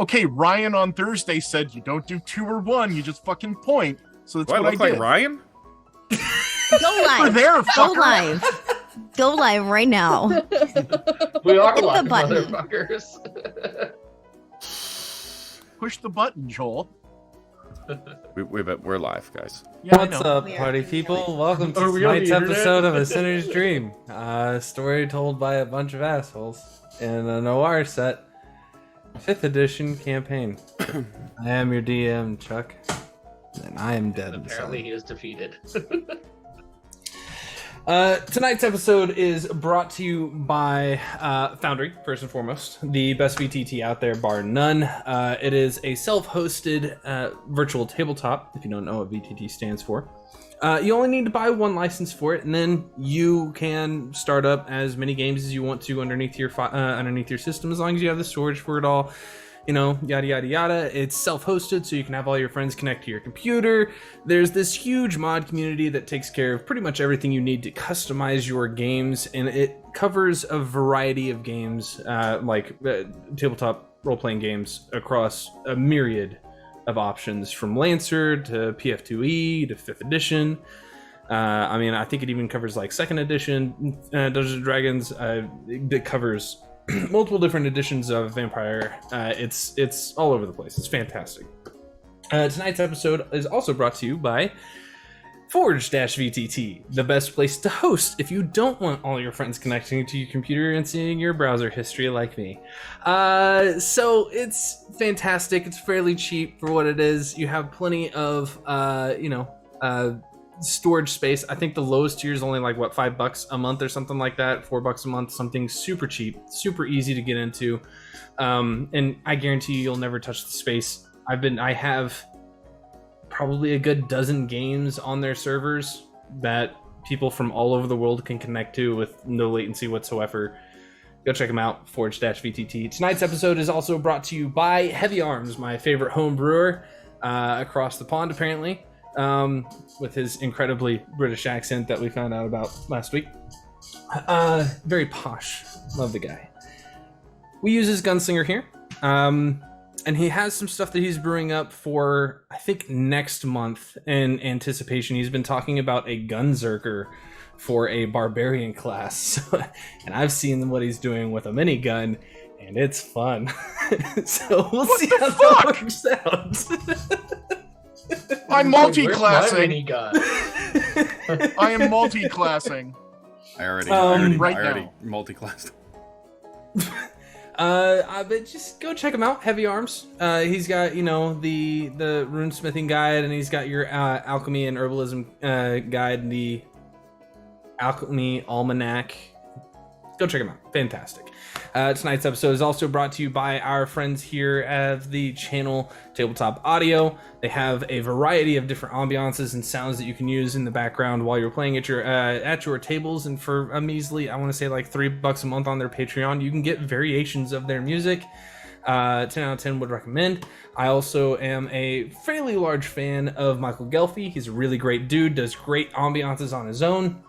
Okay, Ryan on Thursday said you don't do 2 or 1, you just fucking point. So that's what I look like did. Ryan? Go live. There, Go fucker. live. Go live right now. We are Hit the live, button. motherfuckers. Push the button, Joel. We're live, guys. Yeah, What's I know. up, We are party on the people? internet. Welcome to Are we on tonight's the internet? episode of A Sinner's Dream. A story told by a bunch of assholes in a Noir set. 5th edition campaign. I am your DM, Chuck. And I am dead Apparently he is defeated. Tonight's episode is brought to you by Foundry, first and foremost. The best VTT out there, bar none. It is a self-hosted virtual tabletop, if you don't know what VTT stands for. You only need to buy 1 license for it, and then you can start up as many games as you want to underneath your system, as long as you have the storage for it all. You know, yada yada yada. It's self-hosted, so you can have all your friends connect to your computer. There's this huge mod community that takes care of pretty much everything you need to customize your games, and it covers a variety of games, tabletop role-playing games across a myriad of options, from Lancer to PF2E to 5th edition. I think it even covers like 2nd edition Dungeons and Dragons. It covers multiple different editions of Vampire. It's all over the place. It's fantastic. Tonight's episode is also brought to you by Forge-VTT, the best place to host if you don't want all your friends connecting to your computer and seeing your browser history like me. So it's fantastic. It's fairly cheap for what it is. You have plenty of, storage space. I think the lowest tier is only like $5 a month or something like that. $4 a month, something super cheap, super easy to get into. And I guarantee you'll never touch the space. I have probably a good dozen games on their servers that people from all over the world can connect to with no latency whatsoever. Go check them out, Forge-VTT. Tonight's episode is also brought to you by Heavy Arms, my favorite home brewer across the pond, apparently. With his incredibly British accent that we found out about last week. Very posh. Love the guy. We use his gunslinger here. And he has some stuff that he's brewing up for, I think, next month in anticipation. He's been talking about a gunzerker for a barbarian class. And I've seen what he's doing with a minigun, and it's fun. So we'll see how that works out. I'm multi-classing. Minigun? I am multi-classing. I already right now. multi-classed. But just go check him out. Heavy Arms. He's got the runesmithing guide, and he's got your alchemy and herbalism guide, and the alchemy almanac. Go check him out. Fantastic. Tonight's episode is also brought to you by our friends here at the channel Tabletop Audio. They have a variety of different ambiances and sounds that you can use in the background while you're playing at your tables, and for a measly, I want to say like $3 a month on their Patreon, you can get variations of their music. 10 out of 10 would recommend. I also am a fairly large fan of Michael Gelfi. He's a really great dude, does great ambiances on his own.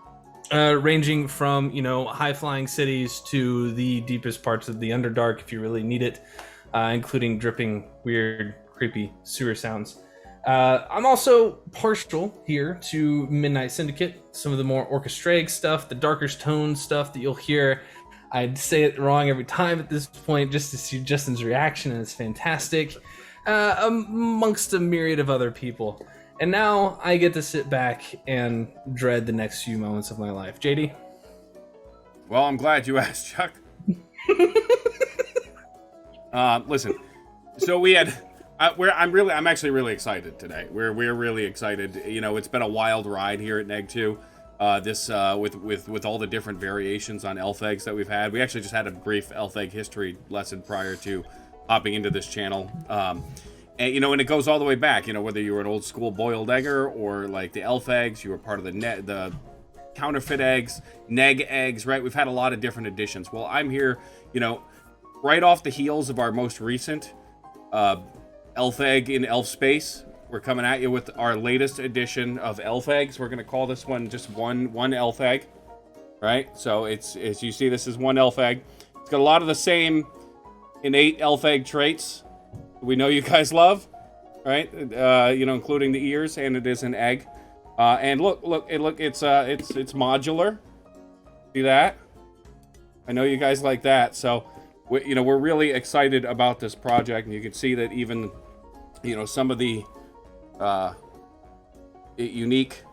Ranging from, high-flying cities to the deepest parts of the Underdark if you really need it, including dripping, weird, creepy sewer sounds. I'm also partial here to Midnight Syndicate, some of the more orchestraic stuff, the darker tone stuff that you'll hear. I'd say it wrong every time at this point just to see Justin's reaction, and it's fantastic, amongst a myriad of other people. And now I get to sit back and dread the next few moments of my life. JD? Well, I'm glad you asked, Chuck. Listen, so we had... I'm actually really excited today. We're really excited. It's been a wild ride here at Neg 2. With all the different variations on elf eggs that we've had. We actually just had a brief elf egg history lesson prior to hopping into this channel. And it goes all the way back, whether you were an old school boiled egger or like the elf eggs, you were part of the counterfeit eggs, neg eggs, right? We've had a lot of different editions. Well, I'm here, right off the heels of our most recent elf egg in elf space. We're coming at you with our latest edition of elf eggs. We're going to call this one just one elf egg, right? So it's you see, this is one elf egg. It's got a lot of the same innate elf egg traits. we know you guys love, right? Including the ears, and it is an egg. And look, it's modular. See that? I know you guys like that, so we're really excited about this project, and you can see that even, some of the unique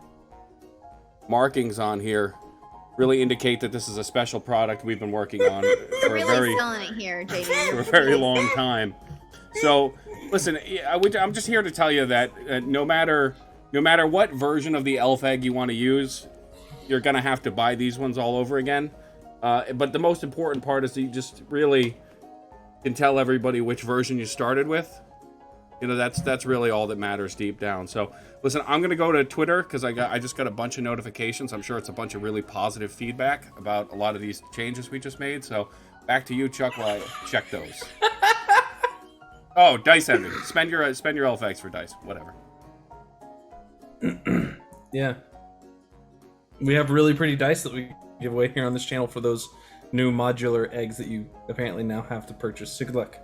markings on here really indicate that this is a special product we've been working on for Really selling it here, JD. for a very long time. So, listen, I'm just here to tell you that no matter what version of the elf egg you want to use, you're gonna have to buy these ones all over again. But the most important part is that you just really can tell everybody which version you started with. That's really all that matters deep down. So, listen, I'm gonna go to Twitter because I just got a bunch of notifications. I'm sure it's a bunch of really positive feedback about a lot of these changes we just made. So, back to you, Chuck, while I check those. Oh, dice ended. Spend your elf eggs for dice. Whatever. Yeah. We have really pretty dice that we give away here on this channel for those new modular eggs that you apparently now have to purchase. So good luck.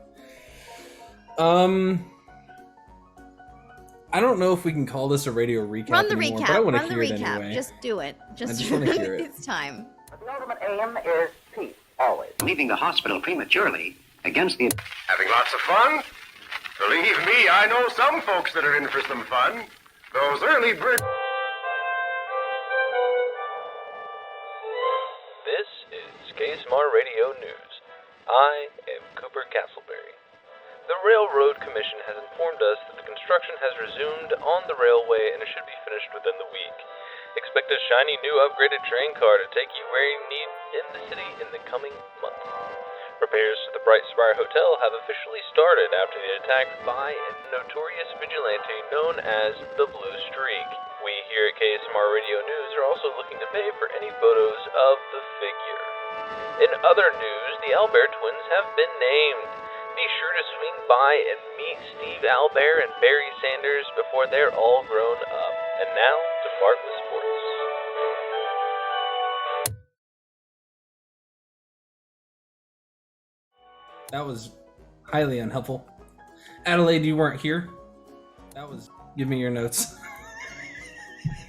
I don't know if we can call this a radio recap Run the anymore, recap. but I want to Run the hear it recap. anyway. Just do it. I just want to hear it. It's time. The ultimate aim is peace, always. Leaving the hospital prematurely against the... Having lots of fun? Believe me, I know some folks that are in for some fun. Those early bird... This is Kasmar Radio News. I am Cooper Castleberry. The Railroad Commission has informed us that the construction has resumed on the railway and it should be finished within the week. Expect a shiny new upgraded train car to take you where you need in the city in the coming month. Repairs to the Bright Spire Hotel have officially started after the attack by a notorious vigilante known as the Blue Streak. We here at KSMR Radio News are also looking to pay for any photos of the figure. In other news, the Albert twins have been named. Be sure to swing by and meet Steve Albert and Barry Sanders before they're all grown up. And now, to Bart with Sports. That was highly unhelpful. Adelaide, you weren't here. That was... Give me your notes.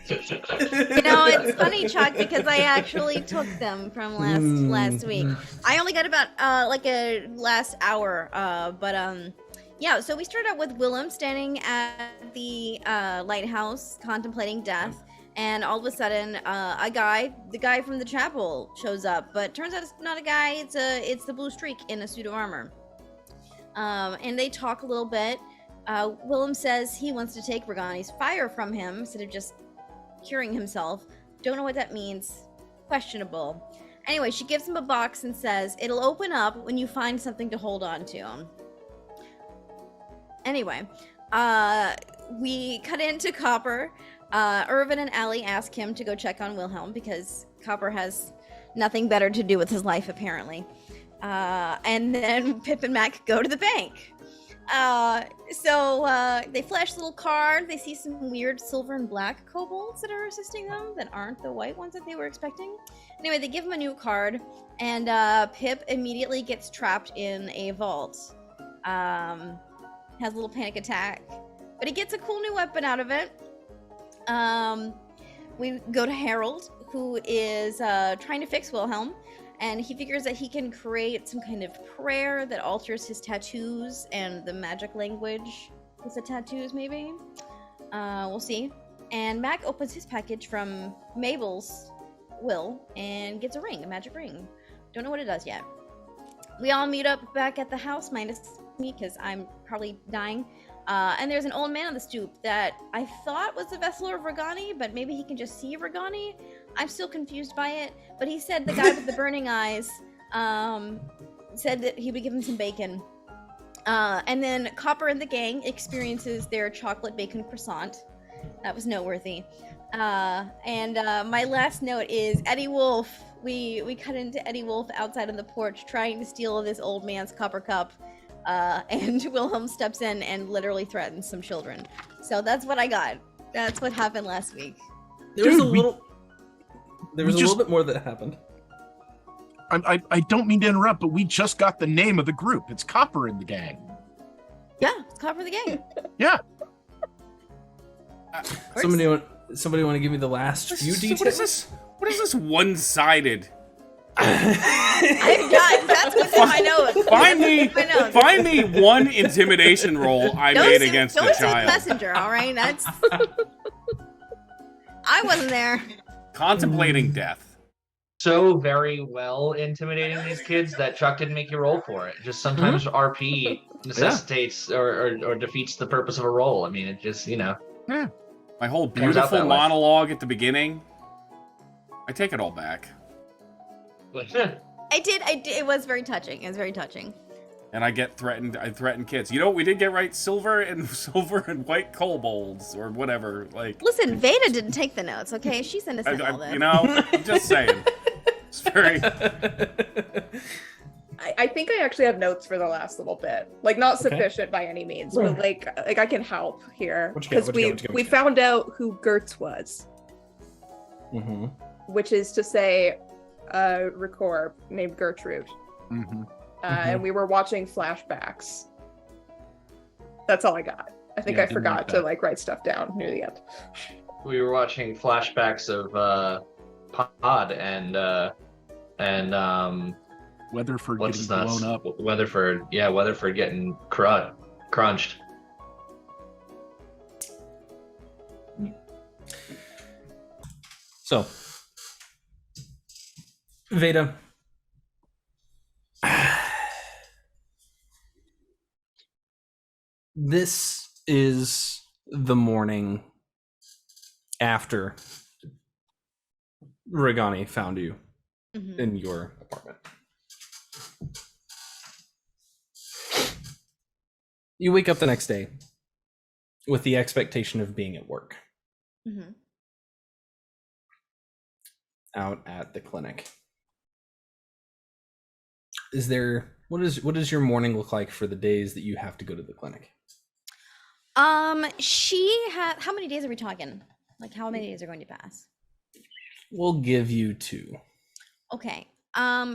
It's funny, Chuck, because I actually took them from last week. I only got about a last hour, yeah. So we started out with Willem standing at the lighthouse contemplating death, and all of a sudden, the guy from the chapel shows up. But turns out it's not a guy; it's the Blue Streak in a suit of armor. And they talk a little bit. Willem says he wants to take Regani's fire from him instead of just curing himself. Don't know what that means. Questionable. Anyway, she gives him a box and says it'll open up when you find something to hold on to. Anyway, we cut into Copper. Irvin and Allie ask him to go check on Wilhelm because Copper has nothing better to do with his life apparently. And then Pip and Mac go to the bank. So they flash a little card. They see some weird silver and black kobolds that are assisting them that aren't the white ones that they were expecting. Anyway, they give him a new card, and Pip immediately gets trapped in a vault. Has a little panic attack, but he gets a cool new weapon out of it. We go to Harold, who is trying to fix Wilhelm. And he figures that he can create some kind of prayer that alters his tattoos and the magic language with the tattoos, maybe. We'll see. And Mac opens his package from Mabel's will and gets a ring, a magic ring. Don't know what it does yet. We all meet up back at the house, minus me, because I'm probably dying. And there's an old man on the stoop that I thought was the vessel of Regani, but maybe he can just see Regani. I'm still confused by it, but he said the guy with the burning eyes said that he would give him some bacon. And then Copper and the gang experiences their chocolate bacon croissant. That was noteworthy. And my last note is Eddie Wolf. We cut into Eddie Wolf outside on the porch trying to steal this old man's copper cup. And Wilhelm steps in and literally threatens some children. So that's what I got. That's what happened last week. There was a little bit more that happened. I don't mean to interrupt, but we just got the name of the group. It's Copper and the Gang. Yeah, cover the game. Yeah. Somebody want to give me the last few details? What is this one-sided? I've got. That's what's in my notes. Find me one intimidation roll I made against a don't child. Messenger, all right? That's. I wasn't there. Contemplating death. So very well intimidating these kids that Chuck didn't make you roll for it. Just sometimes RP necessitates or defeats the purpose of a roll. I mean, it just, Yeah. My whole Comes out beautiful that way. monologue at the beginning. I take it all back. I did. It was very touching. It was very touching. And I threaten kids. You know what we did get right? Silver and white kobolds or whatever. Like, Listen, Veda didn't take the notes, okay? She sent us all this. you know, I'm just saying. It's very. I think I actually have notes for the last little bit. Like, not sufficient by any means, but like I can help here because we found out who Gertz was, which is to say, Recorb named Gertrude, and we were watching flashbacks. That's all I got. I think I forgot to like write stuff down near the end. We were watching flashbacks of Pod and Weatherford what's getting blown up. Weatherford getting crunched. So, Veda, this is the morning after Regani found you in your apartment. You wake up the next day with the expectation of being at work. Out at the clinic. What does your morning look like for the days that you have to go to the clinic? How many days are we talking? Like, how many days are going to pass? We'll give you 2. Okay.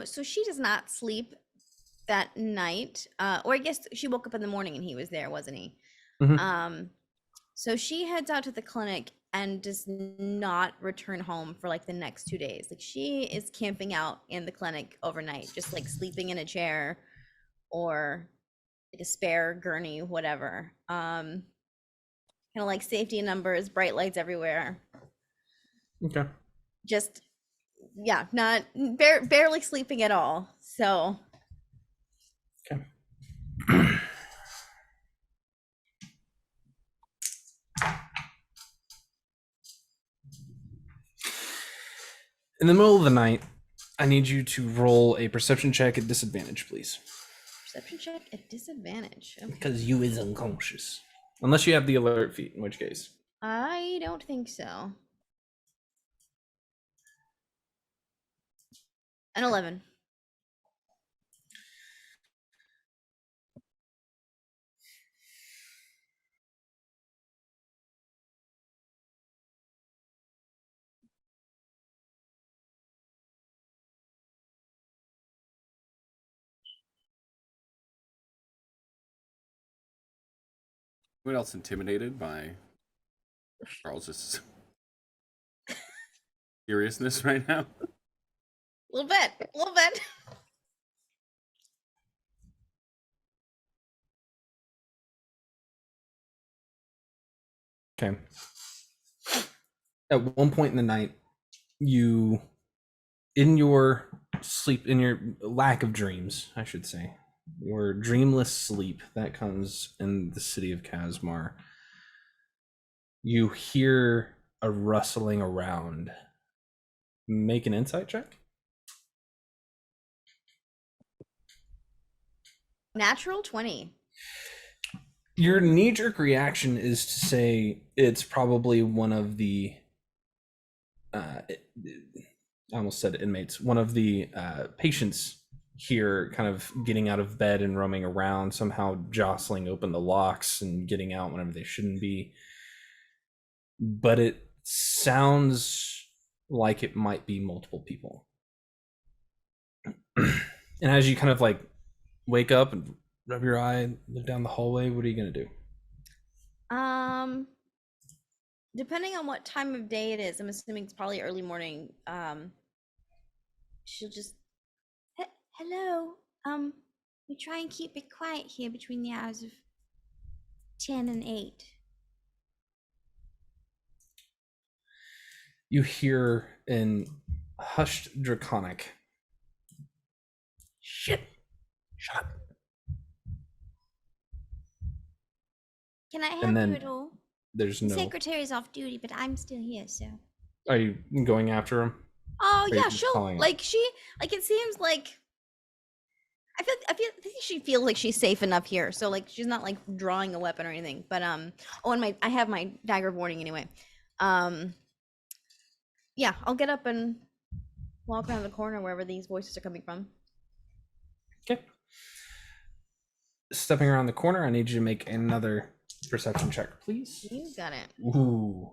So she does not sleep that night. Or I guess she woke up in the morning and he was there, wasn't he? So she heads out to the clinic and does not return home for like the next 2 days. Like, she is camping out in the clinic overnight, just like sleeping in a chair or like a spare gurney, whatever. Kind of like safety in numbers, bright lights everywhere. Okay. Just, yeah, not barely sleeping at all. So. Okay. In the middle of the night, I need you to roll a perception check at disadvantage, please. Perception check at disadvantage. Okay. Because you is unconscious. Unless you have the alert feat, in which case. I don't think so. An 11. What else intimidated by Charles's seriousness right now? A little bit. Okay. At one point in the night, you, in your sleep, in your lack of dreams, I should say, your dreamless sleep that comes in the city of Kasmar, you hear a rustling around. Make an insight check. Natural 20. Your knee-jerk reaction is to say it's probably one of the I almost said inmates, one of the patients here kind of getting out of bed and roaming around, somehow jostling open the locks and getting out whenever they shouldn't be. But it sounds like it might be multiple people. And as you kind of like wake up and rub your eye, look down the hallway, what are you going to do? Depending on what time of day it is, I'm assuming it's probably early morning. She'll just, hello. We try and keep it quiet here between the hours of 10 and 8. You hear in hushed draconic. Shut up. Can I help And then you at all? there's The no. secretary's off duty, but I'm still here, so. Are you going after him? Oh Or are you yeah, just she'll calling like it seems like I think she feels like she's safe enough here. So like she's not like drawing a weapon or anything. But oh, and I have my dagger of warning anyway. Yeah, I'll get up and walk around the corner wherever these voices are coming from. Okay. Stepping around the corner, I need you to make another perception check, please. You got it. Ooh.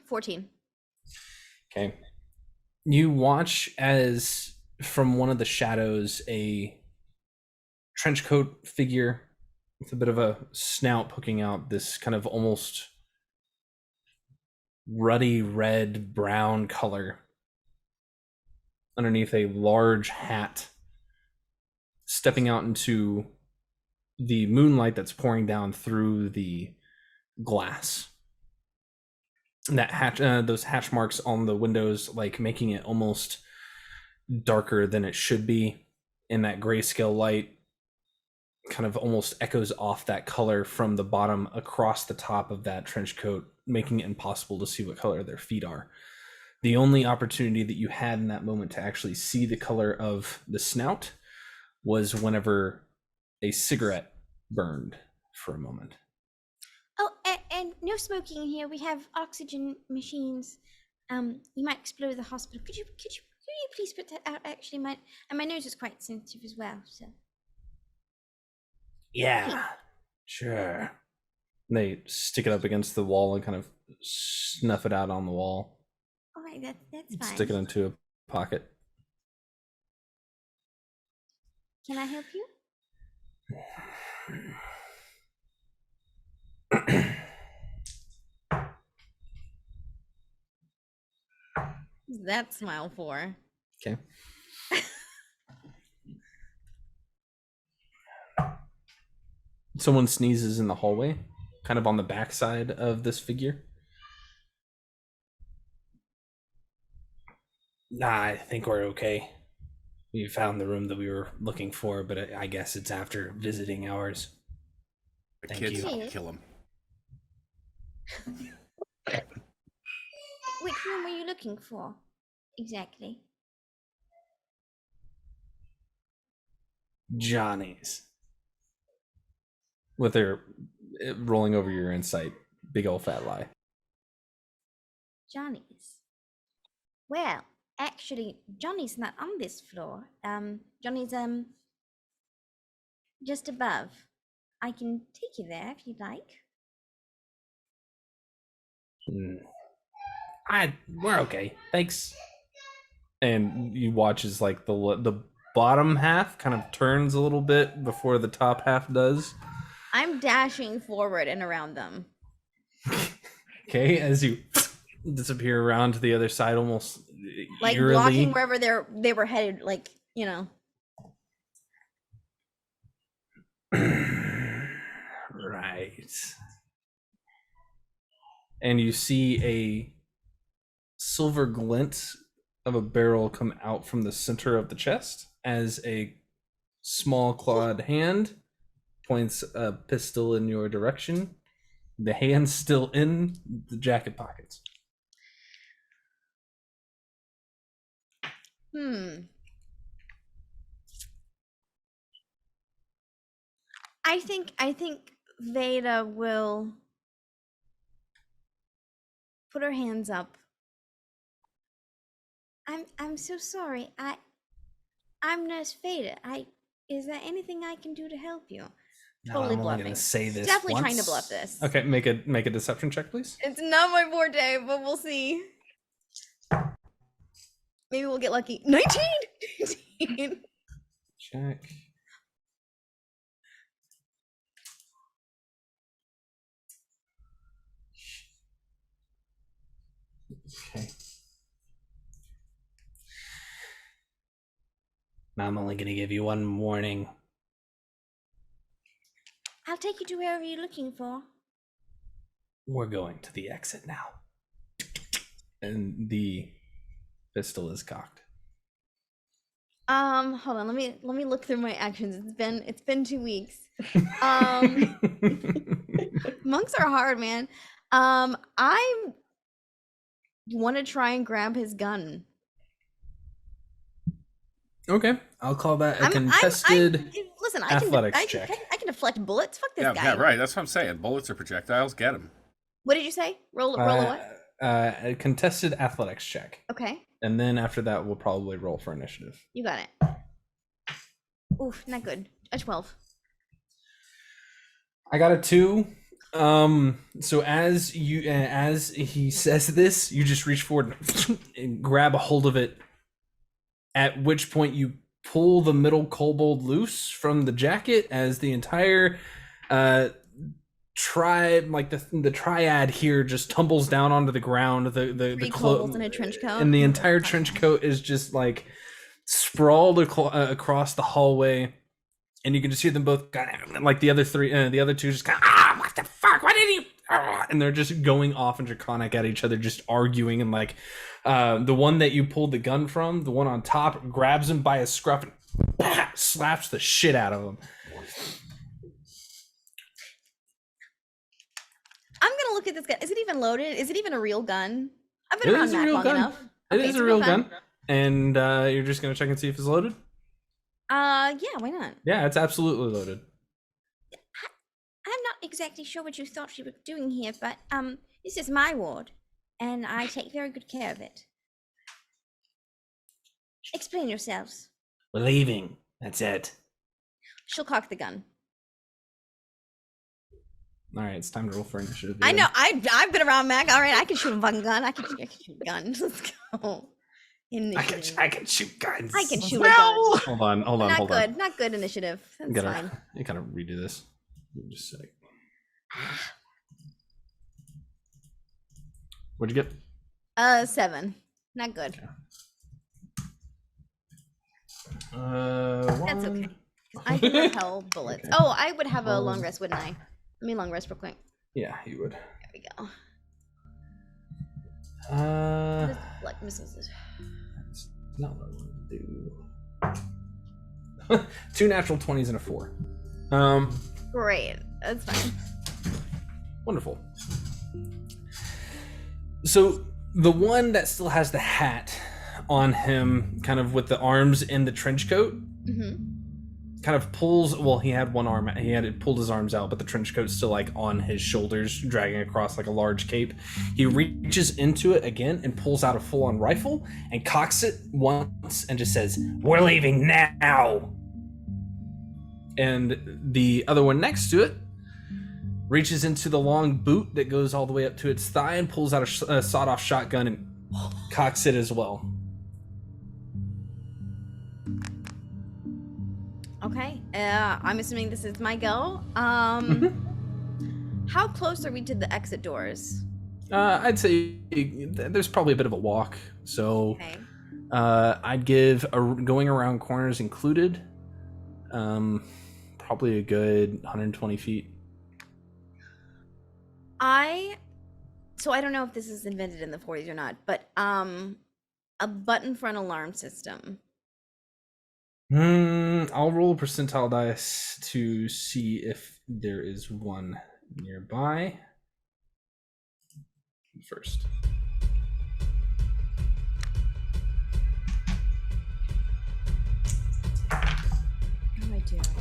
14. Okay. You watch as from one of the shadows a trench coat figure with a bit of a snout poking out, this kind of almost ruddy red brown color underneath a large hat, stepping out into the moonlight that's pouring down through the glass. That hatch, those hatch marks on the windows, like making it almost darker than it should be, and that grayscale light kind of almost echoes off that color from the bottom across the top of that trench coat, making it impossible to see what color their feet are. The only opportunity that you had in that moment to actually see the color of the snout was whenever a cigarette burned for a moment. Oh, and no smoking here. We have oxygen machines. You might explode the hospital. Could you please put that out? Actually, my nose is quite sensitive as well. So. Yeah, sure. And they stick it up against the wall and kind of snuff it out on the wall. All right, that's fine. Stick it into a pocket. Can I help you? That smile for. Okay. Someone sneezes in the hallway, kind of on the backside of this figure. Nah, I think we're okay. We found the room that we were looking for, but I guess it's after visiting hours. The Thank kids you. kill him. Which room were you looking for? Exactly. Johnny's. With her rolling over your insight. Big old fat lie. Johnny's. Well, actually, Johnny's not on this floor. Johnny's just above. I can take you there if you'd like. We're okay. Thanks. And you watch as like the bottom half kind of turns a little bit before the top half does. I'm dashing forward and around them. Okay, as you disappear around to the other side, almost like eerily. blocking wherever they were headed, like, you know. Right. And you see a silver glint of a barrel come out from the center of the chest as a small clawed hand points a pistol in your direction. The hand's still in the jacket pockets. I think Veda will put her hands up. I'm so sorry. I'm Nurse Veda. Is there anything I can do to help you? No, Totally I'm only bluffing. gonna say this Definitely once. trying to bluff this. Okay, make a deception check, please. It's not my forte, but we'll see. Maybe we'll get lucky. 19! Check. Okay. Now I'm only gonna give you one warning. I'll take you to wherever you're looking for. We're going to the exit now. And the pistol is cocked. Hold on, let me look through my actions. It's been 2 weeks. Monks are hard, man. I want to try and grab his gun. Okay, I'll call that a contested athletics check. I can deflect bullets. Fuck this guy. Yeah, right. That's what I'm saying. Bullets or projectiles, get him. What did you say? Roll a what? A contested athletics check. Okay. And then after that, we'll probably roll for initiative. You got it. Oof, not good. A 12. I got a 2. So as he says this, you just reach forward and grab a hold of it. At which point you pull the middle kobold loose from the jacket as the entire tribe, like the triad here, just tumbles down onto the ground. The kobolds in a trench coat, and the entire trench coat is just like sprawled across the hallway, and you can just hear them both like the other two just kind of what the fuck, why did he, and they're just going off in Draconic at each other, just arguing, and like the one that you pulled the gun from, the one on top, grabs him by his scruff and slaps the shit out of him. I'm gonna look at this gun. Is it even loaded? Is it even a real gun? I've been around Mac long enough. It is a real gun. And you're just gonna check and see if it's loaded? Yeah, why not? Yeah, it's absolutely loaded. I'm not exactly sure what you thought you were doing here, but this is my ward, and I take very good care of it. Explain yourselves. We're leaving. That's it. She'll cock the gun. All right, it's time to roll for initiative. I know. I've been around Mac. All right, I can shoot a fucking gun. I can shoot a gun. Let's go. Initiative. I can shoot guns. I can shoot a gun. Hold on. Not good initiative. That's fine. You gotta redo this. Just a sec. What'd you get? 7. Not good. Okay. That's okay. I can repel bullets. Okay. Oh, I would have a long rest, wouldn't I? Let me long rest real quick. Yeah, you would. There we go. Like missiles. That's not what I want to do. 2 natural 20s and a 4. Great. That's fine. Wonderful. So the one that still has the hat on him, kind of with the arms in the trench coat, kind of pulls. Well, he had one arm. He had pulled his arms out, but the trench coat's still like on his shoulders, dragging across like a large cape. He reaches into it again and pulls out a full-on rifle and cocks it once and just says, "We're leaving now." And the other one next to it reaches into the long boot that goes all the way up to its thigh and pulls out a sawed-off shotgun and cocks it as well. Okay. I'm assuming this is my go. How close are we to the exit doors? I'd say there's probably a bit of a walk. So okay. I'd give going around corners included, probably a good 120 feet. So I don't know if this is invented in the 40s or not, but a button for an alarm system. I'll roll a percentile dice to see if there is one nearby. First.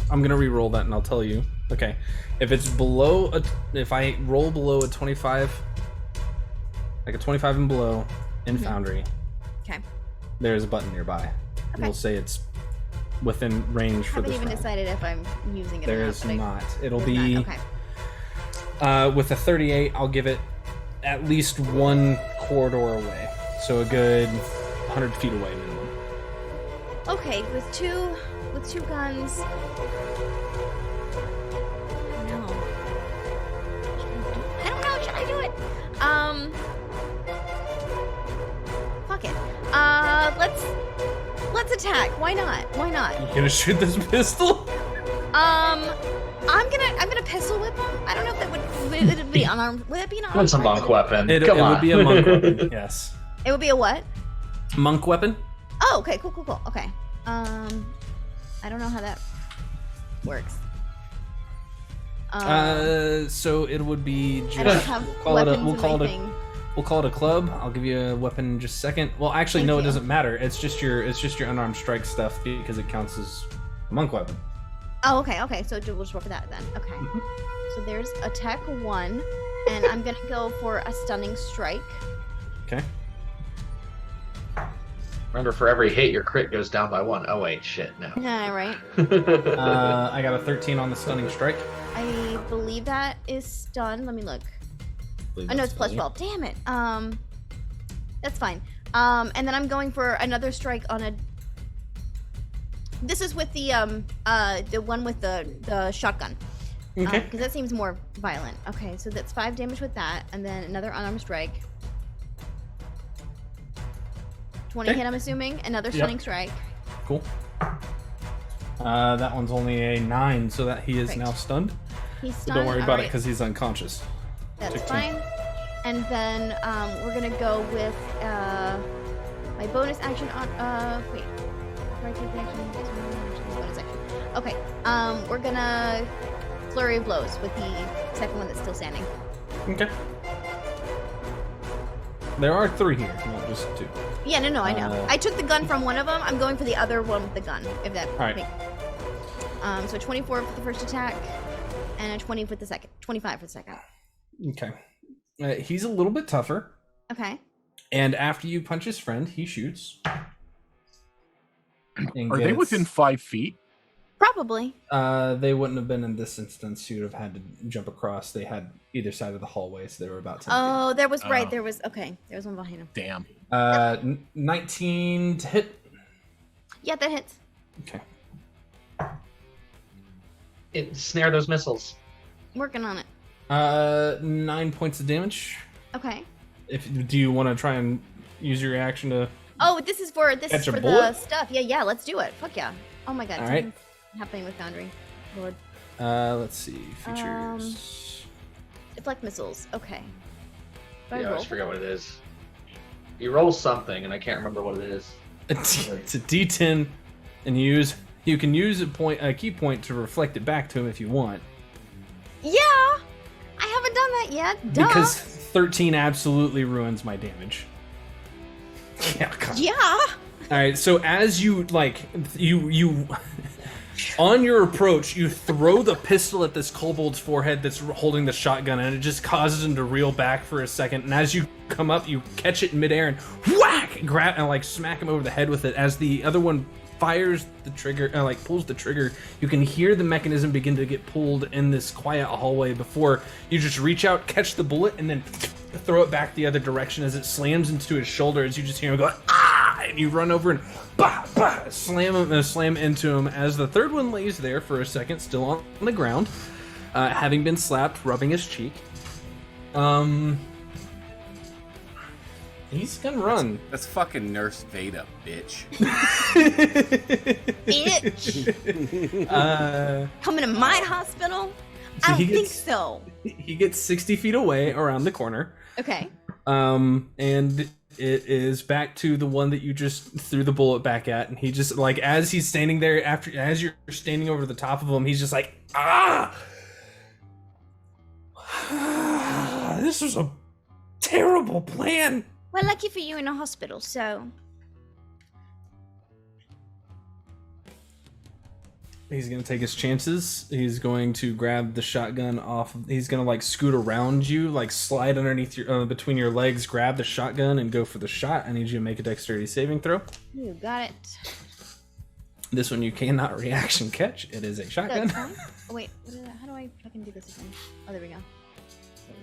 I'm gonna re-roll that and I'll tell you. Okay, if it's below if I roll below a 25, like a 25 and below in Foundry, okay, there's a button nearby. Okay. We'll say it's within range for this round. I haven't even decided if I'm using it or not. There is not. It'll be okay. With a 38, I'll give it at least one corridor away, so a good 100 feet away minimum. Okay, with two guns. I don't know. Should I do it? attack. Why not? Why not? You gonna shoot this pistol? I'm gonna pistol whip him. I don't know if that would be unarmed. Would that be an unarmed? That's a monk weapon. It Come on. would be a monk weapon. Yes. It would be a what? Monk weapon. Oh, okay, cool. Okay. I don't know how that works. So it would be I don't just have call it a, weapons we'll in call my it thing. we'll call it a club. I'll give you a weapon in just a second. Well, actually, Thank no, it you. doesn't matter. It's just your unarmed strike stuff because it counts as a monk weapon. Oh, okay. So we'll just work with that then. Okay. So there's attack 1, and I'm gonna go for a stunning strike. Okay. Remember, for every hit, your crit goes down by 1. Oh wait, shit, no. Yeah, right. I got a 13 on the stunning strike. I believe that is stun. Let me look. Believe I know that's it's plus fine. 12. Damn it. That's fine. And then I'm going for another strike on a. This is with the one with the shotgun. Okay. Because that seems more violent. Okay, so that's 5 damage with that, and then another unarmed strike. 20 Okay. hit, I'm assuming. Another stunning strike. Cool. That one's only a 9, so that he is Perfect. now stunned. He's So stunned. don't worry about it alright. because he's unconscious. That's 16. fine. And then we're gonna go with my bonus action on. Wait. Before I take the action, bonus action. Okay. We're gonna flurry of blows with the second one that's still standing. Okay. There are 3 here, not just 2. Yeah, no, I know. I took the gun from one of them. I'm going for the other one with the gun. If that. Alright. So 24 for the first attack, and a 20 for the second. 25 for the second. Okay. He's a little bit tougher, Okay. and after you punch his friend, he shoots. And Are they gets- within 5 feet? Probably. They wouldn't have been in this instance. You'd have had to jump across. They had either side of the hallway, so they were about 10 feet. Oh, there was right. Oh. There was okay. There was one behind him. Damn. 19 to hit. Yeah, that hits. Okay. Snare those missiles. Working on it. 9 points of damage. Okay. Do you want to try and use your reaction to? Oh, this is for Catch a the bullet? stuff. Yeah, let's do it. Fuck yeah. Oh my god. All right. something's happening with Foundry. Lord. Let's see features. Deflect missiles. Okay. Do I Yeah, I roll? always forget what it is. You roll something, and I can't remember what it is. It's a D10, and you can use a key point to reflect it back to him if you want. Yeah. I haven't done that yet. Duh. Because 13 absolutely ruins my damage. Yeah. God. Yeah. All right. So as you you on your approach, you throw the pistol at this kobold's forehead that's holding the shotgun, and it just causes him to reel back for a second. And as you come up, you catch it in midair and whack, grab and like smack him over the head with it. As the other one fires the trigger, pulls the trigger, you can hear the mechanism begin to get pulled in this quiet hallway before you just reach out, catch the bullet, and then throw it back the other direction as it slams into his shoulder. As you just hear him go ah, and you run over and bah, bah, slam into him. As the third one lays there for a second, still on the ground, having been slapped, rubbing his cheek. He's gonna run. That's fucking Nurse Veda, bitch. Bitch. Coming to my hospital? I don't think so. He gets 60 feet away around the corner. Okay. And it is back to the one that you just threw the bullet back at, and he just like as he's standing there as you're standing over the top of him, he's just like this was a terrible plan. Well, lucky for you in a hospital, so. He's gonna take his chances. He's going to grab the shotgun off. He's gonna like scoot around you, like slide underneath your between your legs, grab the shotgun, and go for the shot. I need you to make a dexterity saving throw. You got it. This one you cannot reaction catch. It is a shotgun. Oh, wait, how do I fucking do this again? Oh, there we go. There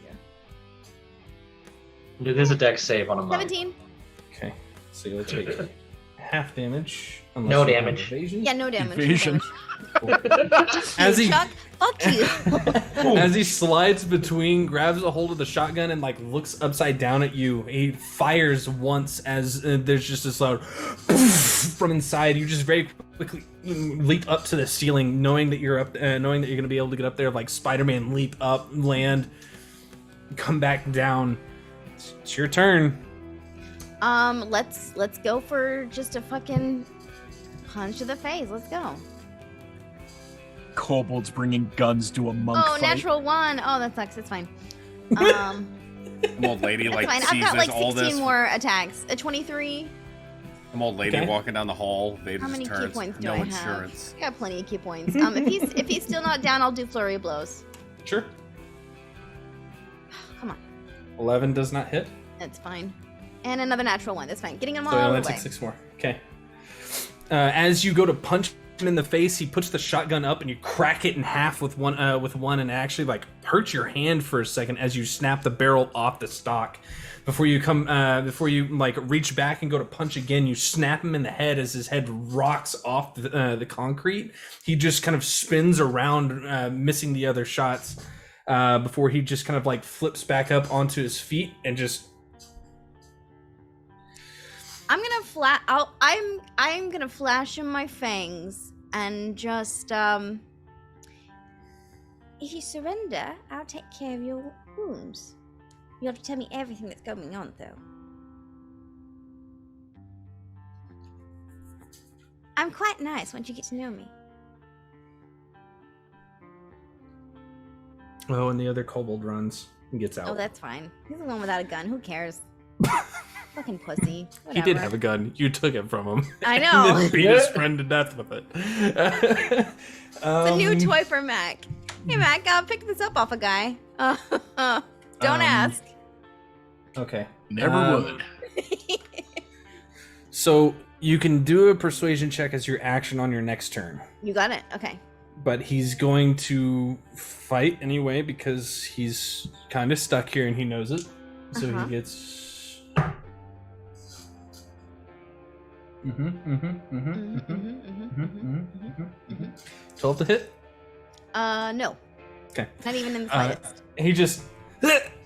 we go. It is a dex save on a monk. 17. Okay, so you'll take half damage. unless No you have damage. evasion. Yeah, no damage. Evasion. No damage. As he Chuck, fuck you. as he slides between, grabs a hold of the shotgun and like looks upside down at you. He fires once as there's just this loud from inside. You just very quickly leap up to the ceiling, knowing that you're up, knowing that you're gonna be able to get up there like Spider-Man. Leap up, land, come back down. It's your turn. Let's go for just a fucking punch to the face. Let's go. Kobolds bringing guns to a monk Oh, fight. natural 1. Oh, that sucks. It's fine. Some old lady That's like fine. sees I've got this, like all 16 this. more attacks. A 23. Some old lady Okay. walking down the hall. They How just many key turns. points do No I have? insurance. I got plenty of key points. If he's still not down, I'll do flurry of blows. Sure. Come on, 11 does not hit. that's fine. And another natural 1. That's fine. Getting him all So he the only way. takes 6 more. Okay. As you go to punch him in the face, he puts the shotgun up and you crack it in half with one, and it actually like hurts your hand for a second as you snap the barrel off the stock. Before you like reach back and go to punch again, you snap him in the head as his head rocks off the concrete. He just kind of spins around, missing the other shots, before he just kind of like flips back up onto his feet and just. I'm gonna flash him my fangs and just if you surrender, I'll take care of your wounds. You have to tell me everything that's going on, though. I'm quite nice once you get to know me. Oh, and the other kobold runs and gets out. Oh, that's fine. He's the one without a gun. Who cares? Fucking pussy. Whatever. He did have a gun. You took it from him. I And know. then beat his friend to death with it. It's a new toy for Mac. Hey, Mac, pick this up off a guy. Don't ask. Okay. Never would. So you can do a persuasion check as your action on your next turn. You got it. Okay. But he's going to fight anyway because he's kind of stuck here and he knows it. So Uh-huh. he gets... 12 to hit? No. Okay. Not even in the slightest. He just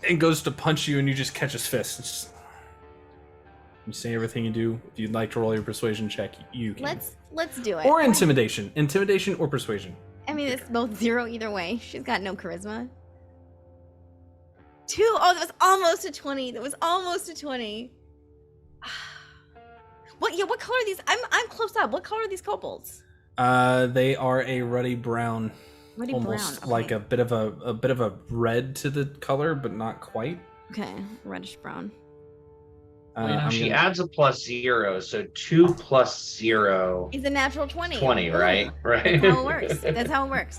and goes to punch you and you just catch his fist. It's just, you say everything you do. If you'd like to roll your persuasion check, you can. Let's do it. Or intimidation. Intimidation or persuasion. I mean, it's both 0 either way. She's got no charisma. 2. Oh, that was almost a 20. That was almost a 20. What? Yeah. What color are these? I'm close up. What color are these kobolds? They are a ruddy brown. Ruddy Almost brown. like okay. a bit of a red to the color, but not quite. Okay, reddish brown. I'm She gonna- adds a +0, so 2 + 0. He's a natural 20. 20, right? Right. That's how it works. That's how it works.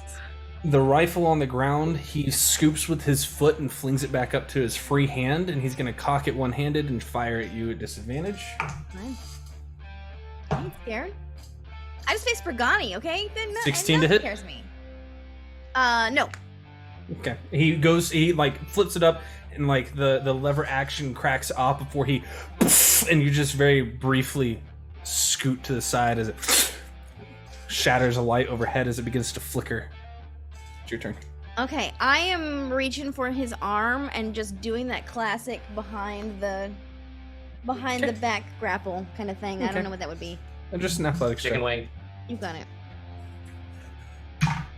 The rifle on the ground, he scoops with his foot and flings it back up to his free hand, and he's gonna cock it one-handed and fire at you at disadvantage. Fine. I ain't scared. I just faced Bragani, okay? Then 16 to nothing hit? Scares me. No. Okay. He like flips it up and like the lever action cracks off before he and you just very briefly scoot to the side as it shatters a light overhead as it begins to flicker. It's your turn. Okay, I am reaching for his arm and just doing that classic behind the back grapple kind of thing. I Okay. don't know what that would be. And just an athletics check. Chicken wing. You got it.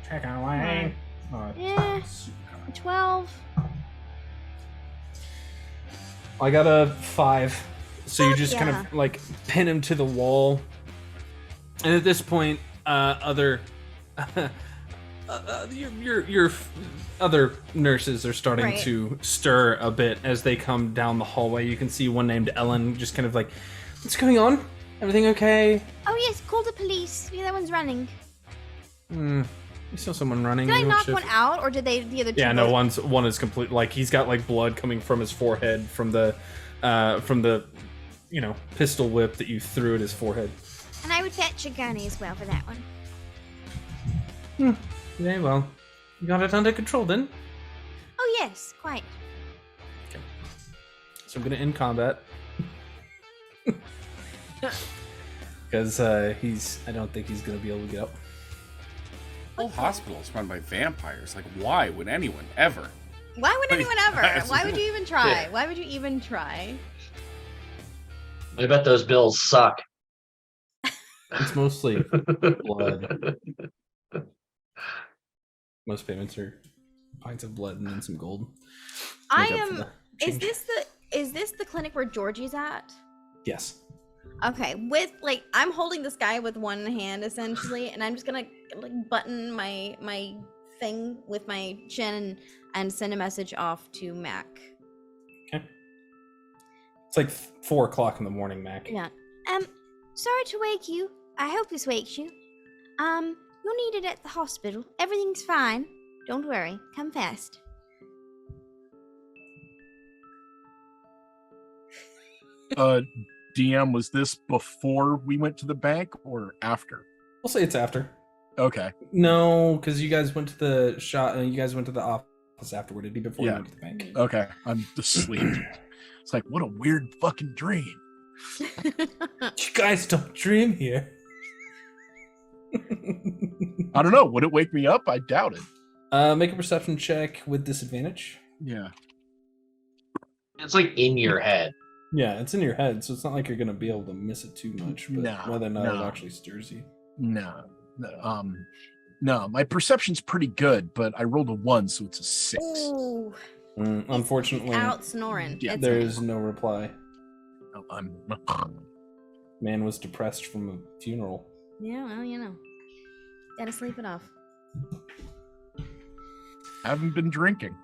Chicken wing. Yeah. 12. I got a 5. So you Fuck just kind yeah. of like pin him to the wall. And at this point, other your other nurses are starting Right. to stir a bit as they come down the hallway. You can see one named Ellen just kind of like, what's going on? Everything okay? Oh yes, call the police. The other one's running. You saw someone running. Did I You knock should- one out, or did the other two? Yeah, no, both- one is complete. Like he's got like blood coming from his forehead from the pistol whip that you threw at his forehead. And I would fetch a gunny as well for that one. Yeah, well, you got it under control then. Oh yes, quite. So I'm gonna end combat. because I don't think he's gonna be able to get up. The whole hospital is run by vampires. Like, why would anyone ever? Why would anyone ever? Yes. Why would you even try? Yeah. Why would you even try? I bet those bills suck. It's mostly blood. Most payments are pints of blood and then some gold. I Make up for am. the Is change. this the clinic where Georgie's at? Yes. Okay, with like I'm holding this guy with one hand essentially, and I'm just gonna like button my thing with my chin and send a message off to Mac. Okay. It's like 4 o'clock in the morning, Mac. Yeah. Sorry to wake you. I hope this wakes you. You're needed at the hospital. Everything's fine. Don't worry. Come fast. DM, was this before we went to the bank or after? We'll say it's after. Okay. No, because you guys went to the shop and you guys went to the office afterward. It'd be before you Yeah. went to the bank. Okay. I'm asleep. It's like, what a weird fucking dream. You guys don't dream here. I don't know. Would it wake me up? I doubt it. Make a perception check with disadvantage. Yeah. It's like in your head. Yeah, it's in your head, so it's not like you're gonna be able to miss it too much. But No, whether or not no. it actually stirs you. No, my perception's pretty good, but I rolled a 1, so it's a 6. Ooh. Unfortunately, Out snoring. Yeah, It's there me. is no reply. I'm Man was depressed from a funeral. Yeah, well, you know. Gotta sleep it off. haven't been drinking.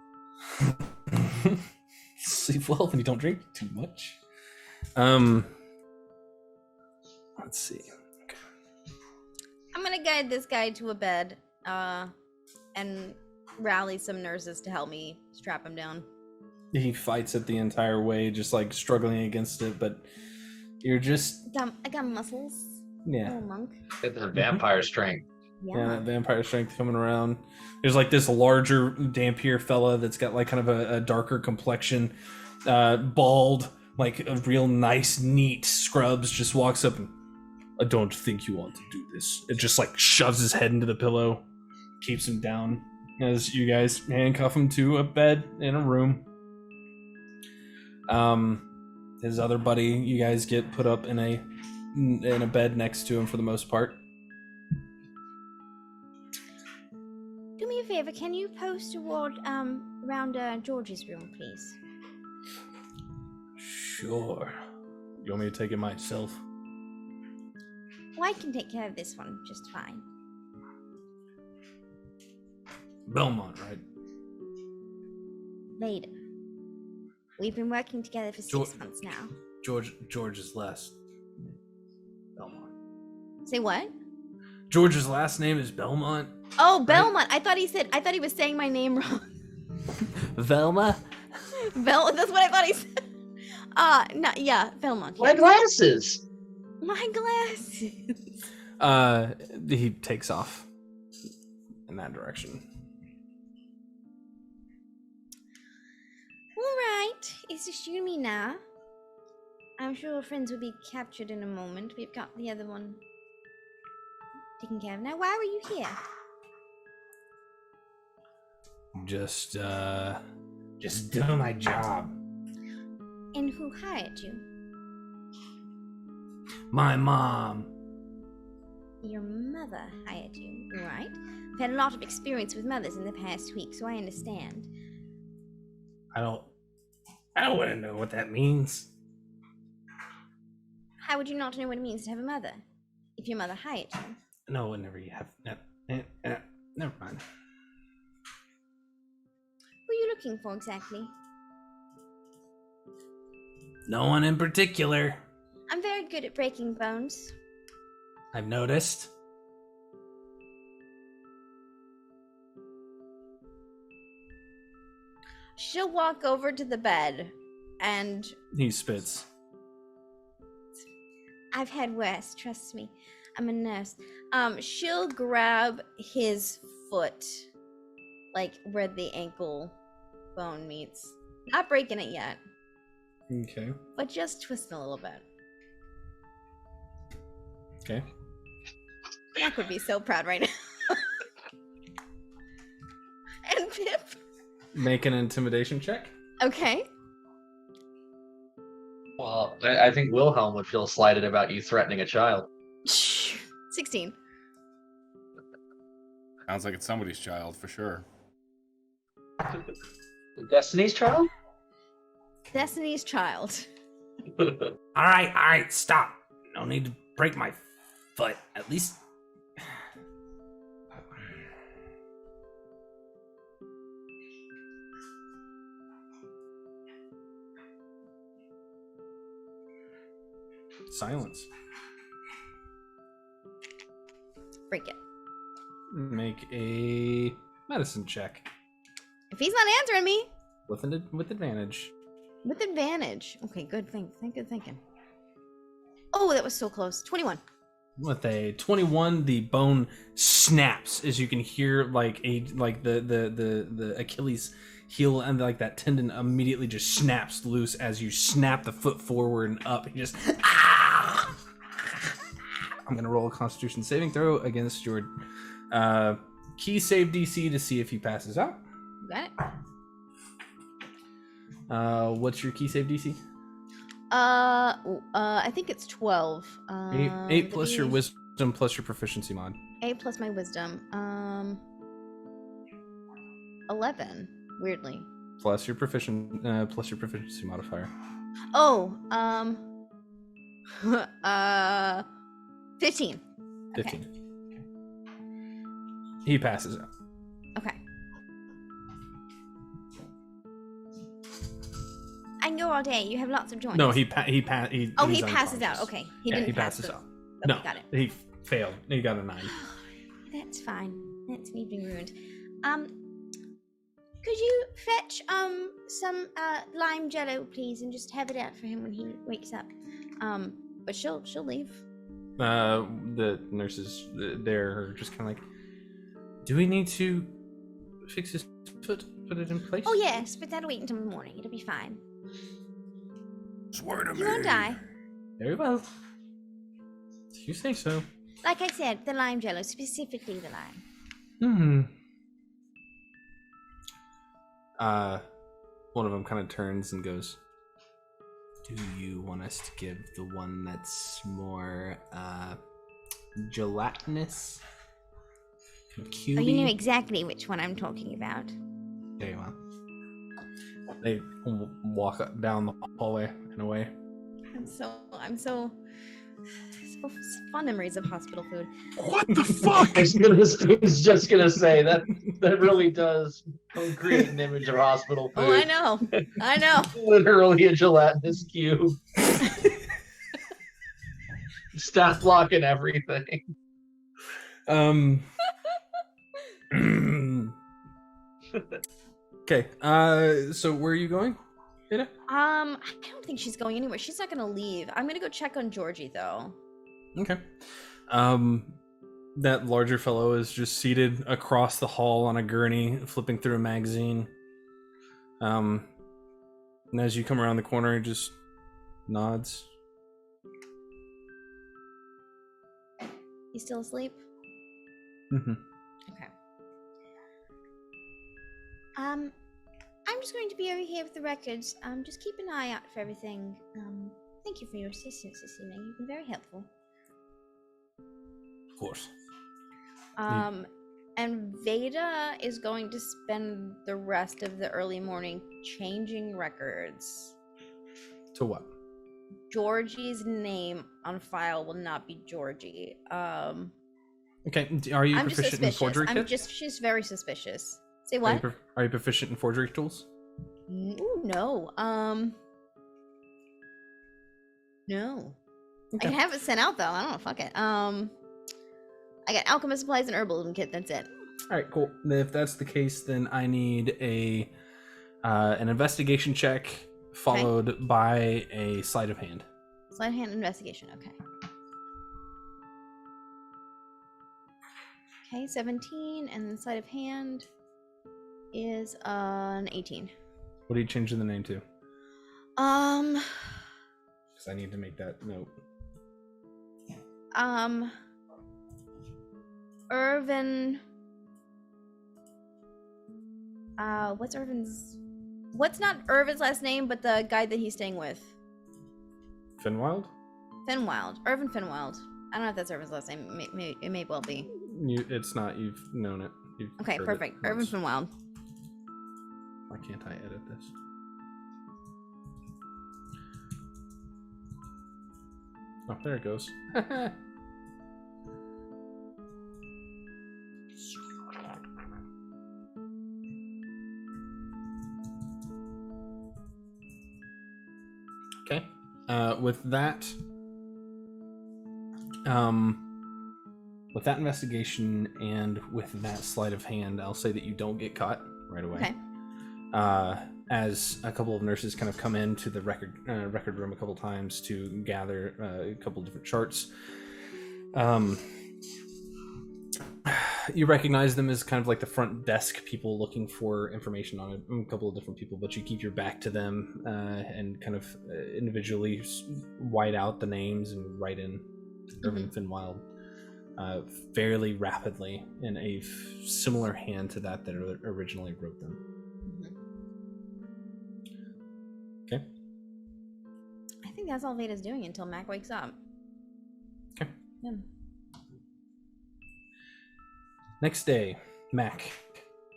Sleep well when you don't drink too much. Let's see. Okay. I'm gonna guide this guy to a bed, and rally some nurses to help me strap him down. He fights it the entire way, just like struggling against it, but you're just I got muscles. yeah. Little monk. It's a vampire strength. Yeah, that vampire strength coming around. There's like this larger Dampier fella that's got like kind of a darker complexion, bald, like a real nice, neat scrubs, just walks up and, I don't think you want to do this. It just like shoves his head into the pillow, keeps him down as you guys handcuff him to a bed in a room. His other buddy, you guys get put up in a bed next to him for the most part. Do me a favor, can you post a ward around George's room, please? Sure. You want me to take it myself? Well, I can take care of this one just fine. Belmont, right? Later. We've been working together for 6 months now. George's last Belmont. Say what? George's last name is Belmont. Oh, Belmont. I thought he was saying my name wrong. Velma? That's what I thought he said. No, yeah, Belmont. My glasses. My glasses. He takes off in that direction. All right, it's just you and me now. I'm sure our friends will be captured in a moment. We've got the other one taken care of. Now, why were you here? Just doing my job. And who hired you? My mom. Your mother hired you, right? I've had a lot of experience with mothers in the past week, so I understand. I don't want to know what that means. How would you not know what it means to have a mother? If your mother hired you? No, whenever you have. Never mind. Who are you looking for exactly? No one in particular. I'm very good at breaking bones. I've noticed. She'll walk over to the bed and He spits. I've had worse, trust me. I'm a nurse. She'll grab his foot, like where the ankle bone meets. Not breaking it yet, Okay. but just twisting a little bit. Okay. Jack would be so proud right now. And Pip. Make an intimidation check. Okay. Well, I think Wilhelm would feel slighted about you threatening a child. 16. Sounds like it's somebody's child for sure. Destiny's child? Destiny's Child. All right, stop. No need to break my foot. At least. Silence. Break it. Make a medicine check If he's not answering me. with advantage. With advantage. Okay, good good thinking. Oh, that was so close. 21. With a 21, the bone snaps as you can hear the Achilles heel and like that tendon immediately just snaps loose as you snap the foot forward and up. You just I'm gonna roll a Constitution saving throw against your key save DC to see if he passes out. Got it. What's your key save DC? I think it's 12. 8 plus your wisdom plus your proficiency mod. 8 plus my wisdom. 11. Weirdly. Plus your proficiency modifier. Oh, 15. 15. Okay. He passes out. Okay. I can go all day. You have lots of joints. No, he he he's passes out. unconscious. Okay. He passes out. Okay, No, got it. he failed. He got a 9. That's fine. That's me being ruined. Could you fetch some lime jello, please, and just have it out for him when he wakes up? But she'll leave. The nurses there are just kind of like, do we need to fix his foot, put it in place? Oh yes, but that'll wait until the morning. It'll be fine. Swear to me. You won't die. Very well. If you say so. Like I said, the lime jello, specifically the lime. One of them kind of turns and goes, do you want us to give the one that's more gelatinous? Oh, you know exactly which one I'm talking about. Very well. They walk up down the hallway and away. I'm so fond memories of hospital food. What the fuck? I was just gonna say that really does create an image of hospital food. Oh, I know. I know. Literally a gelatinous cube. Stat block and everything. Okay. So where are you going? Ada? I don't think she's going anywhere. She's not gonna leave. I'm gonna go check on Georgie though. Okay. That larger fellow is just seated across the hall on a gurney, flipping through a magazine. And as you come around the corner, he just nods. He's still asleep? Mm-hmm. Okay. I'm just going to be over here with the records. Just keep an eye out for everything. Thank you for your assistance this evening. You've been very helpful. Of course. And Veda is going to spend the rest of the early morning changing records. To what? Georgie's name on file will not be Georgie. Okay. Are you I'm just proficient in suspicious. forgery kits? She's very suspicious. Say what? Are you proficient in forgery tools? Ooh, no. No. Okay. I can have it sent out though. I don't know. Fuck it. I got alchemist supplies and herbalism kit. That's it. All right, cool. If that's the case, then I need an investigation check followed by a sleight of hand. Sleight of hand investigation. Okay. Okay, 17, and then sleight of hand is an 18. What are you changing the name to? Because I need to make that note. Irvin. What's not Irvin's last name, but the guy that he's staying with? Finwild? Finwild. Irvin Finwild. I don't know if that's Irvin's last name. It may well be. It's not. You've known it. You've Okay, heard perfect. it Irvin once. Finwild. Why can't I edit this? Oh, there it goes. Okay. With that investigation and with that sleight of hand, I'll say that you don't get caught right away. Okay. As a couple of nurses kind of come into the record room a couple times to gather a couple of different charts. You recognize them as kind of like the front desk people looking for information on a couple of different people, but you keep your back to them and kind of individually white out the names and write in Irvin Finwild fairly rapidly in a similar hand to that originally wrote them. Okay. I think that's all Veda's doing until Mac wakes up. Okay. Yeah. Next day, Mac,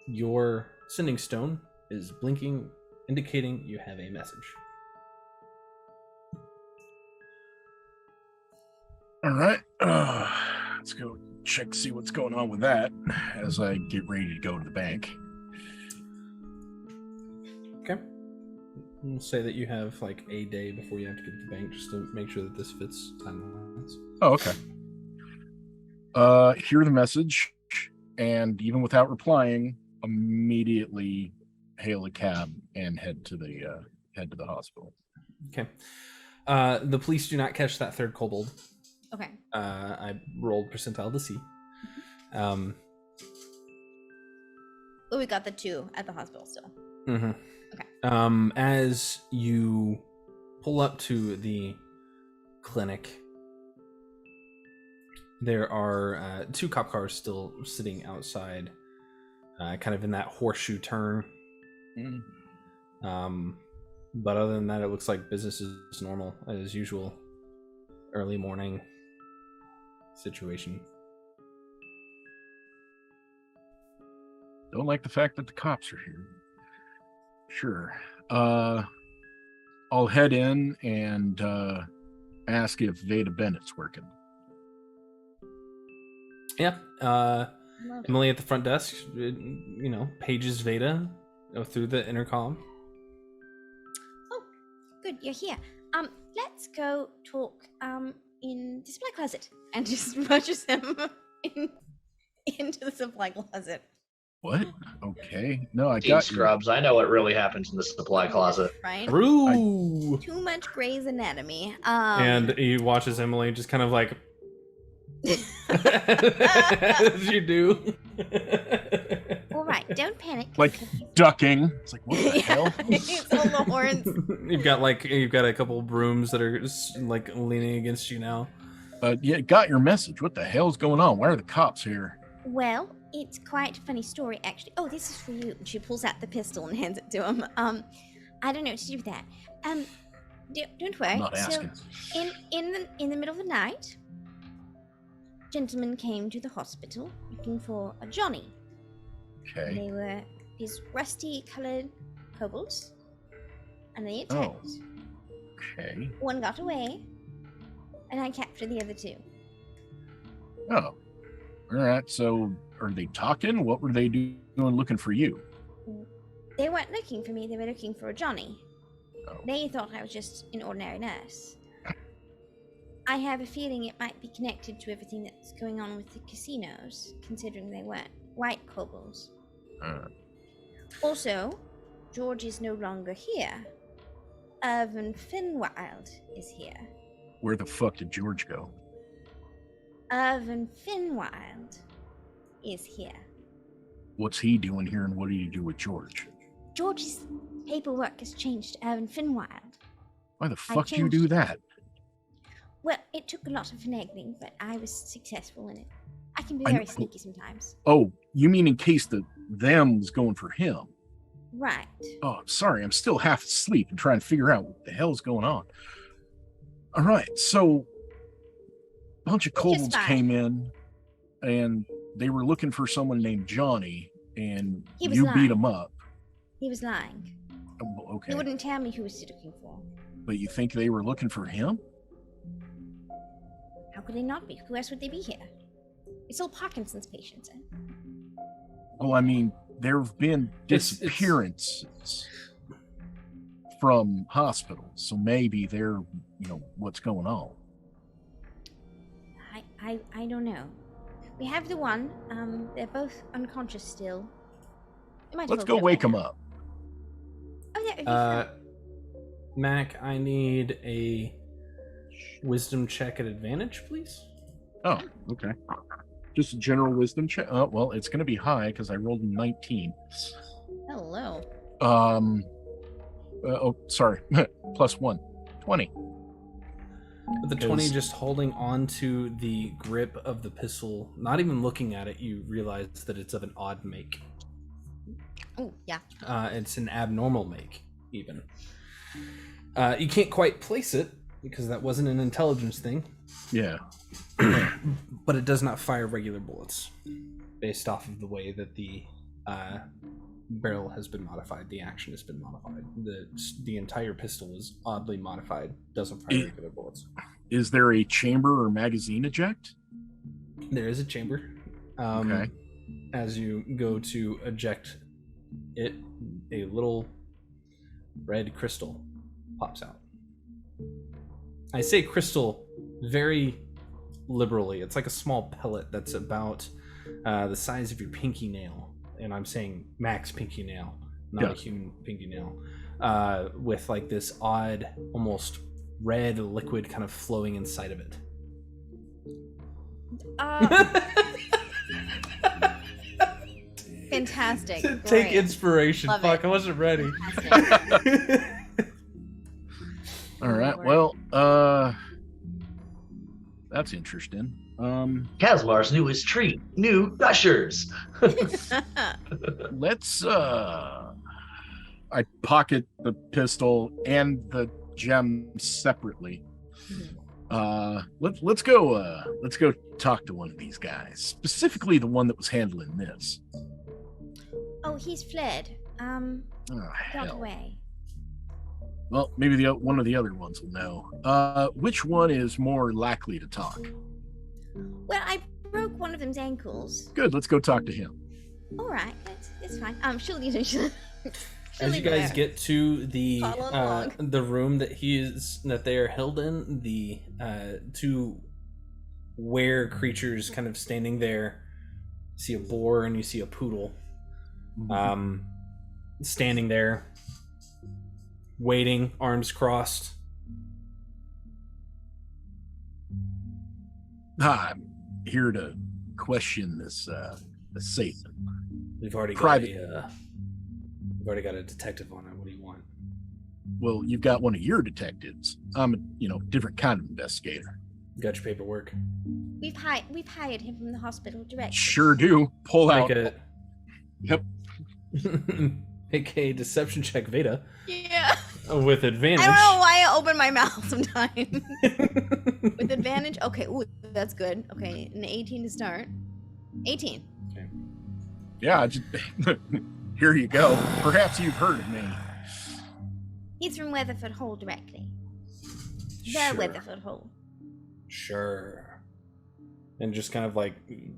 your sending stone is blinking, indicating you have a message. All right. Let's go check, see what's going on with that as I get ready to go to the bank. Okay. We'll say that you have like a day before you have to get to the bank just to make sure that this fits timelines. Oh, okay. Hear the message, and even without replying, immediately hail a cab and head to the hospital. Okay. The police do not catch that third kobold. Okay. I rolled percentile to see. But we got the 2 at the hospital still. Mm-hmm. Okay. As you pull up to the clinic, there are 2 cop cars still sitting outside, kind of in that horseshoe turn. But other than that, it looks like business is normal as usual. Early morning situation. Don't like the fact that the cops are here. Sure. I'll head in and ask if Veda Bennett's working. Yeah. Emily at the front desk, pages Veda through the intercom. Oh, good, you're here. Let's go talk in the supply closet, and just rushes him into the supply closet. What? Okay. No, I Teen got scrubs. I know what really happens in the supply closet. Right? True. Too much Grey's Anatomy. And he watches Emily just kind of like as you do. All right, don't panic. like ducking. It's like, what the hell? He's on the horns. You've got a couple of brooms that are like leaning against you now. Yeah, got your message. What the hell's going on? Why are the cops here? Well, it's quite a funny story, actually. Oh, this is for you. She pulls out the pistol and hands it to him. I don't know what to do with that. Don't worry. I'm not asking. So, in the middle of the night, gentlemen came to the hospital looking for a Johnny. Okay. They were these rusty-colored kobolds, and they attacked. Okay. One got away, and I captured the other 2. Oh. All right. So, are they talking? What were they doing looking for you? They weren't looking for me. They were looking for a Johnny. Oh. They thought I was just an ordinary nurse. I have a feeling it might be connected to everything that's going on with the casinos, considering they weren't white kobolds. Also, George is no longer here. Irvin Finwild is here. Where the fuck did George go? Irvin Finwild is here. What's he doing here, and what do you do with George? George's paperwork has changed to Irvin Finwild. Why the fuck do you do that? Well, it took a lot of finagling, but I was successful in it. I can be I very know- sneaky sometimes. Oh, you mean in case the them was going for him? Right. Oh, sorry, I'm still half asleep and trying to figure out what the hell's going on. All right, so a bunch of kobolds fine. came in, and they were looking for someone named Johnny, and He was you beat lying. him up. He was lying. Oh, okay, He wouldn't tell me who he was looking for. but you think they were looking for him? How could they not be? Who else would they be here? It's all Parkinson's patients. Eh? Well, I mean, there have been It's- disappearances from hospitals, so maybe they're, what's going on. I don't know. We have the one. They're both unconscious still. They might Let's have go woken wake by them now. up. Oh, that would be fun. Mac, I need a wisdom check at advantage, please. Oh, okay. Just a general wisdom check. Oh, well, it's going to be high because I rolled a 19. Hello. Sorry. Plus 1. 20. With the 20 just holding on to the grip of the pistol, not even looking at it, you realize that it's of an odd make. Oh, yeah. It's an abnormal make, even. You can't quite place it, because that wasn't an intelligence thing. Yeah. But it does not fire regular bullets, based off of the way that the barrel has been modified. The action has been modified. The entire pistol is oddly modified. Doesn't fire regular bullets. Is there a chamber or magazine eject? There is a chamber. Okay. As you go to eject it, a little red crystal pops out. I say crystal very liberally. It's like a small pellet that's about the size of your pinky nail. And I'm saying max pinky nail, not a human pinky nail. With like this odd, almost red liquid kind of flowing inside of it. Fantastic. Take Great. inspiration. Love Fuck, it. I wasn't ready. All right. Well, that's interesting. Kasmar's newest treat, new gushers. Let's I pocket the pistol and the gem separately. Let's go talk to one of these guys, specifically the one that was handling this. Oh, he's fled. Oh, Got hell. away. Well, maybe one of the other ones will know. Which one is more likely to talk? Well, I broke one of them's ankles. Good. Let's go talk to him. All right, it's fine. She'll lead As you guys get to the Following along. the room that they are held in, the two were creatures kind of standing there. You see a boar and you see a poodle, standing there, waiting, arms crossed. I'm here to question this Satan. We've already Private. got a detective on it. What do you want? Well, you've got one of your detectives. I'm a different kind of investigator. Got your paperwork. We've hired him from the hospital directly. Sure do. Pull out. Yep. Make a deception check, Veda. Yeah. With advantage. I don't know why I open my mouth sometimes. With advantage? Okay, ooh, that's good. Okay, an 18 to start. 18. Okay. Yeah, here you go. Perhaps you've heard of me. He's from Weatherford Hole directly. The Sure. Weatherford Hole. Sure. And just kind of like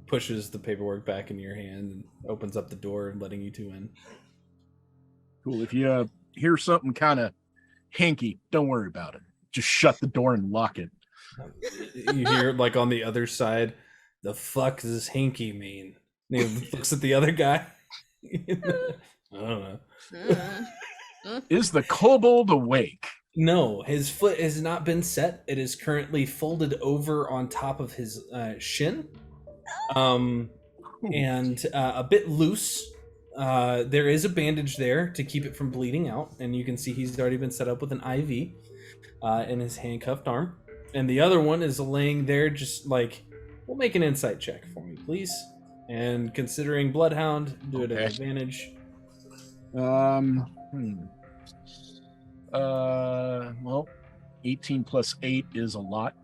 pushes the paperwork back in your hand and opens up the door, letting you two in. Cool. If you hear something kind of hinky, don't worry about it. Just shut the door and lock it. You hear like on the other side, the fuck does hanky mean? And he looks at the other guy. I don't know. Is the kobold awake? No, his foot has not been set. It is currently folded over on top of his shin, and a bit loose. There is a bandage there to keep it from bleeding out, and you can see he's already been set up with an IV in his handcuffed arm. And the other one is laying there, just like, we'll make an insight check for me, please. And considering Bloodhound, do it at advantage. Well, 18 plus 8 is a lot.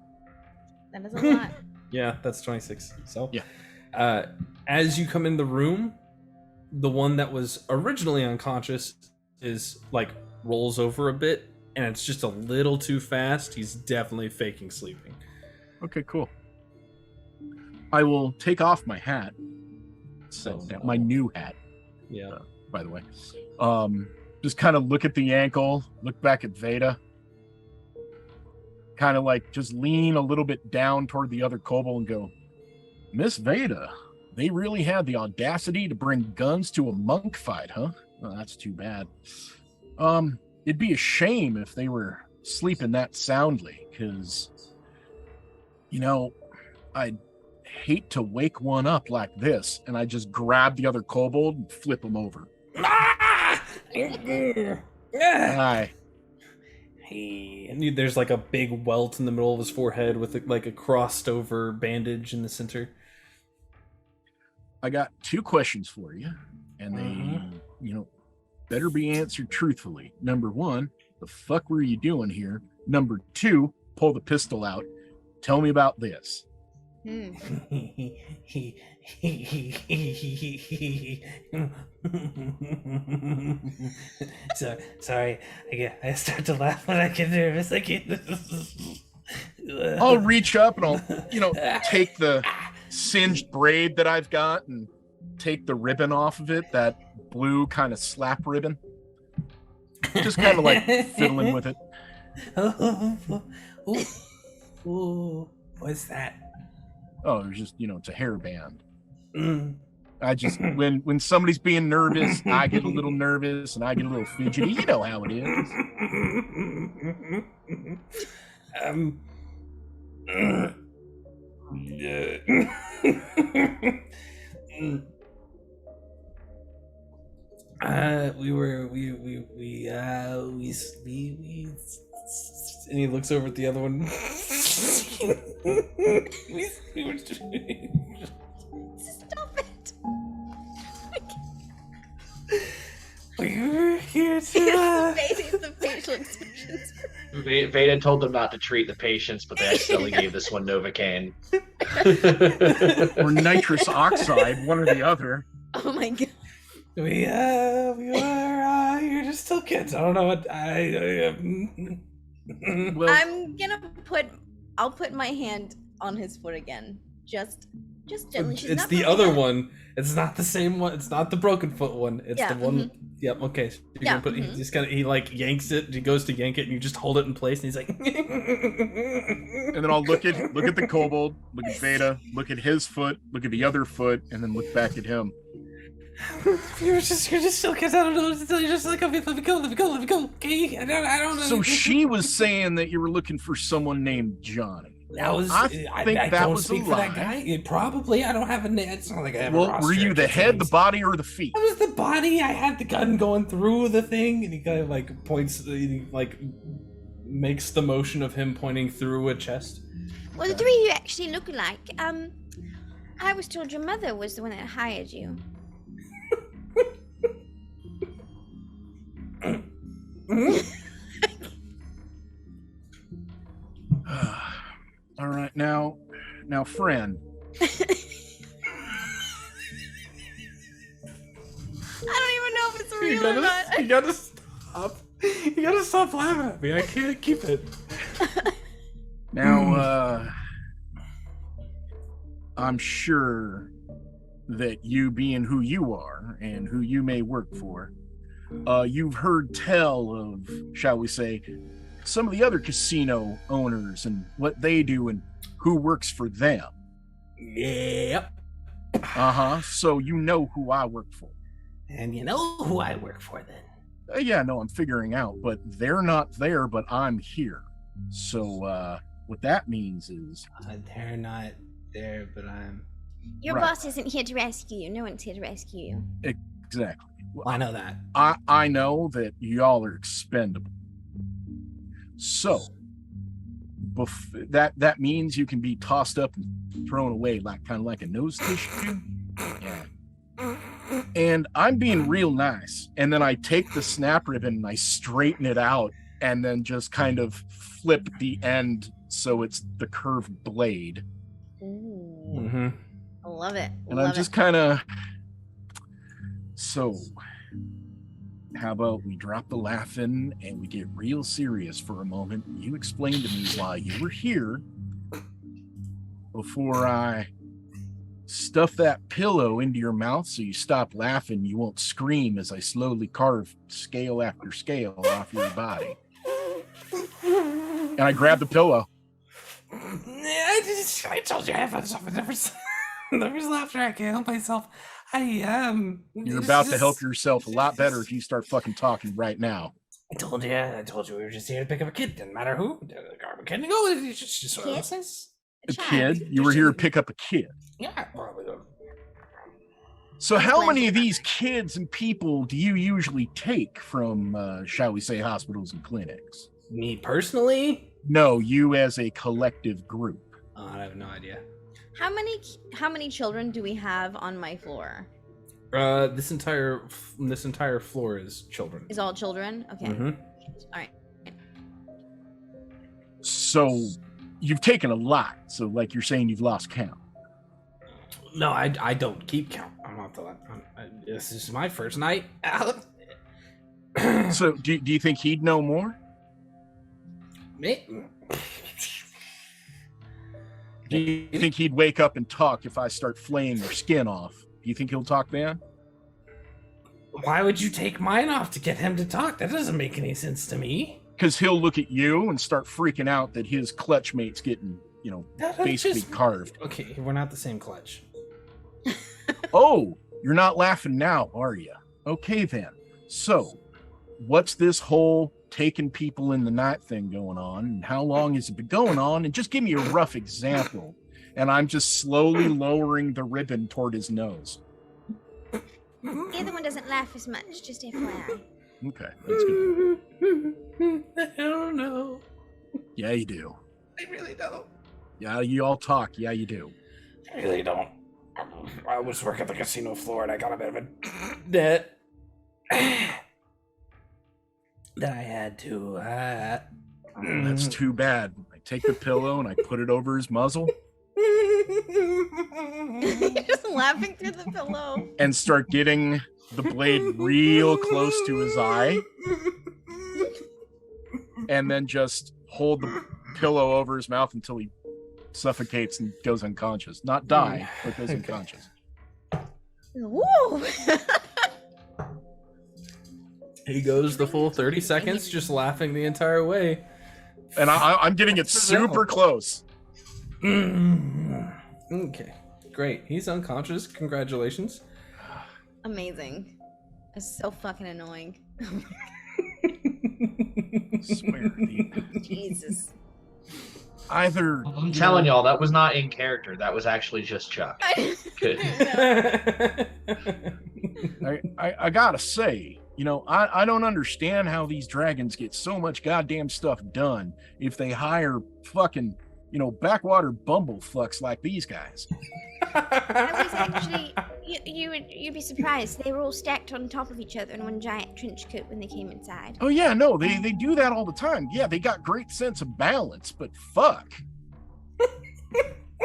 That is a lot. Yeah, that's 26. So, yeah. As you come in the room, the one that was originally unconscious is like rolls over a bit, and it's just a little too fast. He's definitely faking sleeping. Okay, cool. I will take off my hat. So my new hat. Yeah. By the way, just kind of look at the ankle, look back at Veda, kind of like just lean a little bit down toward the other kobold and go, Miss Veda, they really had the audacity to bring guns to a monk fight, huh? Well, that's too bad. It'd be a shame if they were sleeping that soundly, because, I'd hate to wake one up like this. And I just grab the other kobold and flip him over. Hi. And there's like a big welt in the middle of his forehead with like a crossed over bandage in the center. I got 2 questions for you, and they, better be answered truthfully. Number 1, the fuck were you doing here? Number 2, pull the pistol out. Tell me about this. Sorry, I start to laugh when I get nervous. I can't. I'll reach up and I'll, take the singed braid that I've got and take the ribbon off of it, that blue kind of slap ribbon. Just kind of like fiddling with it. Ooh, what's that? Oh, it's just, it's a hairband. I just, when somebody's being nervous, I get a little nervous and I get a little fidgety. You know how it is. And he looks over at the other one. Stop it. We were here to the facial expressions. Veda told them not to treat the patients, but they accidentally gave this one Novocaine. Or nitrous oxide, one or the other. Oh my god. We were here to still kids. I don't know what I'll put my hand on his foot again. Just gently. It's the other one. It's not the same one. It's not the broken foot one. It's the one. Yep. Okay. So you're gonna put. He just kind of. He like yanks it. He goes to yank it, and you just hold it in place. And he's like. And then I'll look at the kobold. Look at Veda. Look at his foot. Look at the other foot, and then look back at him. You're just still kids. I don't know what to tell you. Just like, let me go. Okay. I don't know. So she was saying that you were looking for someone named Johnny. I don't speak for that guy. Probably. I don't have a name. It's not like I have a roster. Were you the head, the body, or the feet? I was the body. I had the gun going through the thing, and he kind of like points, he like makes the motion of him pointing through a chest. Well, the 3 of you actually look alike. I was told your mother was the one that hired you. All right, now, friend. I don't even know if it's real or not. You gotta stop. You gotta stop laughing at me. I can't keep it. Now, I'm sure that you being who you are and who you may work for, you've heard tell of, shall we say, some of the other casino owners and what they do and who works for them. Yep. So you know who I work for. And you know who I work for then. Yeah, no, I'm figuring out, but they're not there, but I'm here. So what that means is... they're not there, but I'm... Your boss isn't here to rescue you. No one's here to rescue you. Exactly. Well, I know that. I know that y'all are expendable. So, that means you can be tossed up and thrown away, like kind of like a nose tissue. Yeah. And I'm being real nice, and then I take the snap ribbon and I straighten it out, and then just kind of flip the end so it's the curved blade. Ooh. Mm-hmm. I love it. And I'm just kind of, so how about we drop the laughing and we get real serious for a moment? You explain to me why you were here before I stuff that pillow into your mouth so you stop laughing. You won't scream as I slowly carve scale after scale off your body. And I grab the pillow. I told you I have never laughter. I can't help myself. You're about to help yourself a lot better if you start fucking talking right now. I told you we were just here to pick up a kid. Didn't matter who. A kid. No, it's just what it says. A kid? You were here to pick up a kid. Yeah, probably. So how many of these kids and people do you usually take from, shall we say, hospitals and clinics? Me personally? No, you as a collective group. Oh, I have no idea. How many children do we have on my floor? This entire floor is children. Is all children? Okay. Mm-hmm. All right. So you've taken a lot. So like you're saying you've lost count. No, I don't keep count. I'm not the. This is my first night out. So do you think he'd know more? Me? Do you think he'd wake up and talk if I start flaying your skin off? Do you think he'll talk then? Why would you take mine off to get him to talk? That doesn't make any sense to me. Because he'll look at you and start freaking out that his clutch mate's getting, basically carved. Okay, we're not the same clutch. Oh, you're not laughing now, are you? Okay then. So, what's this whole taking people in the night thing going on, and how long has it been going on? And just give me a rough example. And I'm just slowly lowering the ribbon toward his nose. The other one doesn't laugh as much, just FYI. Okay, that's good. I don't know. Yeah, you do. I really don't. Yeah, you all talk. Yeah, you do. I really don't. I was working at the casino floor and I got a bit of a debt that I had to. That's too bad. I take the pillow and I put it over his muzzle. Just laughing through the pillow. And start getting the blade real close to his eye. And then just hold the pillow over his mouth until he suffocates and goes unconscious. Not die, but goes unconscious. Woo! He goes the full 30 seconds just laughing the entire way. And I'm getting it super close. Okay, great. He's unconscious. Congratulations. Amazing. It's so fucking annoying. I swear. Jesus. I'm telling y'all, that was not in character. That was actually just Chuck. Good. I gotta say, I don't understand how these dragons get so much goddamn stuff done if they hire fucking, backwater bumblefucks like these guys. I was actually, you'd be surprised. They were all stacked on top of each other in one giant trench coat when they came inside. Oh yeah, no, they do that all the time. Yeah, they got great sense of balance, but fuck.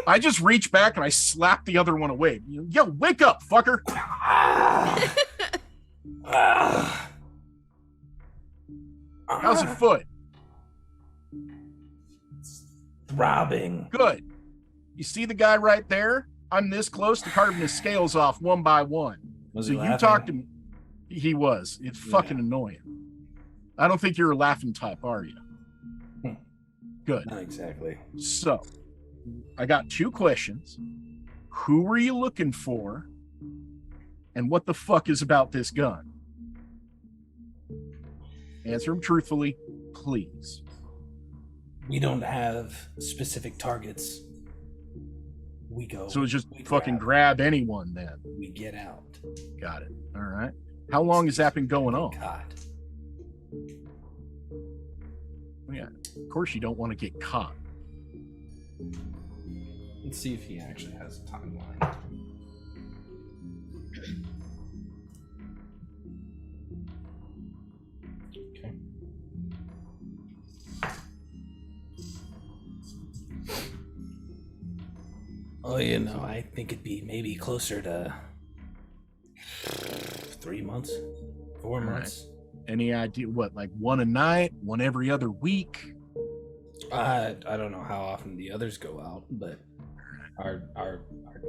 I just reach back and I slap the other one away. Yo, wake up, fucker! How's your foot? Throbbing. Good. You see the guy right there? I'm this close to carving his scales off one by one. Was so he you laughing? talked to me. He was. It's fucking annoying. I don't think you're a laughing type, are you? Good. Not exactly. So, I got 2 questions. Who were you looking for? And what the fuck is about this gun? Answer them truthfully, please. We don't have specific targets. We go. So it's just fucking grab anyone then. We get out. Got it. All right. How long has that been going on? God. Yeah. Of course you don't want to get caught. Let's see if he actually has a timeline. Okay. Oh, I think it'd be maybe closer to 3 months, 4 months. Any idea what, like one a night, one every other week? I don't know how often the others go out, but our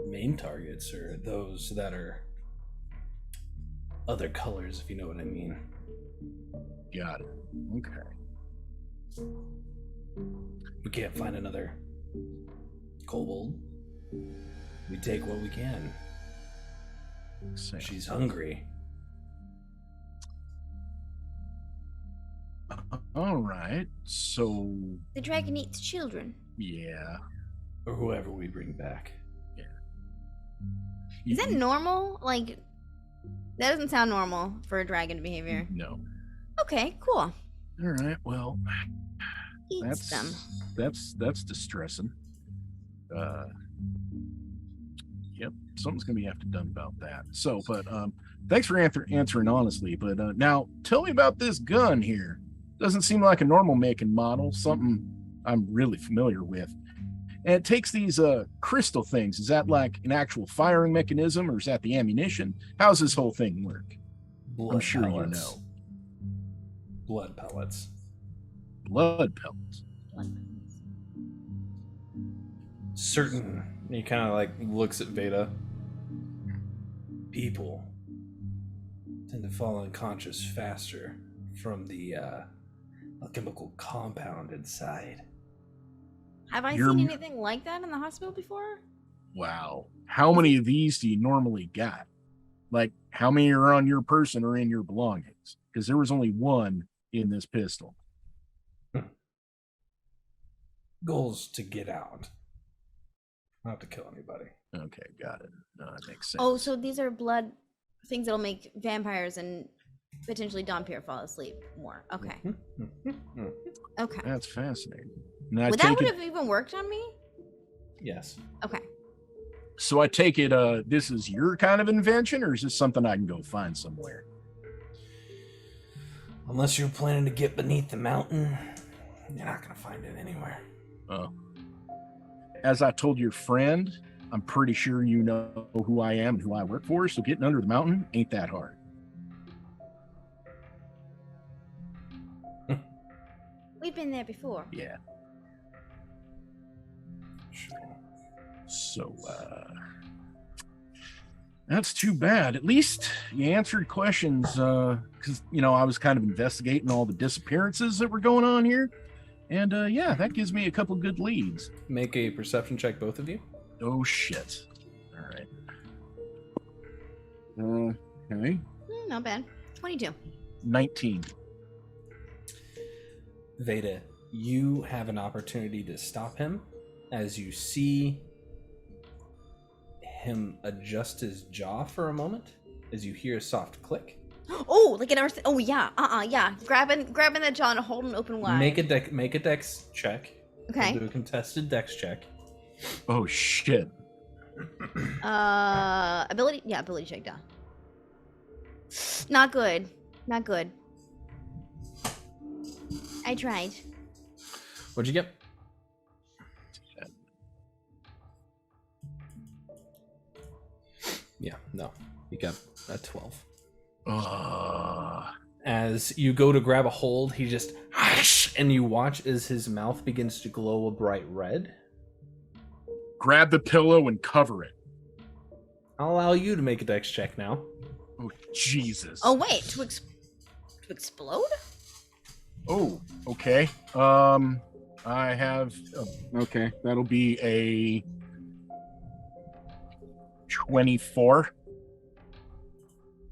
main targets are those that are other colors, if you know what I mean. Got it. Okay. We can't find another kobold. We take what we can. She's hungry. All right. So. The dragon eats children. Yeah. Or whoever we bring back. Yeah. Is that normal? Like, that doesn't sound normal for a dragon behavior. No. Okay, cool. All right. Well, Eats them. That's distressing. Yep. Something's gonna have to be done about that. So, but thanks for answering honestly. But now tell me about this gun here. Doesn't seem like a normal make and model. Something I'm really familiar with. And it takes these crystal things. Is that like an actual firing mechanism, or is that the ammunition? How's this whole thing work? Blood I'm sure pellets. you know. Blood pellets. Blood pellets. Certain. He kind of like looks at Veda. People tend to fall unconscious faster from the alchemical compound inside. Have I seen anything like that in the hospital before? Wow. How many of these do you normally got? Like, how many are on your person or in your belongings? Because there was only one in this pistol. Goal's to get out. Not to kill anybody. Okay, got it. No, that makes sense. Oh, so these are blood things that'll make vampires and potentially Dompier fall asleep more. Okay. Okay. That's fascinating. Now, Would that would have even worked on me? Yes. Okay. So I take it this is your kind of invention, or is this something I can go find somewhere? Unless you're planning to get beneath the mountain, you're not going to find it anywhere. As I told your friend, I'm pretty sure you know who I am and who I work for, so getting under the mountain ain't that hard. We've been there before. Yeah. So, that's too bad. At least you answered questions, because, I was kind of investigating all the disappearances that were going on here. And, yeah, that gives me a couple good leads. Make a perception check, both of you. Oh, shit. All right. Okay. Not bad. 22. 19. Veda, you have an opportunity to stop him as you see him adjust his jaw for a moment, as you hear a soft click. Oh, like an earth. Oh yeah, yeah. Grabbing the jaw and holding open wide. Make a dex check. Okay. Do a contested dex check. Oh shit. Ability check down. Not good. I tried. What'd you get? Yeah, no. You got a 12. As you go to grab a hold, he just and you watch as his mouth begins to glow a bright red. Grab the pillow and cover it. I'll allow you to make a dex check now. Oh Jesus. Oh wait, to explode? Oh, okay. I have okay, that'll be a 24.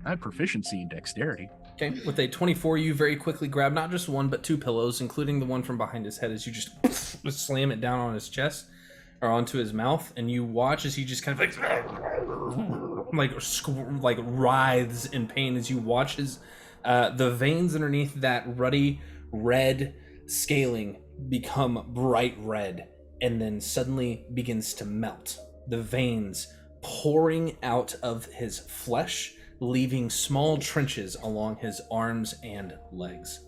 I have proficiency in dexterity. Okay, with a 24, you very quickly grab not just one, but 2 pillows, including the one from behind his head, as you just slam it down on his chest, or onto his mouth, and you watch as he just kind of like writhes in pain as you watch his, the veins underneath that ruddy red scaling become bright red, and then suddenly begins to melt. The veins pouring out of his flesh, leaving small trenches along his arms and legs.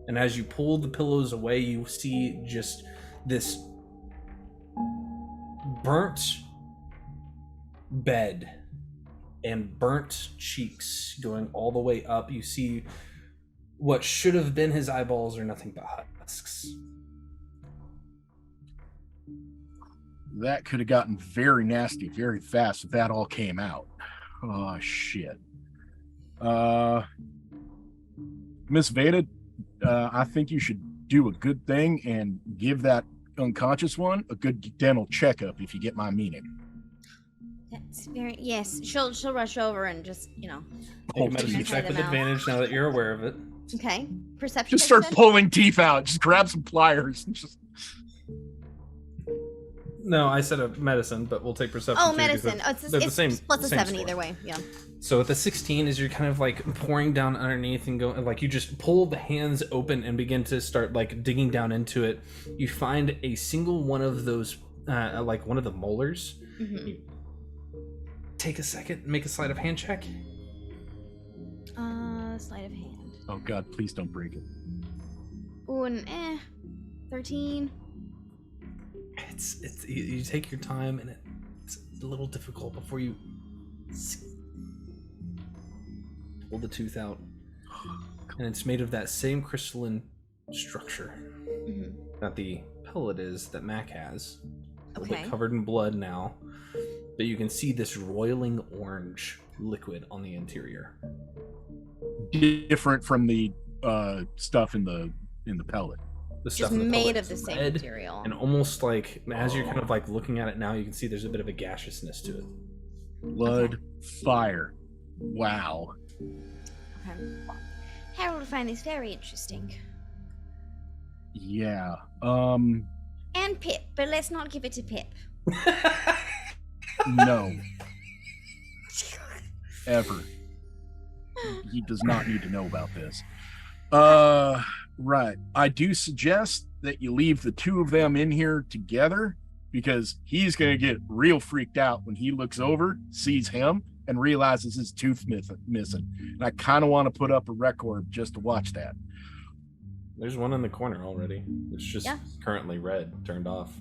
And as you pull the pillows away, you see just this burnt bed and burnt cheeks going all the way up. You see what should have been his eyeballs are nothing but husks. That could have gotten very nasty very fast if that all came out. Oh, shit. Miss Veda, I think you should do a good thing and give that unconscious one a good dental checkup, if you get my meaning. That's very... Yes, she'll rush over and just, Make a medicine check with advantage now that you're aware of it. Okay. Perception. Just start pulling teeth out. Just grab some pliers. And just... No, I said a medicine, but we'll take perception. Oh, medicine. It's the same. Plus a same 7 score. either way. Yeah. So at the 16, as you're kind of like pouring down underneath and go, like you just pull the hands open and begin to start like digging down into it, you find a single one of those, like one of the molars. Mm-hmm. You take a second, make a sleight of hand check. Sleight of hand. Oh God, please don't break it. Ooh, and 13. It's you take your time and it's a little difficult before you pull the tooth out, and it's made of that same crystalline structure that the pellet is that Mac has. A little bit covered in blood now, but you can see this roiling orange liquid on the interior. Different from the stuff in the pellet. The stuff Just in the made pellet of the is same red, material. and almost like as you're kind of like looking at it now, you can see there's a bit of a gaseousness to it. Blood, fire. Wow. Okay. Harold find this very interesting. Yeah. And Pip, but let's not give it to Pip. No. Ever. He does not need to know about this. Right. I do suggest that you leave the two of them in here together, because he's going to get real freaked out when he looks over, sees him, and realizes his tooth missing. And I kind of want to put up a record just to watch that. There's one in the corner already. It's just currently red, turned off.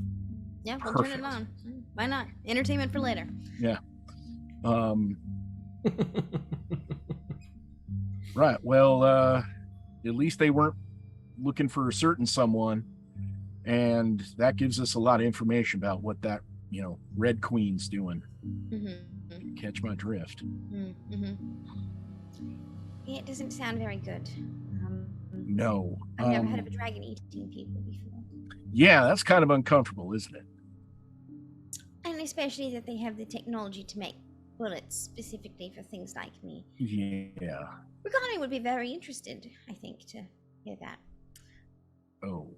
Yeah, we'll turn it on. Why not? Entertainment for later. Yeah. Right. Well, at least they weren't looking for a certain someone, and that gives us a lot of information about what that, Red Queen's doing. Mm-hmm. Catch my drift. Mm-hmm. Yeah, it doesn't sound very good. No. I've never heard of a dragon eating people before. Yeah, that's kind of uncomfortable, isn't it? And especially that they have the technology to make bullets specifically for things like me. Yeah. Regani would be very interested, I think, to hear that. Oh.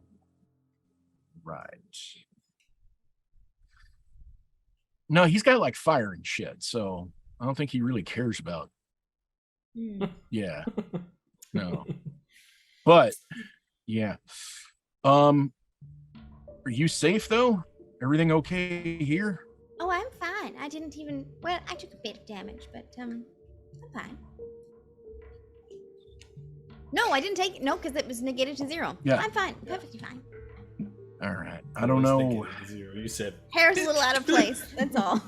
Right. No, he's got like fire and shit, so I don't think he really cares about. Yeah. No. But yeah. Are you safe though? Everything okay here? Oh, I'm fine. I didn't even... Well, I took a bit of damage, but, I'm fine. No, I didn't take... No, because it was negated to 0. Yeah. I'm fine. Perfectly fine. All right. I don't know. You said... Hair's a little out of place. That's all.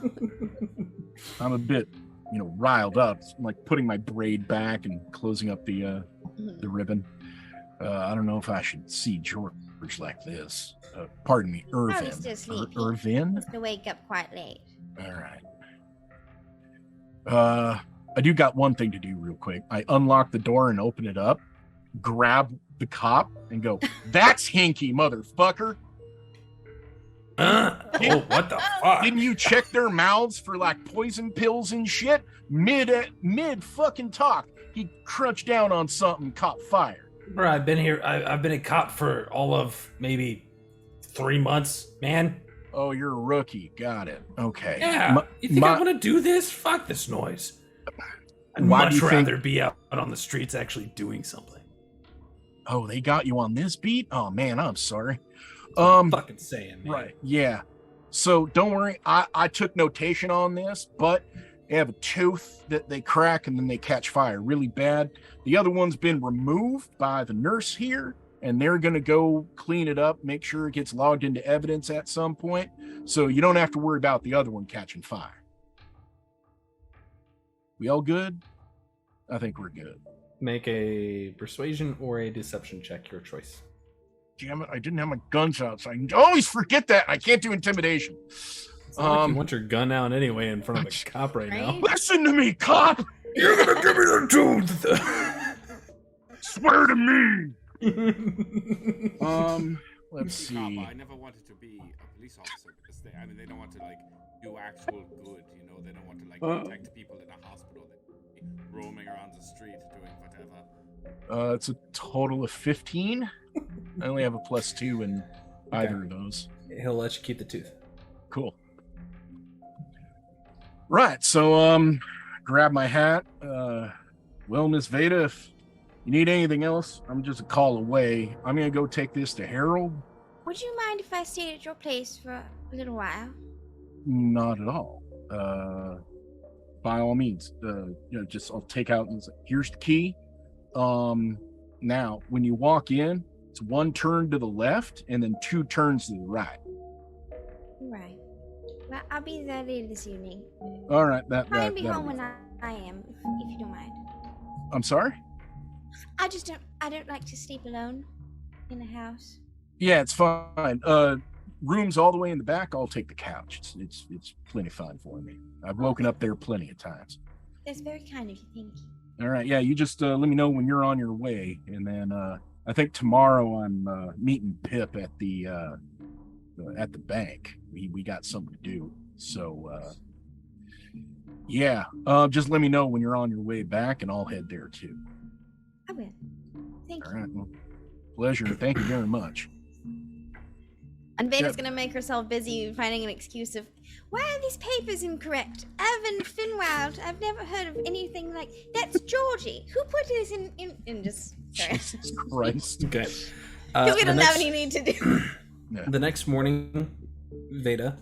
I'm a bit, riled up. I'm like putting my braid back and closing up the ribbon. I don't know if I should see George like this. Pardon me, Irvin. Probably still sleepy. Irvin? He's gonna wake up quite late. All right. I do got one thing to do real quick. I unlock the door and open it up, grab the cop, and go, "That's Hinky, motherfucker." Oh, what the fuck? Didn't you check their mouths for like poison pills and shit? Mid fucking talk, he crunched down on something, caught fire. Bro, I've been here. I've been a cop for all of maybe 3 months, man. Oh, you're a rookie. Got it. Okay. Yeah. You think I want to do this? Fuck this noise. I'd much rather be out on the streets actually doing something. Oh, they got you on this beat? Oh, man, I'm sorry. Fucking saying, man. Right. Yeah. So don't worry. I took notation on this, but they have a tooth that they crack and then they catch fire really bad. The other one's been removed by the nurse here, and they're going to go clean it up, make sure it gets logged into evidence at some point. So you don't have to worry about the other one catching fire. We all good? I think we're good. Make a persuasion or a deception check, your choice. Damn it, I didn't have my guns out, so I always forget that. I can't do intimidation. It's not like you want your gun out anyway in front of a cop right now. Listen to me, cop! You're gonna give me the tooth! Swear to me! Let's see. I never wanted to be a police officer because they don't want to like do actual good, you know. They don't want to like protect people in a hospital that be roaming around the street doing whatever. It's a total of 15. I only have a +2 in either of those. He'll let you keep the tooth. Cool. Right, so grab my hat. Well, Miss Veda, if you need anything else, I'm just a call away. I'm gonna go take this to Harold. Would you mind if I stayed at your place for a little while? Not at all. By all means, just I'll take out and say, here's the key. Now, when you walk in, it's 1 turn to the left and then 2 turns to the right. Right. Well, I'll be there later this evening. All right, Try and be home when I am, if you don't mind. I'm sorry? I don't like to sleep alone in the house. Yeah, it's fine. Rooms all the way in the back, I'll take the couch. It's plenty fine for me. I've woken up there plenty of times. That's very kind of you, thank you. All right, yeah, you just let me know when you're on your way, and then I think tomorrow I'm meeting Pip at the bank. We got something to do, so yeah, just let me know when you're on your way back, and I'll head there too. I will. Thank you. All right, well, pleasure. Thank you very much. And Veda's gonna make herself busy finding an excuse of, why are these papers incorrect? Evan Finwild, I've never heard of anything like that's Georgie. Who put this in just sorry. Jesus Christ. Okay. We don't have any need to do. The next morning, Veda,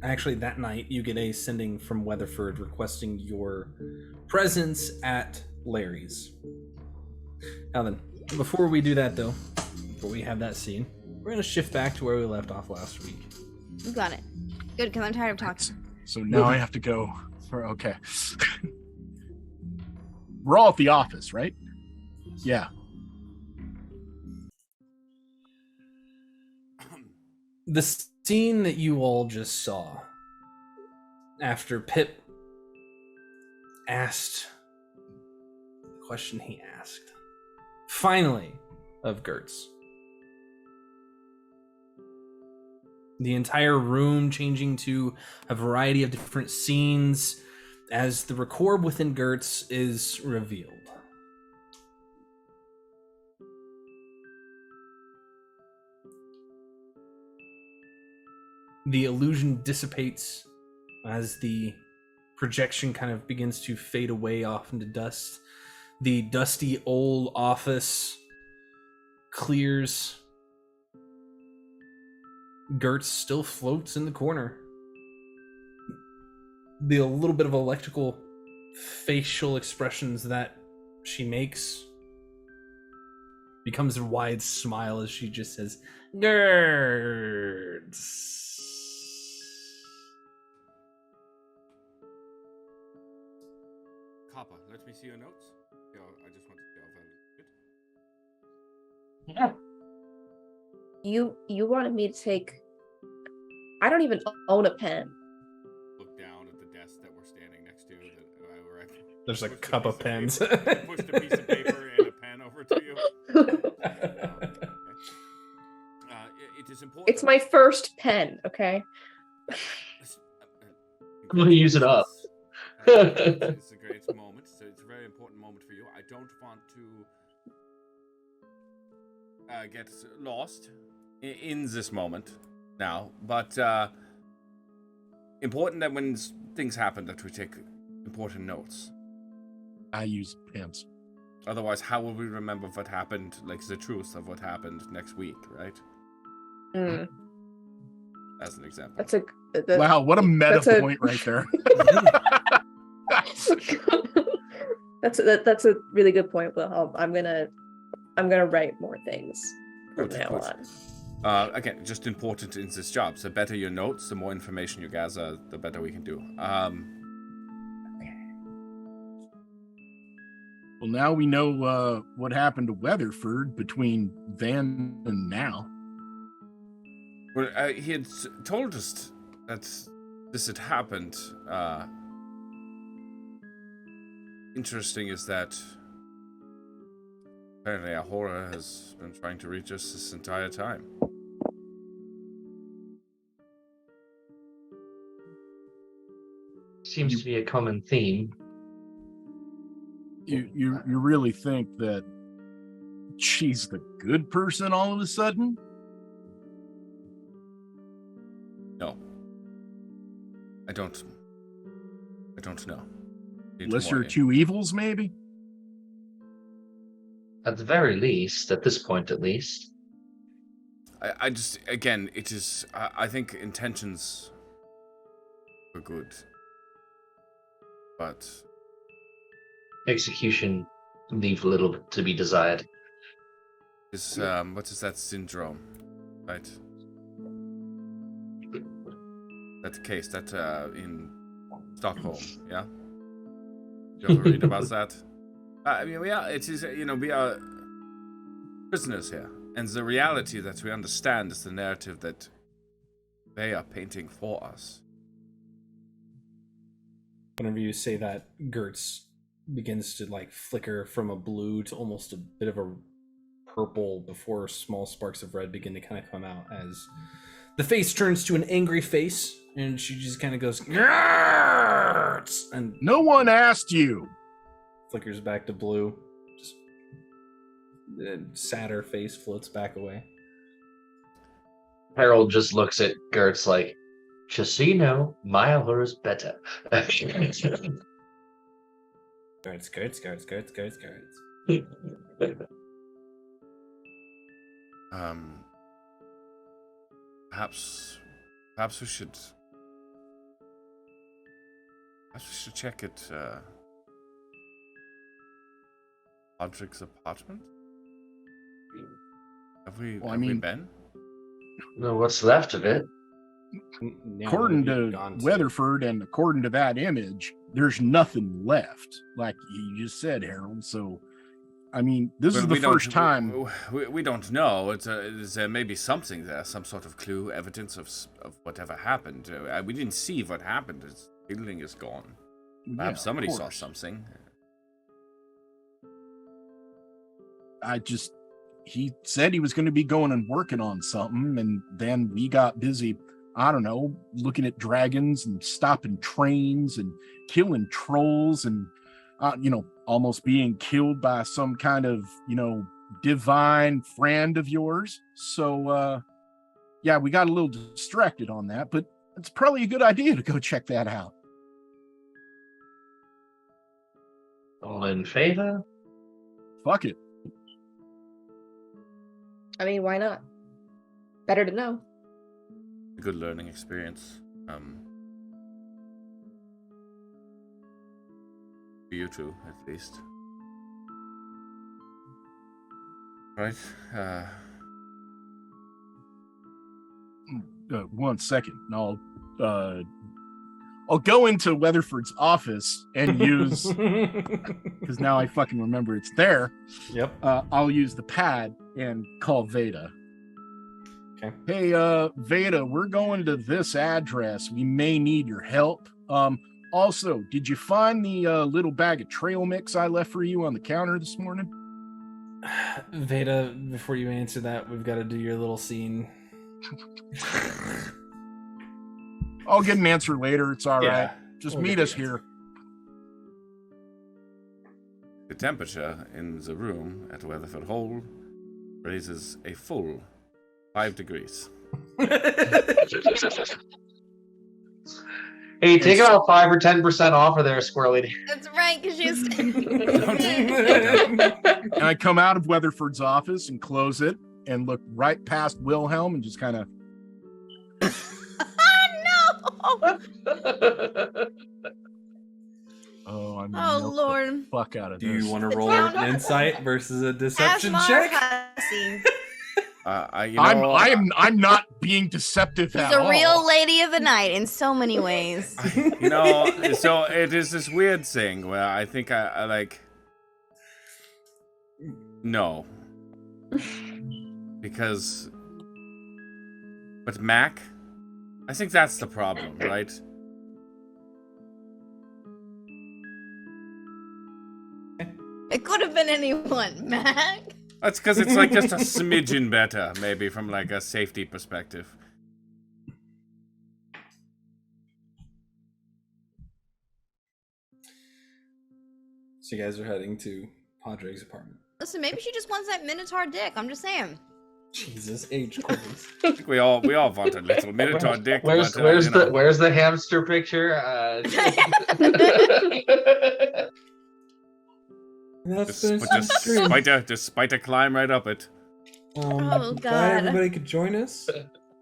actually that night, you get a sending from Weatherford requesting your presence at Larry's. Now then, before we do that though, before we have that scene, we're going to shift back to where we left off last week. You got it. Good, because I'm tired of talking. So now I have to go. Okay. We're all at the office, right? Yeah. The scene that you all just saw after Pip asked the question he asked, finally, of Gertz. The entire room changing to a variety of different scenes as the record within Gertz is revealed. The illusion dissipates as the projection kind of begins to fade away off into dust. The dusty old office clears. Gertz still floats in the corner. The little bit of electrical facial expressions that she makes becomes a wide smile as she just says, Gertz. Copper, let me see your notes. I just want to see Yeah. You wanted me to take. I don't even own a pen. Look down at the desk that we're standing next to. There's a cup of pens. Pushed a piece of paper and a pen over to you. It is important. It's my first pen, okay? I'm gonna use it up. It's a great moment. So it's a very important moment for you. I don't want to get lost in this moment now, but important that when things happen that we take important notes. I use pens. Otherwise, how will we remember what happened, like the truth of what happened next week, right? Mm. As an example. That's a wow, what a meta that's a- point right there. that's a really good point, Wilhelm. I'm gonna write more things from Good, now good. on. Again, just important in this job. The better your notes, the more information you gather, the better we can do. Well, now we know what happened to Weatherford between then and now. Well, he had told us that this had happened. Interesting is that apparently Ahura has been trying to reach us this entire time. Seems to be a common theme. You really think that she's the good person all of a sudden? No. I don't know. Lesser of two evils, maybe? At the very least, at this point at least. I just, again, it is, I think intentions were good. But execution leave little to be desired. Is what is that syndrome? Right. That case that in Stockholm, yeah? Did you ever read about that? I mean, it is, we are prisoners here. And the reality that we understand is the narrative that they are painting for us. Whenever you say that, Gertz begins to like flicker from a blue to almost a bit of a purple before small sparks of red begin to kind of come out as the face turns to an angry face and she just kind of goes Gertz! And no one asked you. Flickers back to blue. Just the sadder face floats back away. Harold just looks at Gertz like, just so you know, my Ahura's better. Gertz. Perhaps we should check at Podrick's apartment. Have we been? No, what's left of it? According to Weatherford and according to that image, there's nothing left, like you just said, Harold. So, I mean, this is the first time. We don't know. There may be something there, some sort of clue, evidence of whatever happened. We didn't see what happened. The building is gone. Perhaps somebody saw something. He said he was going to be going and working on something, and then we got busy, I don't know, looking at dragons and stopping trains and killing trolls and, almost being killed by some kind of, divine friend of yours. So, we got a little distracted on that, but it's probably a good idea to go check that out. All in favor? Fuck it. I mean, why not? Better to know. A good learning experience. For you two, at least. Right. 1 second. I'll go into Weatherford's office and use, because now I fucking remember it's there. Yep. I'll use the pad and call Veda. Okay. Hey, Veda, we're going to this address. We may need your help. Also, did you find the little bag of trail mix I left for you on the counter this morning? Veda, before you answer that, we've got to do your little scene. I'll get an answer later. It's all right. Just meet us here. The temperature in the room at Weathford Hole raises a full 5 degrees. Hey, take about 5 or 10% off of there, Squirrely. That's right, because she's. And I come out of Weatherford's office and close it. and look right past Wilhelm and just kind of. No! Oh, I'm Lord! the fuck out of Do this. you want to roll an insight versus a deception Kasmar check? hussy. I'm not being deceptive She's at a all. real lady of the night in so many ways. So it is this weird thing where I think I like. No. Because. But Mac? I think that's the problem, right? It could have been anyone, Mac. That's because it's like just a smidgen better, maybe from like a safety perspective. So you guys are heading to Padre's apartment. Listen, maybe she just wants that Minotaur dick. I'm just saying. Jesus, age quizzes. I think we all want a little Minotaur dick. Where's the hamster picture? Just spider climb right up it. Oh, God. Glad everybody could join us.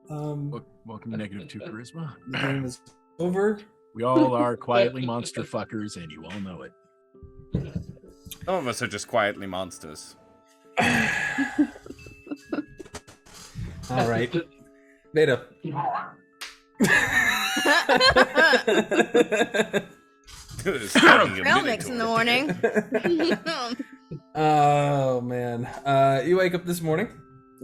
Welcome to Negative 2 Charisma. The game is over. We all are quietly monster fuckers, and you all know it. Some of us are just quietly monsters. All right. Beta. Trail mix in the morning. Oh, man. You wake up this morning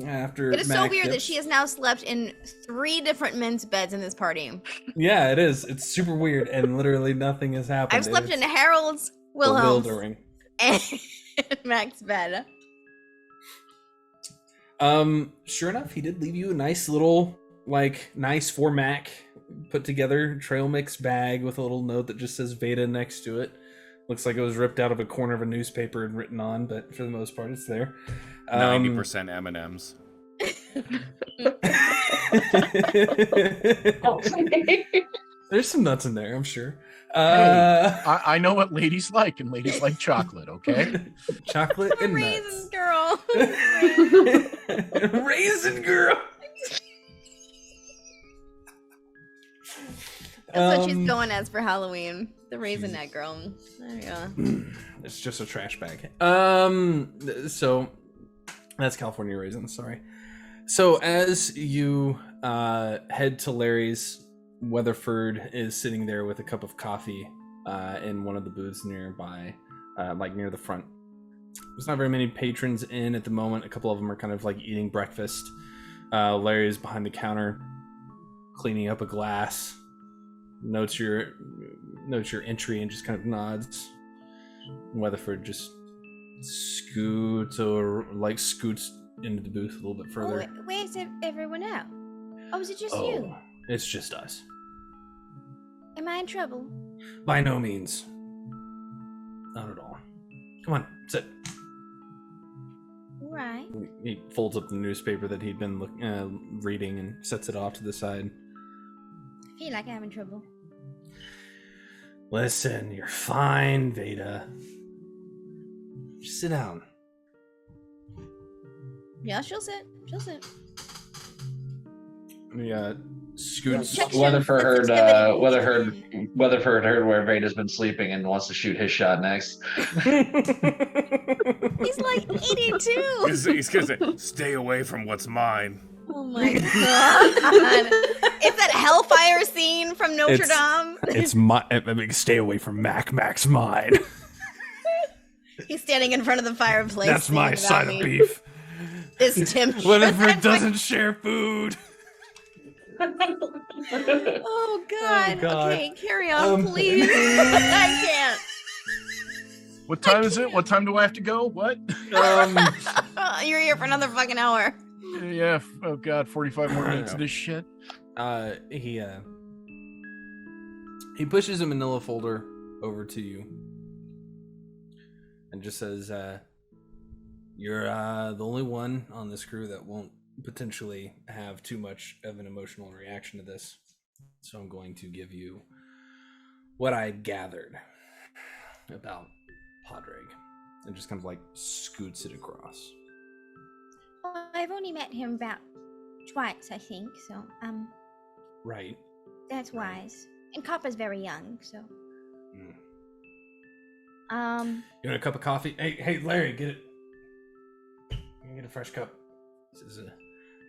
after It is so Mac weird that dips. she has now slept in 3 different men's beds in this party. Yeah, it is. It's super weird, and literally nothing has happened. I've slept in Harold's, Wilhelm's, bewildering. and Mac's bed. Sure enough, he did leave you a nice little, nice for Mac put together trail mix bag with a little note that just says Veda next to it. Looks like it was ripped out of a corner of a newspaper and written on, but for the most part, it's there. 90% M&Ms. There's some nuts in there, I'm sure. I know what ladies like, and ladies like chocolate, okay? Chocolate and Raisin girl. nuts. Raisin girl. That's what she's going as for Halloween. The Raisinette girl. There you go. It's just a trash bag. So that's California raisins, sorry. So as you head to Larry's, Weatherford is sitting there with a cup of coffee in one of the booths nearby, near the front. There's not very many patrons in at the moment. A couple of them are kind of eating breakfast. Larry's behind the counter, cleaning up a glass. Notes your entry and just kind of nods. Weatherford just scoots into the booth a little bit further. Oh, where's everyone else? Oh, is it just you? It's just us. Am I in trouble? By no means. Not at all. Come on, sit. All right. He folds up the newspaper that he'd been reading and sets it off to the side. I feel like I'm in trouble. Listen, you're fine, Veda. Just sit down. Yeah, she'll sit. Yeah, scoots. Weatherford heard where Veda's been sleeping and wants to shoot his shot next. He's like 82. He's gonna say, "Stay away from what's mine." Oh my god! It's that hellfire scene from Notre Dame. It's my. Stay away from Mac. Mac's mine. He's standing in front of the fireplace. That's my side of beef. This Tim. Weatherford doesn't share food. Oh god. God. Okay, carry on, please. I can't. What time is it? What time do I have to go? What? You're here for another fucking hour. Yeah. Oh god, 45 more minutes of this shit. He pushes a manila folder over to you and just says, "You're the only one on this crew that won't potentially have too much of an emotional reaction to this. So I'm going to give you what I gathered about Padraig," and just kind of scoots it across. Well, I've only met him about twice, I think. So, Right. that's wise. And Copper's very young, so. You want a cup of coffee? Hey, Larry, get it. Get a fresh cup. This is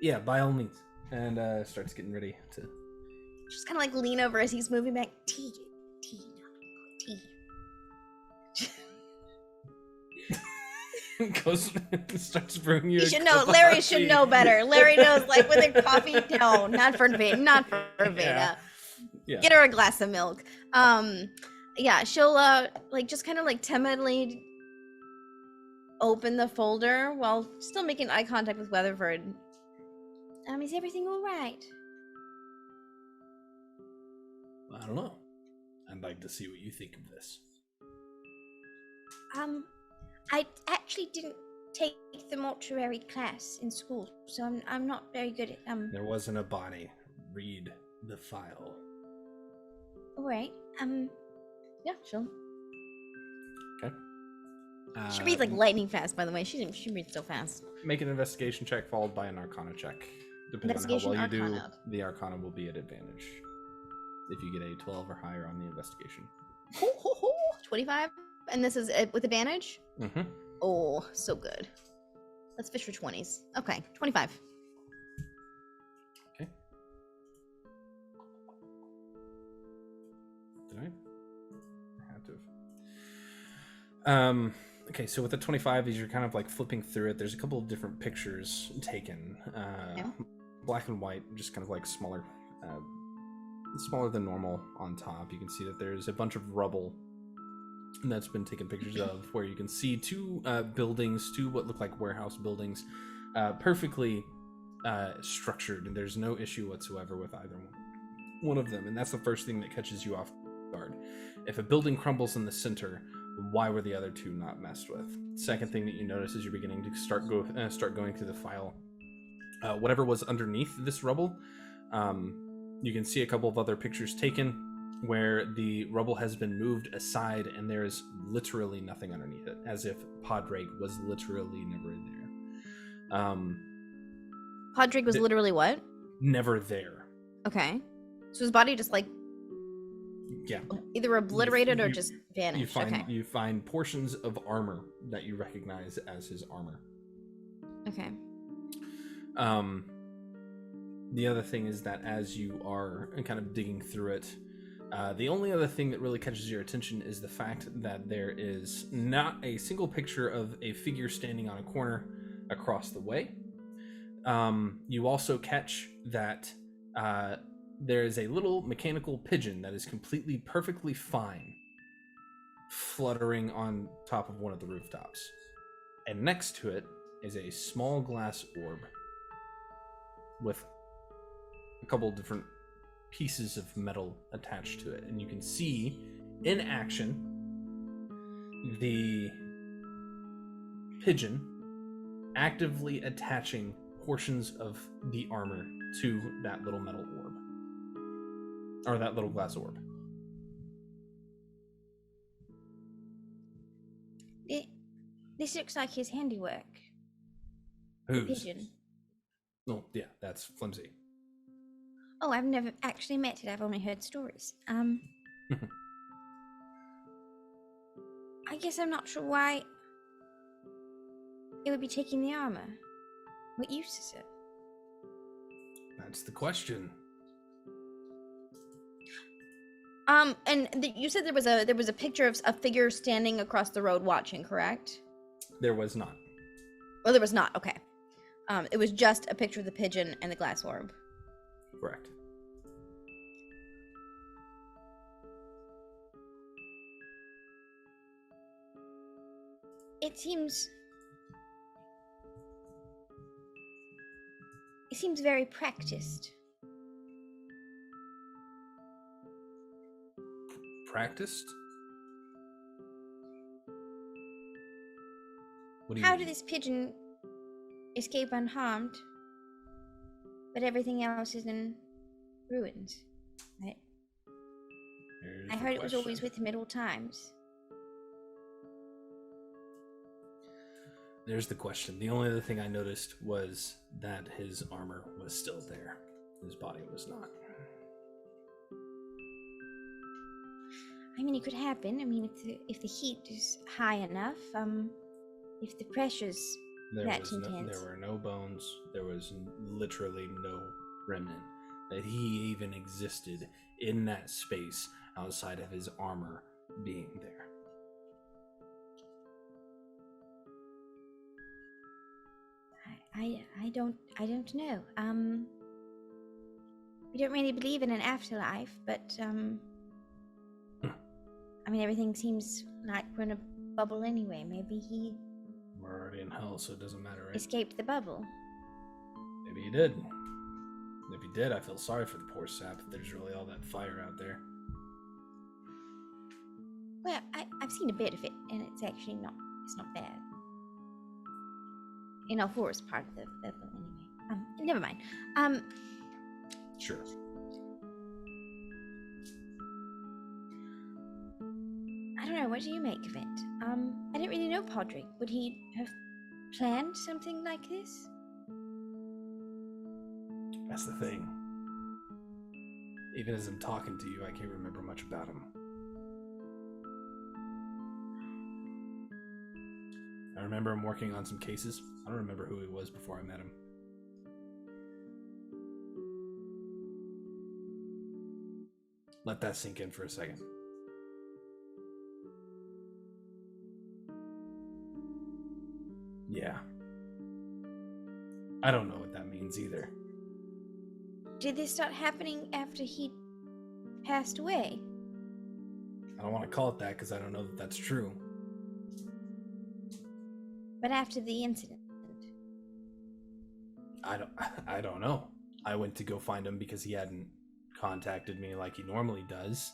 yeah, by all means. And starts getting ready to. Just kind of like lean over as he's moving back. Tea. Goes starts brewing you. You should know. Larry should know better. Larry knows, like, with a coffee. No, not for Veda. Not for Veda. Yeah. Get her a glass of milk. Yeah, she'll like just kind of like timidly open the folder while still making eye contact with Weatherford. Is everything all right? I don't know. I'd like to see what you think of this. I actually didn't take the mortuary class in school, so I'm not very good at There wasn't a body. Read the file. All right. Yeah, she'll. Okay. She reads like lightning fast, by the way. She reads so fast. Make an investigation check followed by an Arcana check. Depending on how well you do, the Arcana will be at advantage. If you get a 12 or higher on the investigation. 25? And this is with advantage? Mm-hmm. Oh, so good. Let's fish for 20s. Okay, 25. Okay. Did I? Had to have. Okay, so with the 25, as you're kind of like flipping through it, there's a couple of different pictures taken. Black and white, just kind of like smaller than normal on top. You can see that there's a bunch of rubble that's been taken pictures of, where you can see two buildings, two what look like warehouse buildings, perfectly structured, and there's no issue whatsoever with either one of them. And that's the first thing that catches you off guard. If a building crumbles in the center, why were the other two not messed with? Second thing that you notice as you're beginning to start going through the file, whatever was underneath this rubble, you can see a couple of other pictures taken where the rubble has been moved aside and there is literally nothing underneath it, as if Padraig was literally never there. Padraig was literally what? Never there. Okay. So his body just like yeah, either obliterated or just vanished. You find portions of armor that you recognize as his armor. Okay. The other thing is that as you are kind of digging through it, the only other thing that really catches your attention is the fact that there is not a single picture of a figure standing on a corner across the way. You also catch that there is a little mechanical pigeon that is completely perfectly fine fluttering on top of one of the rooftops. And next to it is a small glass orb with a couple different pieces of metal attached to it. And you can see in action the pigeon actively attaching portions of the armor to that little metal orb. Or that little glass orb. This looks like his handiwork. Whose? The pigeon. Oh, yeah, that's flimsy. Oh, I've never actually met it. I've only heard stories. I guess I'm not sure why it would be taking the armor. What use is it? That's the question. You said there was a picture of a figure standing across the road watching, correct? There was not. Oh, there was not. Okay. It was just a picture of the pigeon and the glass orb. Correct. It seems very practiced. Practiced? What do you How mean? did this pigeon escape unharmed, but everything else is in ruins? I heard it was always with him at all times. There's the question. The only other thing I noticed was that his armor was still there. His body was not. I mean, it could happen. I mean, if the heat is high enough, if the pressure's that intense. There were no bones. There was literally no remnant that he even existed in that space outside of his armor being there. I don't know. We don't really believe in an afterlife, but I mean, everything seems like we're in a bubble anyway. Maybe We're already in hell, so it doesn't matter, right? escaped the bubble. Maybe he did. If he did, I feel sorry for the poor sap. If there's really all that fire out there. Well, I've seen a bit of it, and it's actually not bad. In our forest part of the bubble, anyway. Never mind. Sure. I don't know. What do you make of it? I don't really know Podrick. Would he have planned something like this? That's the thing. Even as I'm talking to you, I can't remember much about him. I remember him working on some cases. I don't remember who he was before I met him. Let that sink in for a second. Yeah. I don't know what that means either. Did this start happening after he passed away? I don't want to call it that because I don't know that that's true. But after the incident? I don't know. I went to go find him because he hadn't contacted me like he normally does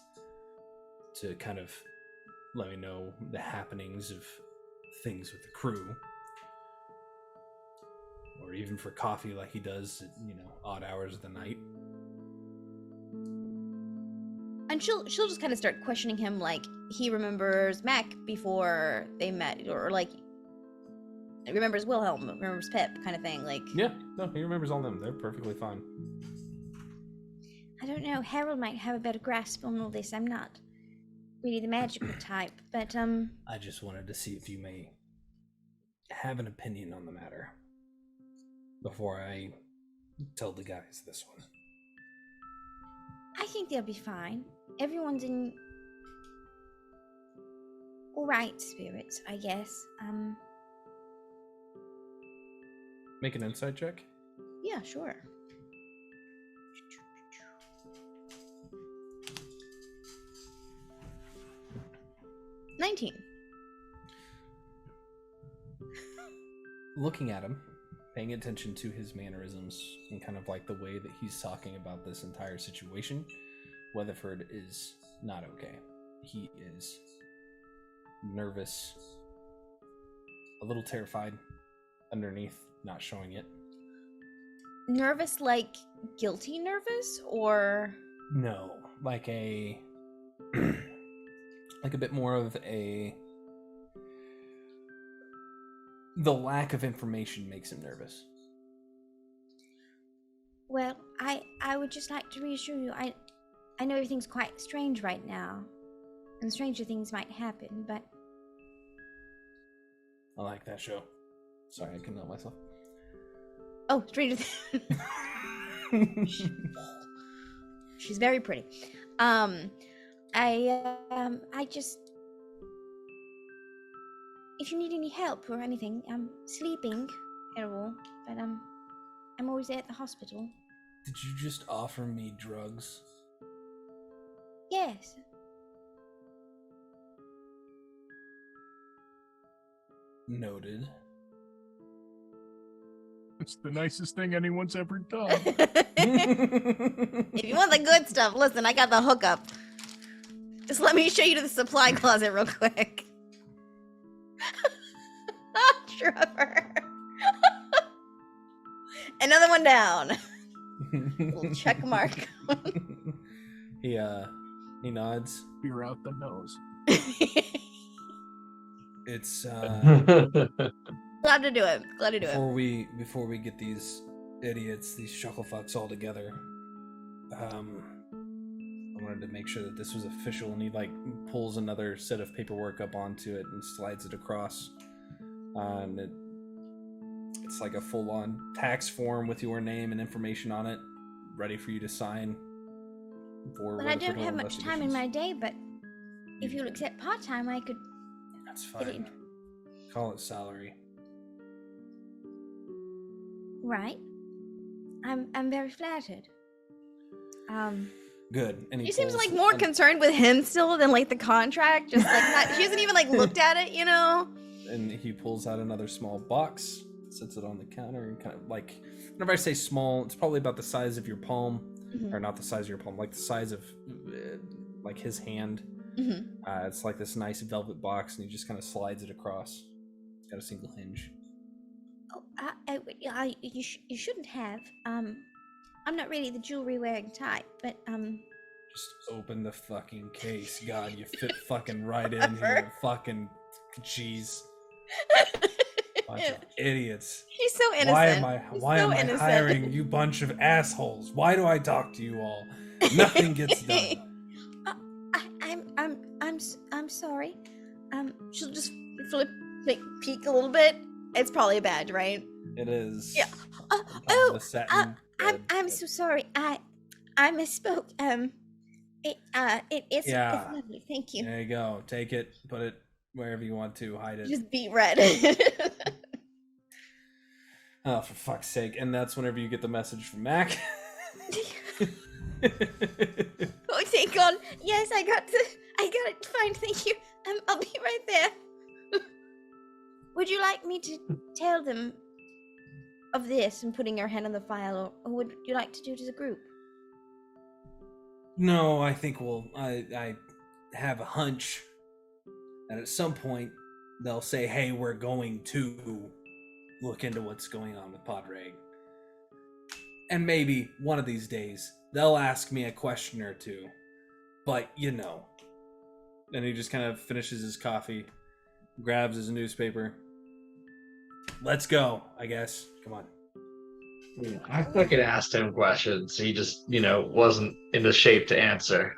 to kind of let me know the happenings of things with the crew. Or even for coffee like he does at, odd hours of the night. And she'll just kind of start questioning him, like he remembers Mac before they met, or like he remembers Wilhelm, remembers Pip, kind of thing. Like, yeah, no, he remembers all them. They're perfectly fine. I don't know. Harold might have a better grasp on all this. I'm not really the magical type, but I just wanted to see if you may have an opinion on the matter before I tell the guys this one. I think they'll be fine. Everyone's in all right spirits, I guess. Make an insight check. Yeah, sure. $19. Looking at him, paying attention to his mannerisms and kind of like the way that he's talking about this entire situation, Weatherford is not okay. He is nervous, a little terrified underneath, not showing it. Nervous, like guilty nervous, or? No, like a bit more of the lack of information makes him nervous. Well, I would just like to reassure you, I know everything's quite strange right now, and stranger things might happen, but... I like that show. Sorry, I couldn't help myself. Oh, Stranger Things. She's very pretty. I just... If you need any help or anything, I'm sleeping, Errol, but I'm always there at the hospital. Did you just offer me drugs? Yes. Noted. It's the nicest thing anyone's ever done. If you want the good stuff, listen, I got the hookup. Just let me show you to the supply closet real quick. Trevor. Another one down. Little check mark. He nods. Beer out the nose. It's Glad to do it. Before we get these idiots, these shucklefucks all together, I wanted to make sure that this was official, and he like pulls another set of paperwork up onto it and slides it across. And it's like a full-on tax form with your name and information on it, ready for you to sign. For Well, I don't have much time in my day, but if you'll accept part-time, I could. That's fine. Call it salary. Right. I'm very flattered. Good. And he seems like more concerned with him still than like the contract. Just like she hasn't even like looked at it, you know. And he pulls out another small box, sets it on the counter, and kind of like, whenever I say small, it's probably about the size of your palm, or not the size of your palm, like the size of like his hand. It's like this nice velvet box, and he just kind of slides it across. It's got a single hinge. Oh, you shouldn't have. I'm not really the jewelry wearing type, but Just open the fucking case. God, you fit fucking right in here. Fucking jeez. Bunch of idiots. He's so innocent. Why am I hiring you bunch of assholes? Why do I talk to you all? Nothing gets done. I'm sorry. She'll just peek a little bit. It's probably a badge, right? It is. Yeah. I'm so sorry. I misspoke. It's lovely. Thank you. There you go. Take it. Put it wherever you want to. Hide it. Just beat red. Oh, for fuck's sake! And that's whenever you get the message from Mac. Oh, thank God! Yes, I got it. Fine, thank you. I'll be right there. Would you like me to tell them of this and putting your hand on the file, or would you like to do it as a group? No, I think I have a hunch that at some point they'll say, "Hey, we're going to look into what's going on with Padraig," and maybe one of these days they'll ask me a question or two. But you know, and he just kind of finishes his coffee, grabs his newspaper. Let's go, I guess. Come on. I fucking asked him questions. He just, wasn't in the shape to answer.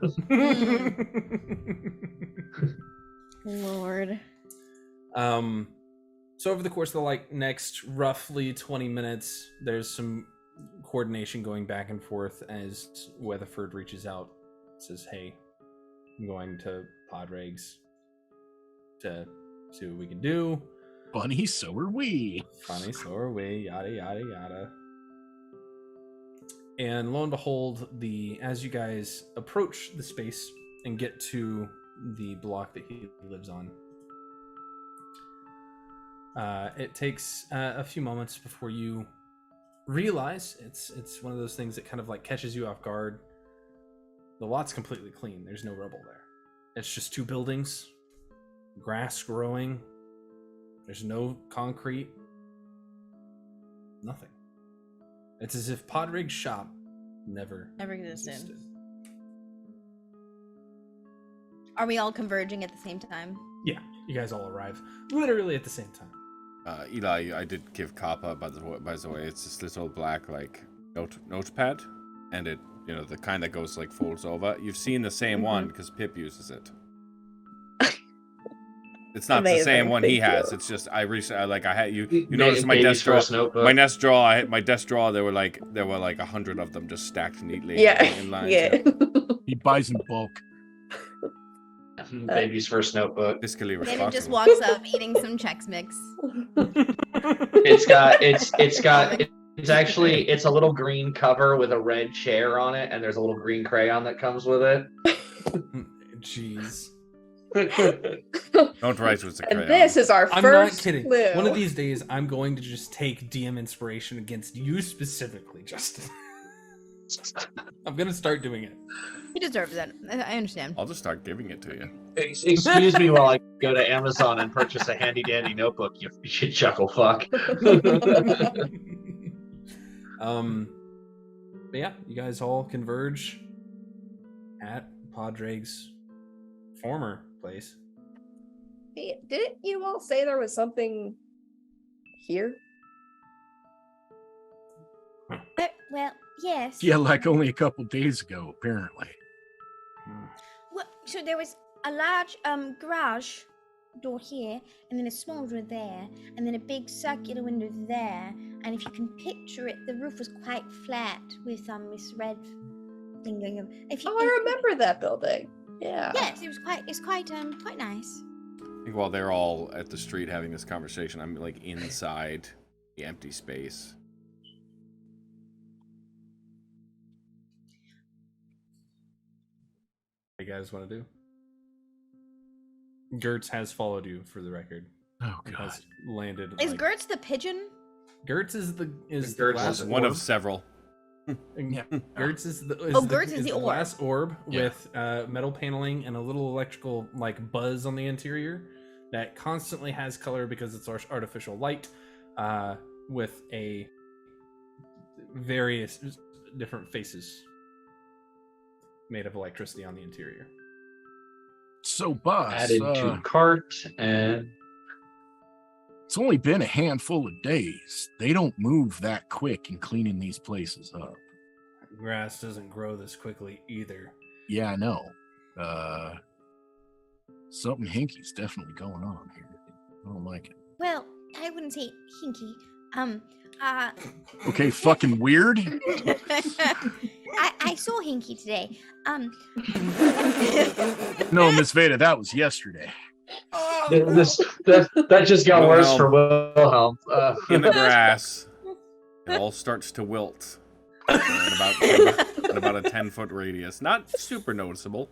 Lord. So over the course of the next roughly 20 minutes, there's some coordination going back and forth as Weatherford reaches out, says, "Hey, I'm going to Padraig's to see what we can do." Funny, so are we. Funny, so are we. Yada yada yada. And lo and behold, as you guys approach the space and get to the block that he lives on, it takes a few moments before you realize it's one of those things that kind of catches you off guard. The lot's completely clean. There's no rubble there. It's just two buildings, grass growing. There's no concrete. Nothing. It's as if Padraig's shop never existed. Are we all converging at the same time? Yeah, you guys all arrive literally at the same time. Eli, I did give Kappa, by the way, it's this little black notepad, and it, the kind that goes folds over. You've seen the same one because Pip uses it. It's not the same one he has. It's just I had you notice my desk drawer. My desk drawer. There were 100 of them just stacked neatly. In line. Yeah. He buys in bulk. Baby's first notebook. Fiscally responsible. David just walks up eating some Chex Mix. It's a little green cover with a red chair on it, and there's a little green crayon that comes with it. Jeez. Don't write with the crayon. And this is our I'm first not kidding. clue. One of these days, I'm going to just take DM inspiration against you specifically, Justin. I'm going to start doing it. He deserves it. I understand. I'll just start giving it to you. Excuse me while I go to Amazon and purchase a handy dandy notebook, you chuckle fuck. But yeah, you guys all converge at Padraig's former place. Didn't you all say there was something here? Well, yes. Yeah, like only a couple days ago, apparently. Well, so there was a large garage door here, and then a small door there, and then a big circular window there. And if you can picture it, the roof was quite flat with this red thing going on. I remember that building. Yeah. Yes, it was quite nice. I think while they're all at the street having this conversation, I'm like inside the empty space. What do you guys want to do? Gertz has followed you, for the record. Oh god. Has landed. Is Gertz the pigeon? Gertz is the Gertz glass is one orb. of several. Yeah. Gertz is the Gertz is the orb. glass orb Yeah. with metal paneling and a little electrical like buzz on the interior that constantly has color because it's artificial light, with a various different faces made of electricity on the interior. So, boss, Added to cart, and it's only been a handful of days. They don't move that quick in cleaning these places up. Grass doesn't grow this quickly either. Yeah, I know. Something hinky's definitely going on here. I don't like it. Well, I wouldn't say hinky. Okay, fucking weird. I saw Hinky today. No, Miss Veda, that was yesterday. That just got worse for Wilhelm. In the grass, it all starts to wilt in about a 10-foot radius. Not super noticeable.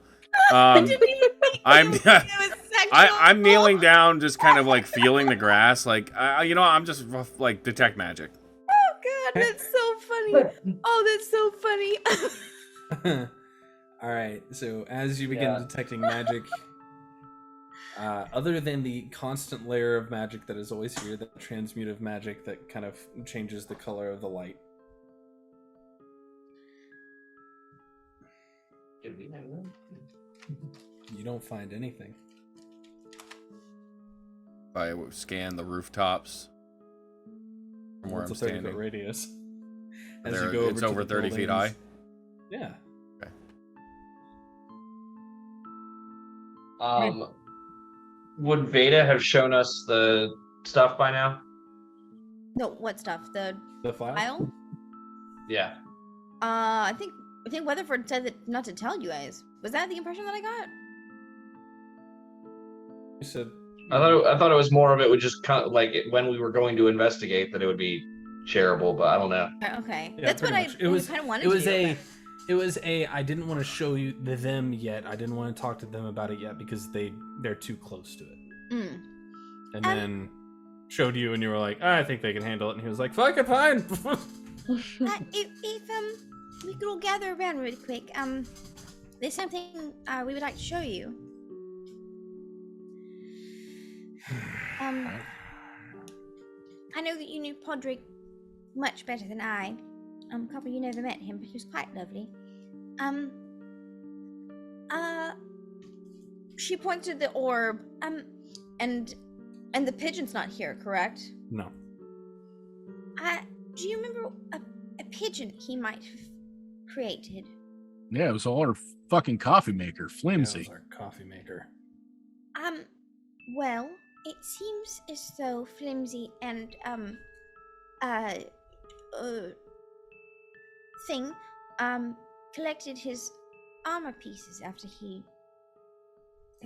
I'm kneeling down, just kind of like feeling the grass, like I'm just like detect magic. Oh god, that's so funny. Oh, that's so funny. All right, so as you begin detecting magic, other than the constant layer of magic that is always here, the transmutive magic that kind of changes the color of the light. You don't find anything. I scan the rooftops from where It's I'm a 30-foot standing. radius. It's over 30 feet high. Yeah. Would Veda have shown us the stuff by now? No, what stuff? The file? Yeah. I think Weatherford said that not to tell you guys. Was that the impression that I got? You said. I thought it was more of it would just kind of like when we were going to investigate that it would be shareable, but I don't know. Okay, Yeah, that's what I it was kind of wanted. It was I didn't want to show you them yet. I didn't want to talk to them about it yet because they're too close to it. And then showed you, and you were like, I think they can handle it. And he was like, fuck it, fine. If we could all gather around really quick, there's something we would like to show you. I know that you knew Podrick much better than I. Copper, you never met him, but he was quite lovely. She pointed to the orb, and the pigeon's not here, correct? No. Do you remember a pigeon he might have created? Yeah, it was all our fucking coffee maker, Flimsy. Yeah, it was our coffee maker. Well, it seems as though Flimsy and thing collected his armor pieces after he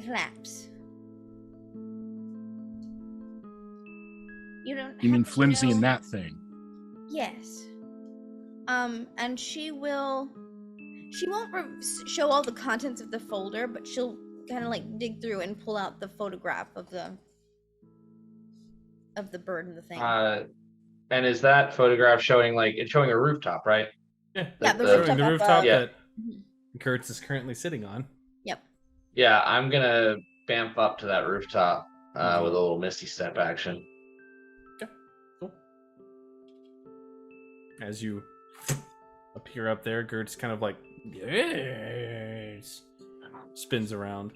collapsed. You mean Flimsy and that thing? Yes. And she won't show all the contents of the folder, but she'll kind of like dig through and pull out the photograph of the bird and the thing. And is that photograph showing a rooftop, right? Yeah, the rooftop that Kurtz is currently sitting on. Yep. Yeah, I'm gonna bamf up to that rooftop with a little Misty Step action. Okay, cool. As you appear up there, Gert's kind of like, yes, spins around.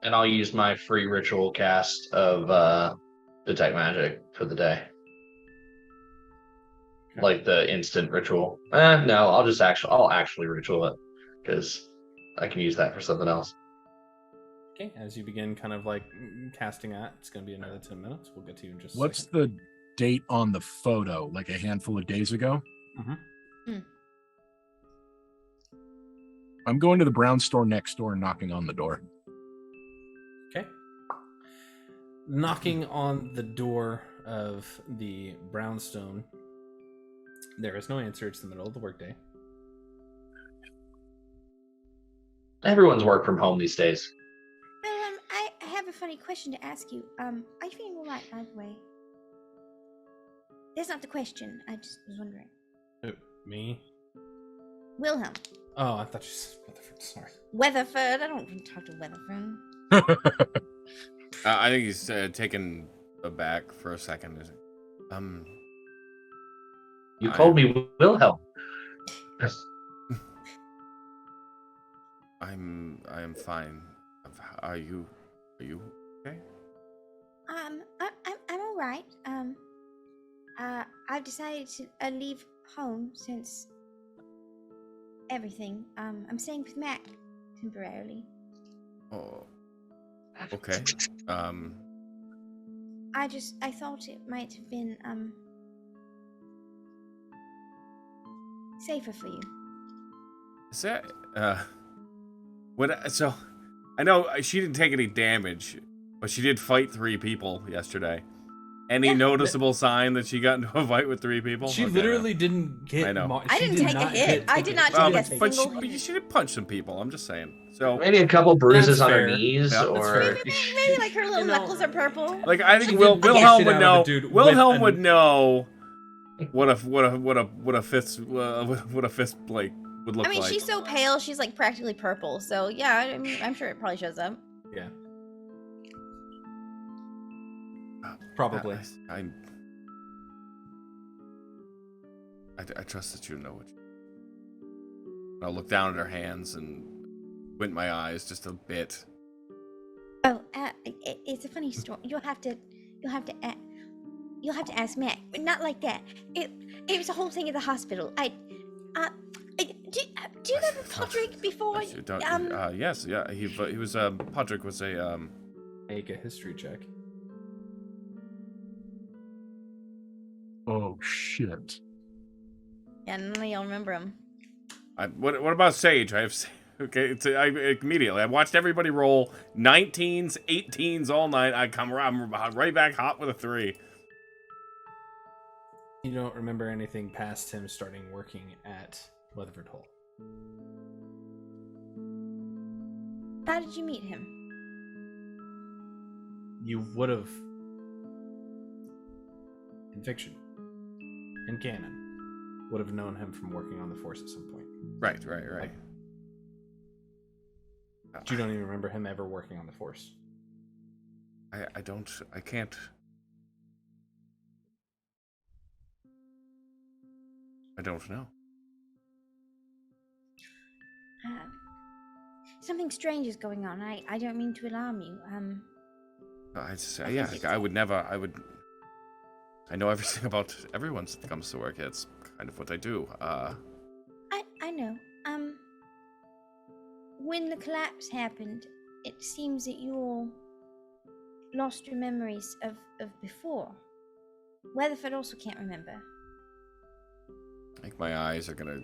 And I'll use my free ritual cast of detect magic for the day. Like the instant ritual. No, I'll actually ritual it because I can use that for something else. Okay, as you begin kind of like casting that, it's going to be another 10 minutes. We'll get to you in just a What's second. the date on the photo? Like a handful of days ago? I'm going to the brown store next door and knocking on the door. Okay. Knocking on the door of the brownstone. There is no answer. It's the middle of the workday. Everyone's work from home these days. Well, I have a funny question to ask you. Are you feeling all right, by the way? That's not the question. I just was wondering. Me? Wilhelm. Oh, I thought you said Weatherford. Sorry. Weatherford. I don't want to talk to Weatherford. I think he's taken aback for a second. You called me Wilhelm. I am fine. Are you okay? I'm all right. I've decided to leave home since everything. I'm staying with Mac temporarily. Oh, okay. I thought it might have been safer for you. Is that what? So, I know she didn't take any damage, but she did fight 3 people yesterday. Any noticeable sign that she got into a fight with 3 people? She literally didn't get. I know. I didn't take a hit. I did not take a single hit. But she did punch some people. I'm just saying. So maybe a couple bruises on her fair. knees, Yeah, or Maybe like her little knuckles are purple. like I think She Wilhelm did would shit out know. of a dude Wilhelm with would know what a fist like would look I mean, like. she's so pale, she's like practically purple. So yeah, I mean, I'm sure it probably shows up. Yeah. Probably. I trust that you know what. I'll look down at her hands and squint my eyes just a bit. Oh, it's a funny story. You'll have to ask Matt. But not like that. It was a whole thing at the hospital. Do you remember Podrick before? Yes, yeah. He was Podrick was a Make a history check. Oh shit. Yeah, none of y'all remember him. What about Sage? I have okay. Immediately I watched everybody roll 19s, 18s all night. I'm right back hot with a 3. You don't remember anything past him starting working at Weathford Hole. How did you meet him? You would have, in fiction, in canon, would have known him from working on the force at some point. Right. But you don't even remember him ever working on the force. I can't. I don't know. Something strange is going on. I don't mean to alarm you. I would never. I know everything about everyone that comes to work. It's kind of what I do. I know. When the collapse happened, it seems that you all lost your memories of before. Weatherford also can't remember. I think my eyes are gonna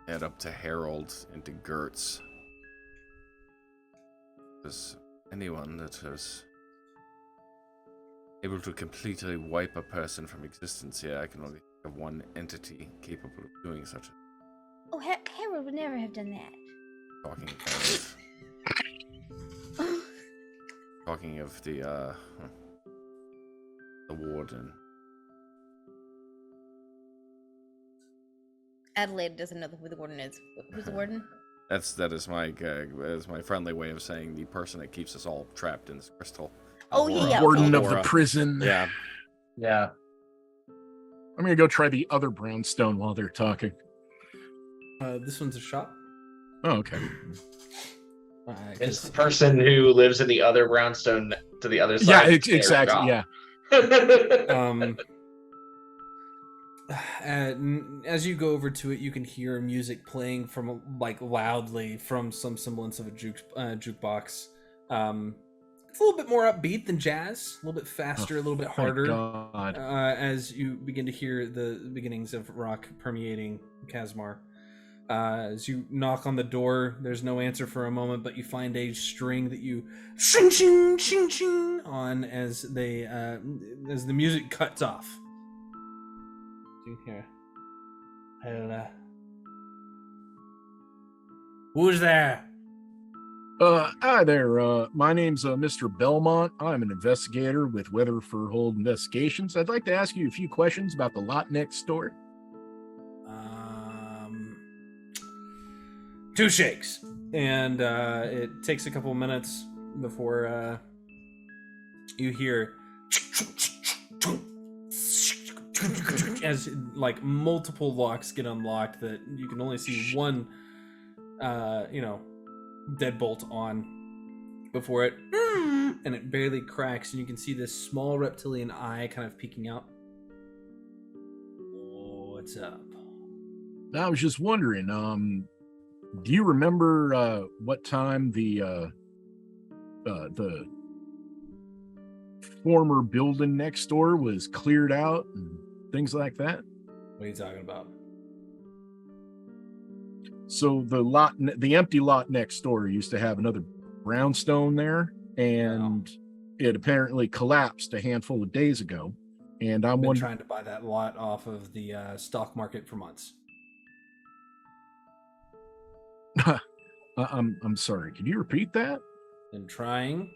head up to Harold and to Gertz. Because anyone that is able to completely wipe a person from existence here, I can only think of one entity capable of doing such a... Oh, Harold would never have done that. Talking of the warden. Adelaide doesn't know who the warden is. Who's the warden? That is my friendly way of saying the person that keeps us all trapped in this crystal. Oh, yeah. Warden of the prison. Yeah. I'm gonna go try the other brownstone while they're talking. This one's a shop. Oh, okay. It's the person who lives in the other brownstone to the other side. Yeah, exactly. Shop. Yeah. As you go over to it, you can hear music playing from loudly from some semblance of a jukebox. It's a little bit more upbeat than jazz, a little bit faster, a little bit harder. God. As you begin to hear the beginnings of rock permeating Kasmar. As you knock on the door, there's no answer for a moment, but you find a string that you shing shing shing shing on as the music cuts off. Here. Who's there? Hi there. My name's Mr. Belmont. I'm an investigator with Weatherford Hole Investigations. I'd like to ask you a few questions about the lot next door. 2 shakes. And it takes a couple minutes before you hear as like multiple locks get unlocked that you can only see one deadbolt on before it and it barely cracks, and you can see this small reptilian eye kind of peeking out. What's up? I was just wondering, do you remember what time the former building next door was cleared out and things like that? What are you talking about? So the empty lot next door used to have another brownstone there, and it apparently collapsed a handful of days ago. And I'm trying to buy that lot off of the stock market for months. I'm sorry. Could you repeat that? And trying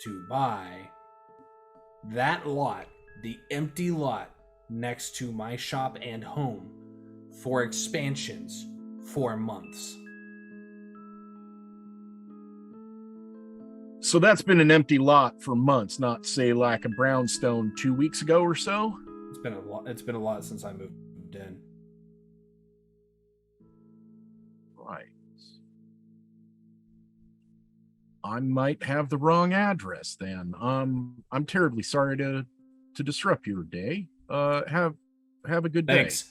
to buy that lot, the empty lot next to my shop and home, for expansions for months. So that's been an empty lot for months, not say like a brownstone 2 weeks ago or so? It's been a lot. It's been a lot since I moved in. Right. I might have the wrong address then. I'm terribly sorry to disrupt your day. Have a good day. Thanks.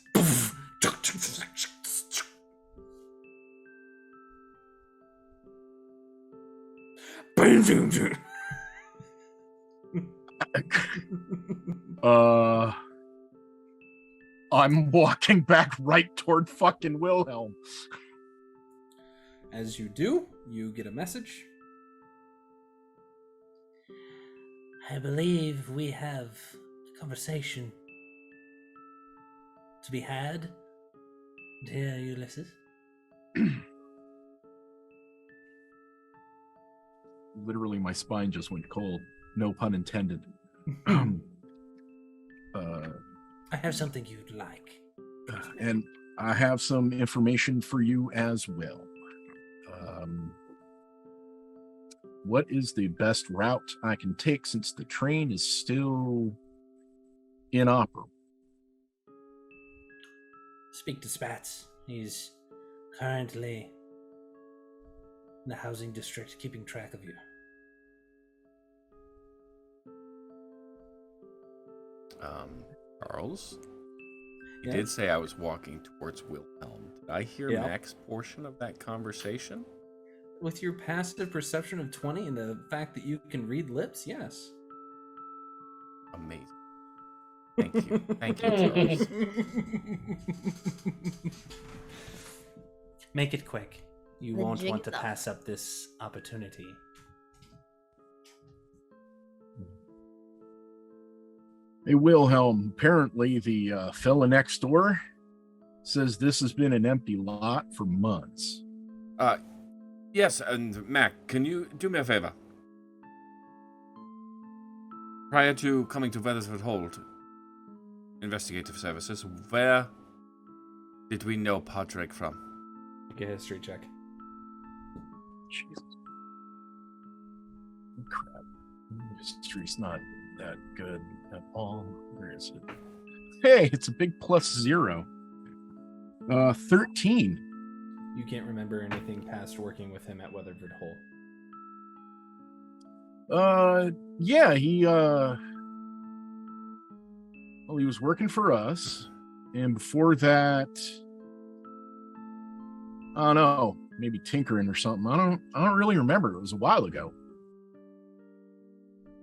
I'm walking back right toward fucking Wilhelm. As you do, you get a message. I believe we have a conversation to be had, dear Ulysses. Literally, my spine just went cold. No pun intended. I have something you'd like. And I have some information for you as well. What is the best route I can take since the train is still inoperable? Speak to Spats. He's currently in the housing district keeping track of you. Charles? You did say I was walking towards Wilhelm. Did I hear Mac's portion of that conversation? With your passive perception of 20 and the fact that you can read lips, yes. Amazing. Thank you. Thank you, Charles. Make it quick. You won't want to pass up this opportunity. Hey, Wilhelm, apparently the fella next door says this has been an empty lot for months. Yes, and Mac, can you do me a favor? Prior to coming to Weathford Hole, investigative services, where did we know Patrick from? Make a history check. Jesus. Crap. History's not that good at all. Where is it? Hey, it's a big +0. 13. You can't remember anything past working with him at Weatherford Hole. Yeah, Well, he was working for us, and before that, I don't know, maybe tinkering or something. I don't really remember. It was a while ago.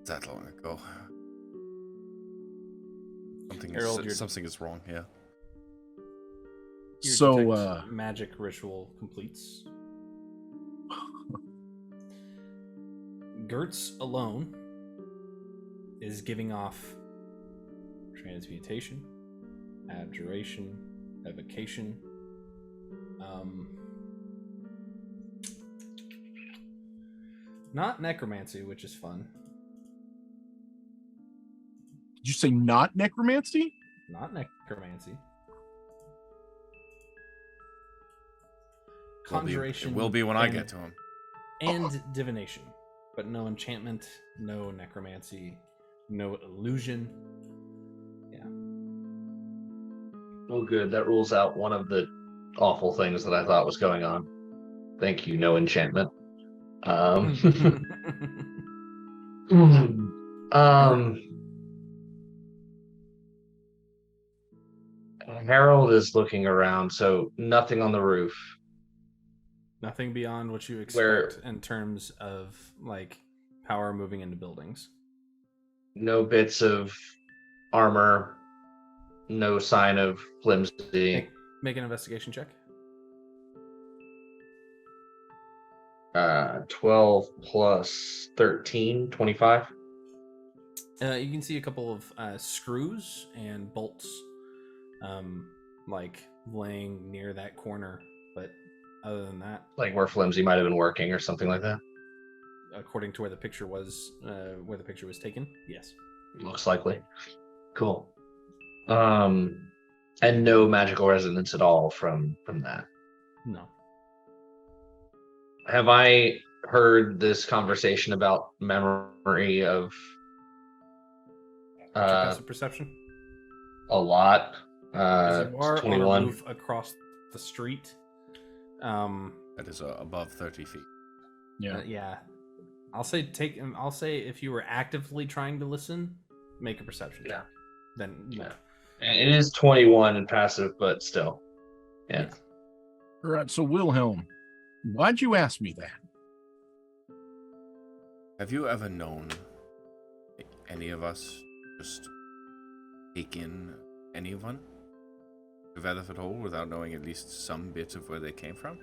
That long ago. Harold, Something is wrong. Yeah. Your So, detect magic ritual completes. Gertz alone is giving off transmutation, abjuration, evocation, not necromancy, which is fun. Did you say not necromancy? Not necromancy. Conjuration. It will be when I get to him. And divination. But no enchantment, no necromancy, no illusion. Yeah. Oh, good. That rules out one of the awful things that I thought was going on. Thank you. No enchantment. Harold is looking around, so nothing on the roof. Nothing beyond what you expect in terms of like power moving into buildings. No bits of armor. No sign of flimsy. Make an investigation check. 12 plus 13, 25. You can see a couple of screws and bolts like laying near that corner, but other than that, like where flimsy might have been working or something like that, according to where the picture was taken, yes, looks likely. Cool. And no magical resonance at all from that. No. Have I heard this conversation about memory of perception? A lot. You are 21 on a roof across the street. That is above 30 feet. Yeah. Yeah. I'll say if you were actively trying to listen, make a perception check. Then yeah. It is 21 and passive, but still. Yeah. All right, so Wilhelm, why'd you ask me that? Have you ever known any of us just take in anyone to Weathford Hole without knowing at least some bits of where they came from?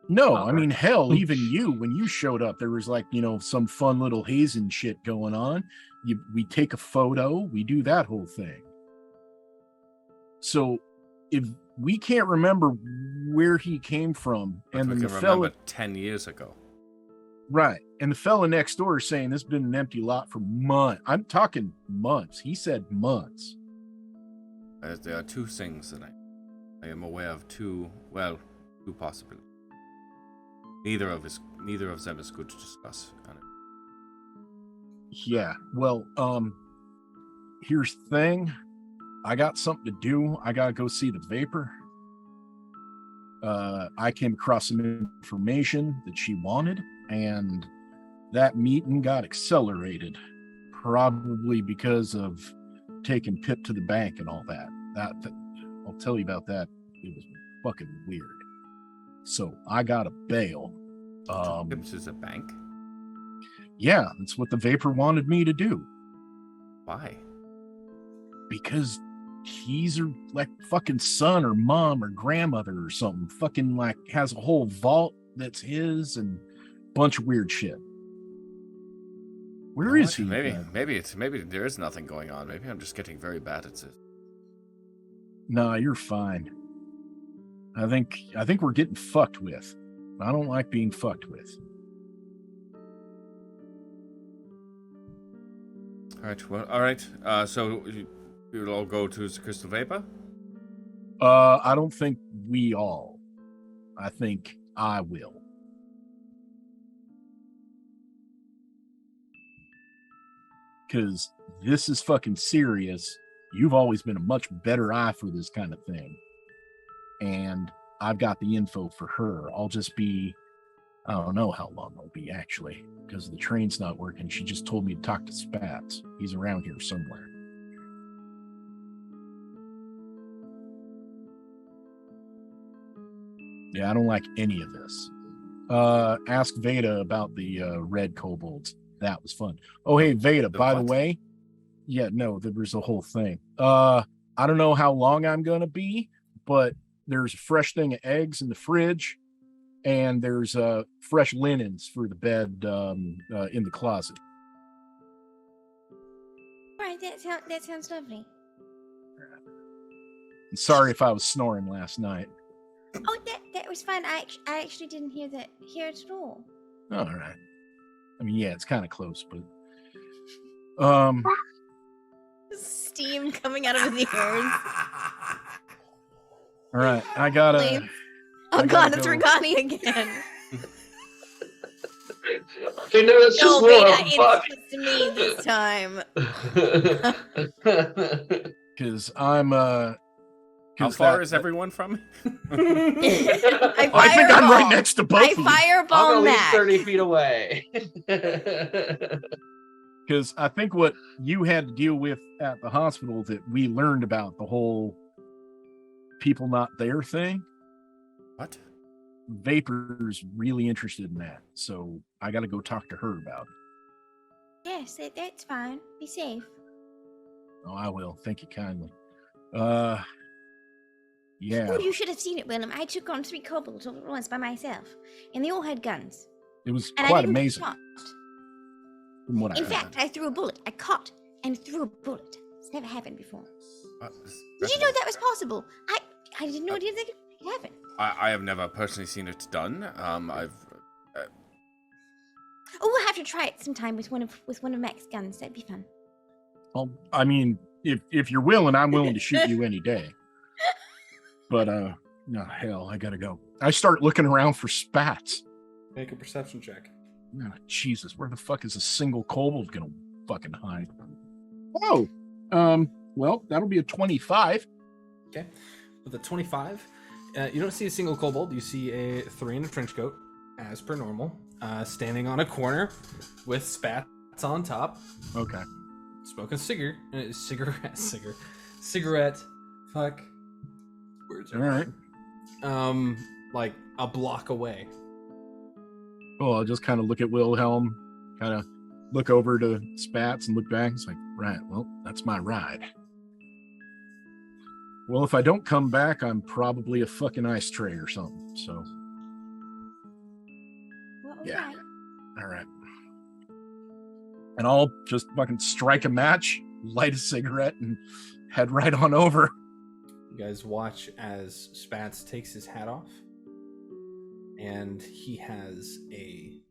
No, I mean, hell, even you, when you showed up, there was like, some fun little hazing shit going on. We take a photo, we do that whole thing. So if we can't remember where he came from, but and we then can the fella remember 10 years ago. Right. And the fella next door is saying this has been an empty lot for months. I'm talking months. He said months. There are two things that I am aware of. Two possibilities. Neither of them is good to discuss. Yeah. Well, here's the thing. I got something to do. I gotta go see the Vapor. I came across some information that she wanted, and that meeting got accelerated, probably because of taking Pip to the bank and all that. That I'll tell you about that. It was fucking weird. So I got a bail. Pip's is a bank? Yeah, that's what the Vapor wanted me to do. Why? Because he's her like fucking son or mom or grandmother or something. Fucking like has a whole vault that's his and a bunch of weird shit. Where is he? Maybe there is nothing going on. Maybe I'm just getting very bad at this. Nah, you're fine. I think we're getting fucked with. I don't like being fucked with. All right. So you'll all go to the Crystal Vapor? I don't think we all. I think I will. Because this is fucking serious. You've always been a much better eye for this kind of thing. And I've got the info for her. I'll just be, I don't know how long I'll be actually, because the train's not working. She just told me to talk to Spats. He's around here somewhere. Yeah, I don't like any of this. Ask Veda about the red kobolds. That was fun. Oh, hey, Veda, by the way. Yeah, no, there was a whole thing. I don't know how long I'm going to be, but there's a fresh thing of eggs in the fridge, and there's fresh linens for the bed in the closet. Right, that sounds lovely. And sorry if I was snoring last night. Oh, that was fine. I actually didn't hear it at all. All right. I mean, yeah, it's kind of close, but steam coming out of his ears. All right, I gotta. Oh God, it's Regani again. You know, it's just Beta, it's to me this time. Because I'm How far is everyone from me? I think I'm right next to both of you. Fireball I'm at least Mac. 30 feet away. Because I think what you had to deal with at the hospital that we learned about the whole people not there thing. What? Vapor's really interested in that, so I got to go talk to her about it. Yes, that's fine. Be safe. Oh, I will. Thank you kindly. Yeah. Oh, you should have seen it, Willem. I took on 3 kobolds all at once by myself, and they all had guns. It was and quite I didn't amazing. Get shot. From what I In heard. fact, I threw a bullet. I caught and threw a bullet. It's never happened before. Did you know that was possible? I didn't know it could happen. I have never personally seen it done. I've. Oh, we'll have to try it sometime with one of Mac's guns. That'd be fun. Well, I mean, if you're willing, I'm willing to shoot you any day. But no, hell, I gotta go. I start looking around for spats. Make a perception check. Oh, Jesus, where the fuck is a single kobold gonna fucking hide? Oh, well, that'll be a 25. Okay, with a 25, you don't see a single kobold. You see a 3 in a trench coat, as per normal, standing on a corner with spats on top. Okay. Smoking cigarette. Fuck. Words All right. Like a block away. Oh, I'll just kind of look at Wilhelm, kind of look over to Spats and look back. It's like, right, well, that's my ride. Well, if I don't come back, I'm probably a fucking ice tray or something. So, Well, yeah. right. All right. And I'll just fucking strike a match, light a cigarette, and head right on over. You guys watch as Spats takes his hat off, and he has an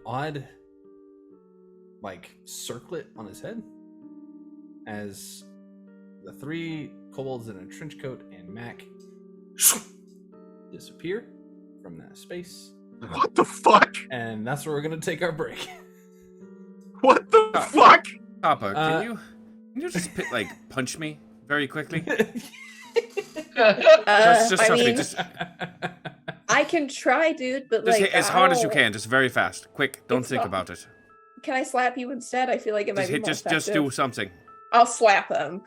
odd, like, circlet on his head, as the 3 kobolds in a trench coat and Mac disappear from that space. What the fuck? And that's where we're gonna take our break. What the fuck? Papa, can you just punch me very quickly? just I help me. mean, Just I can try, dude, but hit like as hard as you can, just very fast, quick. Don't think about it. Can I slap you instead? I feel like it might be more Just effective. do something. I'll slap him.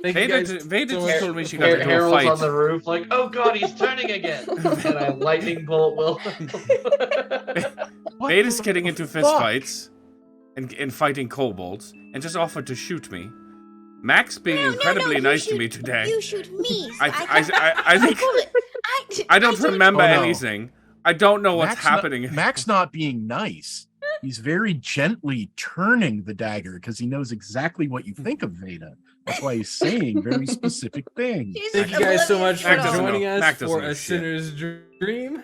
Vader told me she got into a Harold's fight. on the roof, like, oh god, he's turning again. And I lightning bolt will. Vader's getting into fistfights and fighting kobolds, and just offered to shoot me. Max being incredibly nice to me today. You shoot me. So I think I don't remember anything. I don't know what's happening. Mac's not being nice. He's very gently turning the dagger because he knows exactly what you think of Veda. That's why he's saying very specific things. Thank you guys so much for Mac doesn't joining know. us Mac doesn't for know A shit. Sinner's Dream.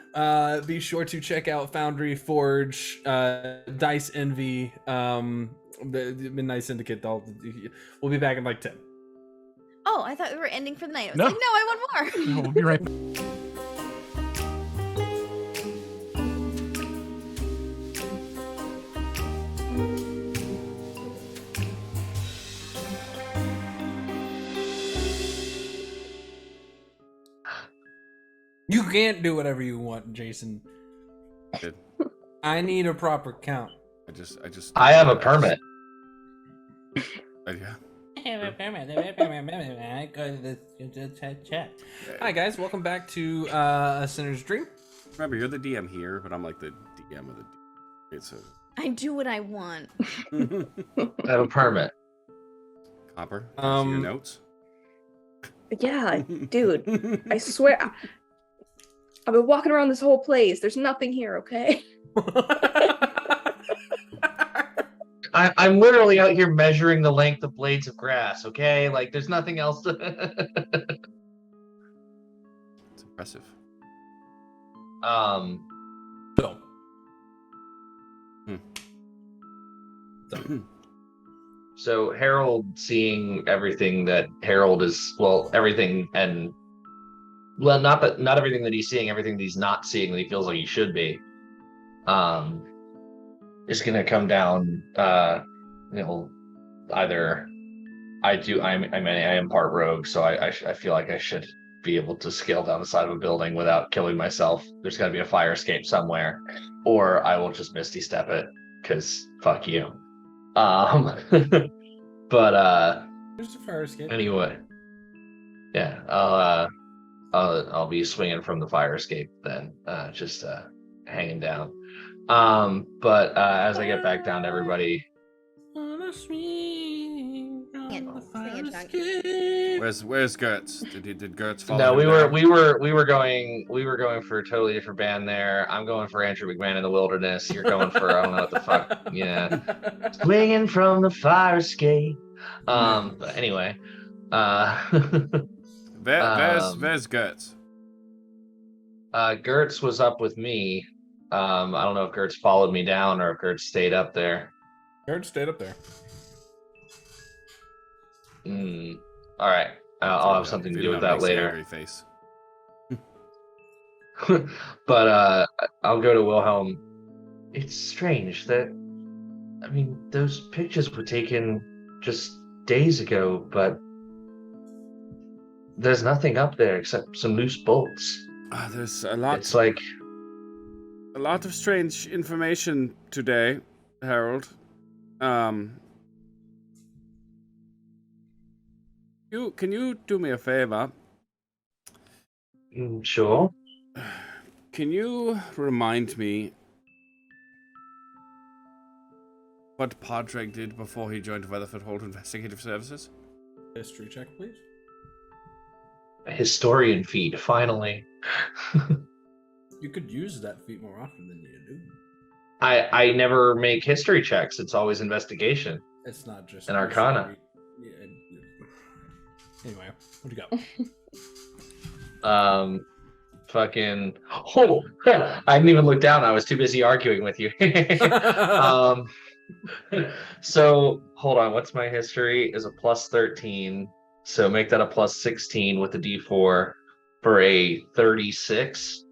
Be sure to check out Foundry Forge, Dice Envy, the Midnight Syndicate. We'll be back in like 10. Oh, I thought we were ending for the night. I was No. like, no, I want more. No, we'll be right back. You can't do whatever you want, Jason. Good. I need a proper count. I just. I have a permit. Yeah. I have Hi guys, welcome back to A Sinner's Dream. Remember, you're the DM here, but I'm like the DM of the DM. So I do what I want. I have a permit. Copper, see your notes. Yeah, dude. I swear. I've been walking around this whole place. There's nothing here, okay? I'm literally out here measuring the length of blades of grass, okay? Like, there's nothing else to... It's impressive. So Harold seeing everything that Harold is, everything and... not everything that he's seeing, everything that he's not seeing that he feels like he should be. Is gonna come down, either I am part rogue, so I feel like I should be able to scale down the side of a building without killing myself. There's gotta be a fire escape somewhere, or I will just Misty Step it, because fuck you. But There's a fire escape. Anyway, yeah, I'll be swinging from the fire escape then, just hanging down. But as I get back down to everybody, Where's Gertz? Did Gertz follow? No, we were going for a totally different band there. I'm going for Andrew McMahon in the Wilderness. You're going for I don't know what the fuck. Yeah, swinging from the fire escape. But anyway, where's Gertz? Gertz was up with me. I don't know if Gertz followed me down or if Gertz stayed up there. Gertz stayed up there. All right. I'll have something to do with that later. Face. But I'll go to Wilhelm. It's strange that, those pictures were taken just days ago, but there's nothing up there except some loose bolts. There's a lot. It's like a lot of strange information today, Harold. Can you do me a favor? Sure. Can you remind me what Padraig did before he joined Weathford Hole Investigative Services? History check, please. A historian feat, finally. You could use that feat more often than you do. I never make history checks. It's always investigation. It's not just an arcana. Anyway, what do you got? Fucking. Oh, I didn't even look down. I was too busy arguing with you. So hold on. What's my history? Is a plus 13. So make that a plus 16 with the D4 for a 36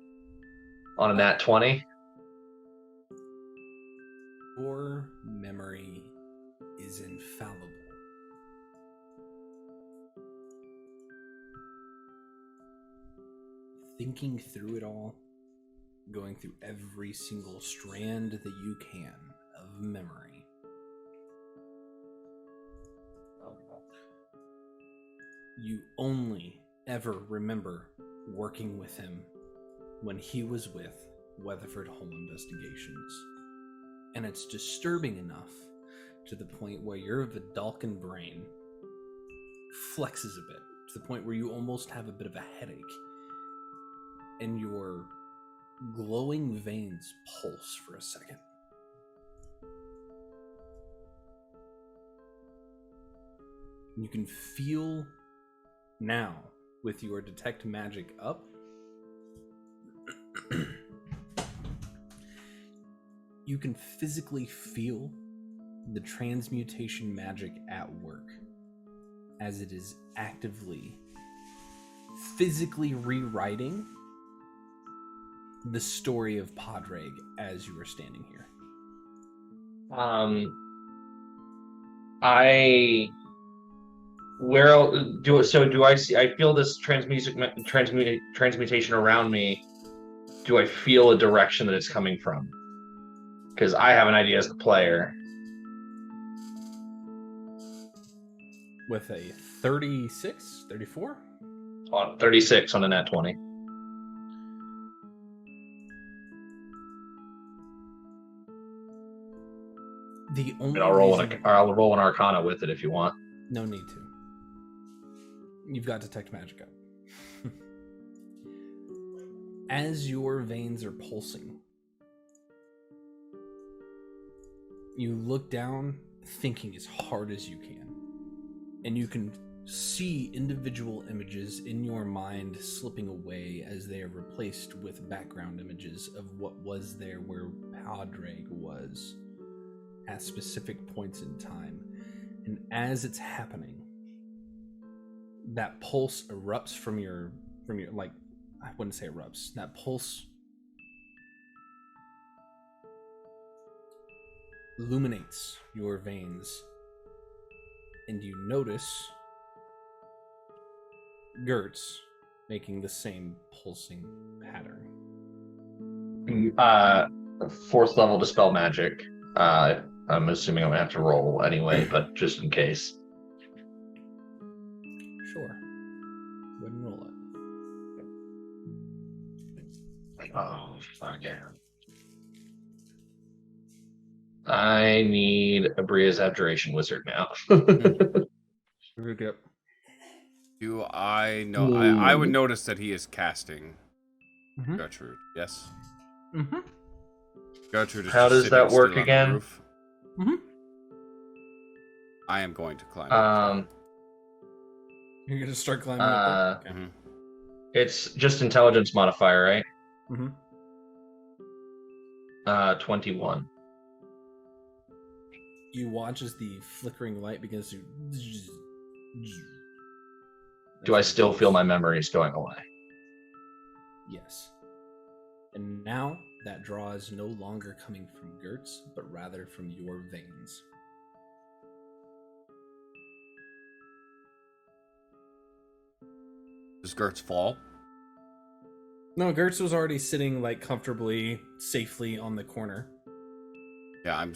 on a nat 20. Your memory is infallible. Thinking through it all, going through every single strand that you can of memory. You only ever remember working with him when he was with Weathford Hole Investigations. And it's disturbing enough to the point where your Vidalcan brain flexes a bit, to the point where you almost have a bit of a headache. And your glowing veins pulse for a second. You can feel now, with your detect magic up, you can physically feel the transmutation magic at work as it is actively, physically rewriting the story of Padraig as you are standing here. Do I see? I feel this transmutation around me. Do I feel a direction that it's coming from? Because I have an idea as the player. with a 36, 34. On 36 on a nat 20. The only I'll roll an Arcana with it if you want. No need to. You've got Detect Magic up. As your veins are pulsing, you look down, thinking as hard as you can, and you can see individual images in your mind slipping away as they are replaced with background images of what was there where Padraig was at specific points in time. And as it's happening, that pulse erupts from your like, I wouldn't say erupts. That pulse illuminates your veins, and you notice Gertz making the same pulsing pattern. 4th level Dispel Magic. I'm assuming I'm gonna have to roll anyway, but just in case. Sure. Go ahead and roll it. Oh, fuck yeah. I need a Bria's Abjuration Wizard now. Yep. Do I know? I would notice that he is casting Gertrude. Yes. Mm-hmm. Gertrude is How just does that sitting work still on the again? roof. Mm-hmm. I am going to climb up. You're gonna start climbing up there? Okay. It's just intelligence modifier, right? Mm-hmm. 21. You watch as the flickering light begins to... Do I still feel my memories going away? Yes. And now that draw is no longer coming from Gertz, but rather from your veins. Does Gertz fall? No, Gertz was already sitting like comfortably, safely on the corner. Yeah, I'm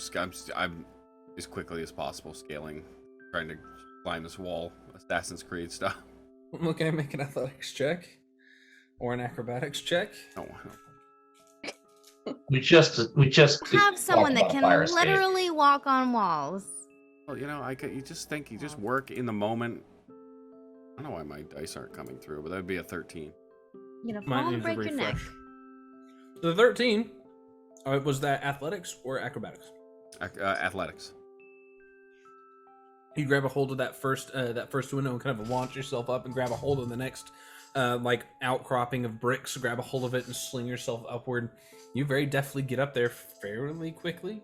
as quickly as possible scaling, trying to climb this wall, Assassin's Creed style. Okay, make an athletics check or an acrobatics check. Oh, We just Have someone that talked can about fire escape. literally walk on walls. well, you just work in the moment. I don't know why my dice aren't coming through, but that would be a 13. You know, Might fall and need to break your neck. refresh. The 13, was that athletics or acrobatics? Athletics. You grab a hold of that first window and kind of launch yourself up and grab a hold of the next like outcropping of bricks, grab a hold of it and sling yourself upward. You very deftly get up there fairly quickly,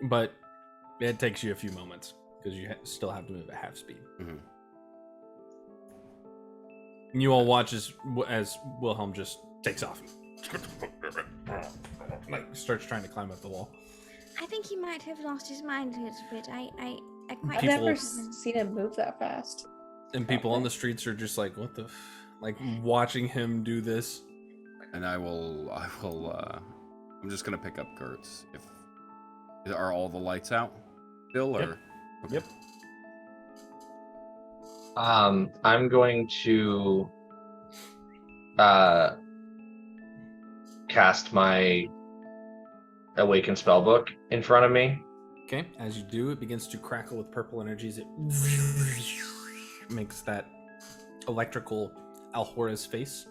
but it takes you a few moments because you still have to move at half speed. Mm-hmm. And you all watch as Wilhelm just takes off, like starts trying to climb up the wall. I think he might have lost his mind a little bit. I quite. I've never seen him move that fast. And people on the streets are just like, "What the?" Like watching him do this. And I will. I'm just gonna pick up Gertz. Are all the lights out still, or? Yep. Okay. Yep. I'm going to cast my Awaken Spellbook in front of me. Okay, as you do, it begins to crackle with purple energies. It makes that electrical Alhora's face.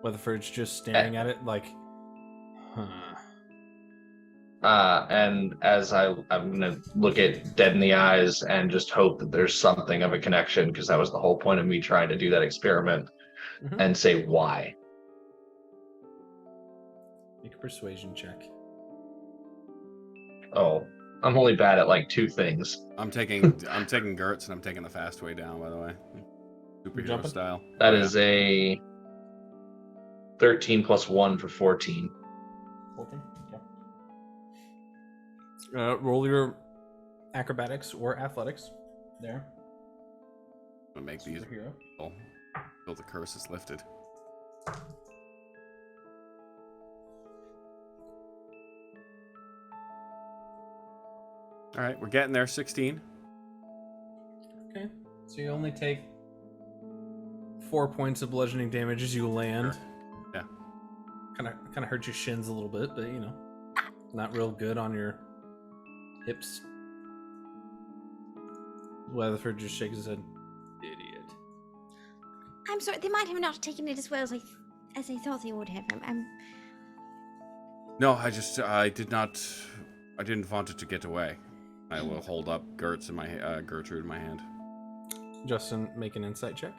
Weatherford's just staring at it like, huh. And as I'm gonna look it dead in the eyes and just hope that there's something of a connection, because that was the whole point of me trying to do that experiment, and say why. Make a persuasion check. Oh, I'm only bad at like 2 things. I'm taking Gertz and I'm taking the fast way down. By the way, superhero style. That is a 13 plus 1 for 14. 14. Okay. Roll your acrobatics or athletics. There. I'm gonna make these. Superhero. Until the curse is lifted. All right, we're getting there. 16. Okay. So you only take 4 points of bludgeoning damage as you land. Sure. Yeah. Kind of hurt your shins a little bit, but not real good on your hips. Weatherford just shakes his head. Idiot. I'm sorry, they might have not taken it as well as I thought they would have. No, I didn't want it to get away. I will hold up Gertrude in my hand. Justin, make an insight check.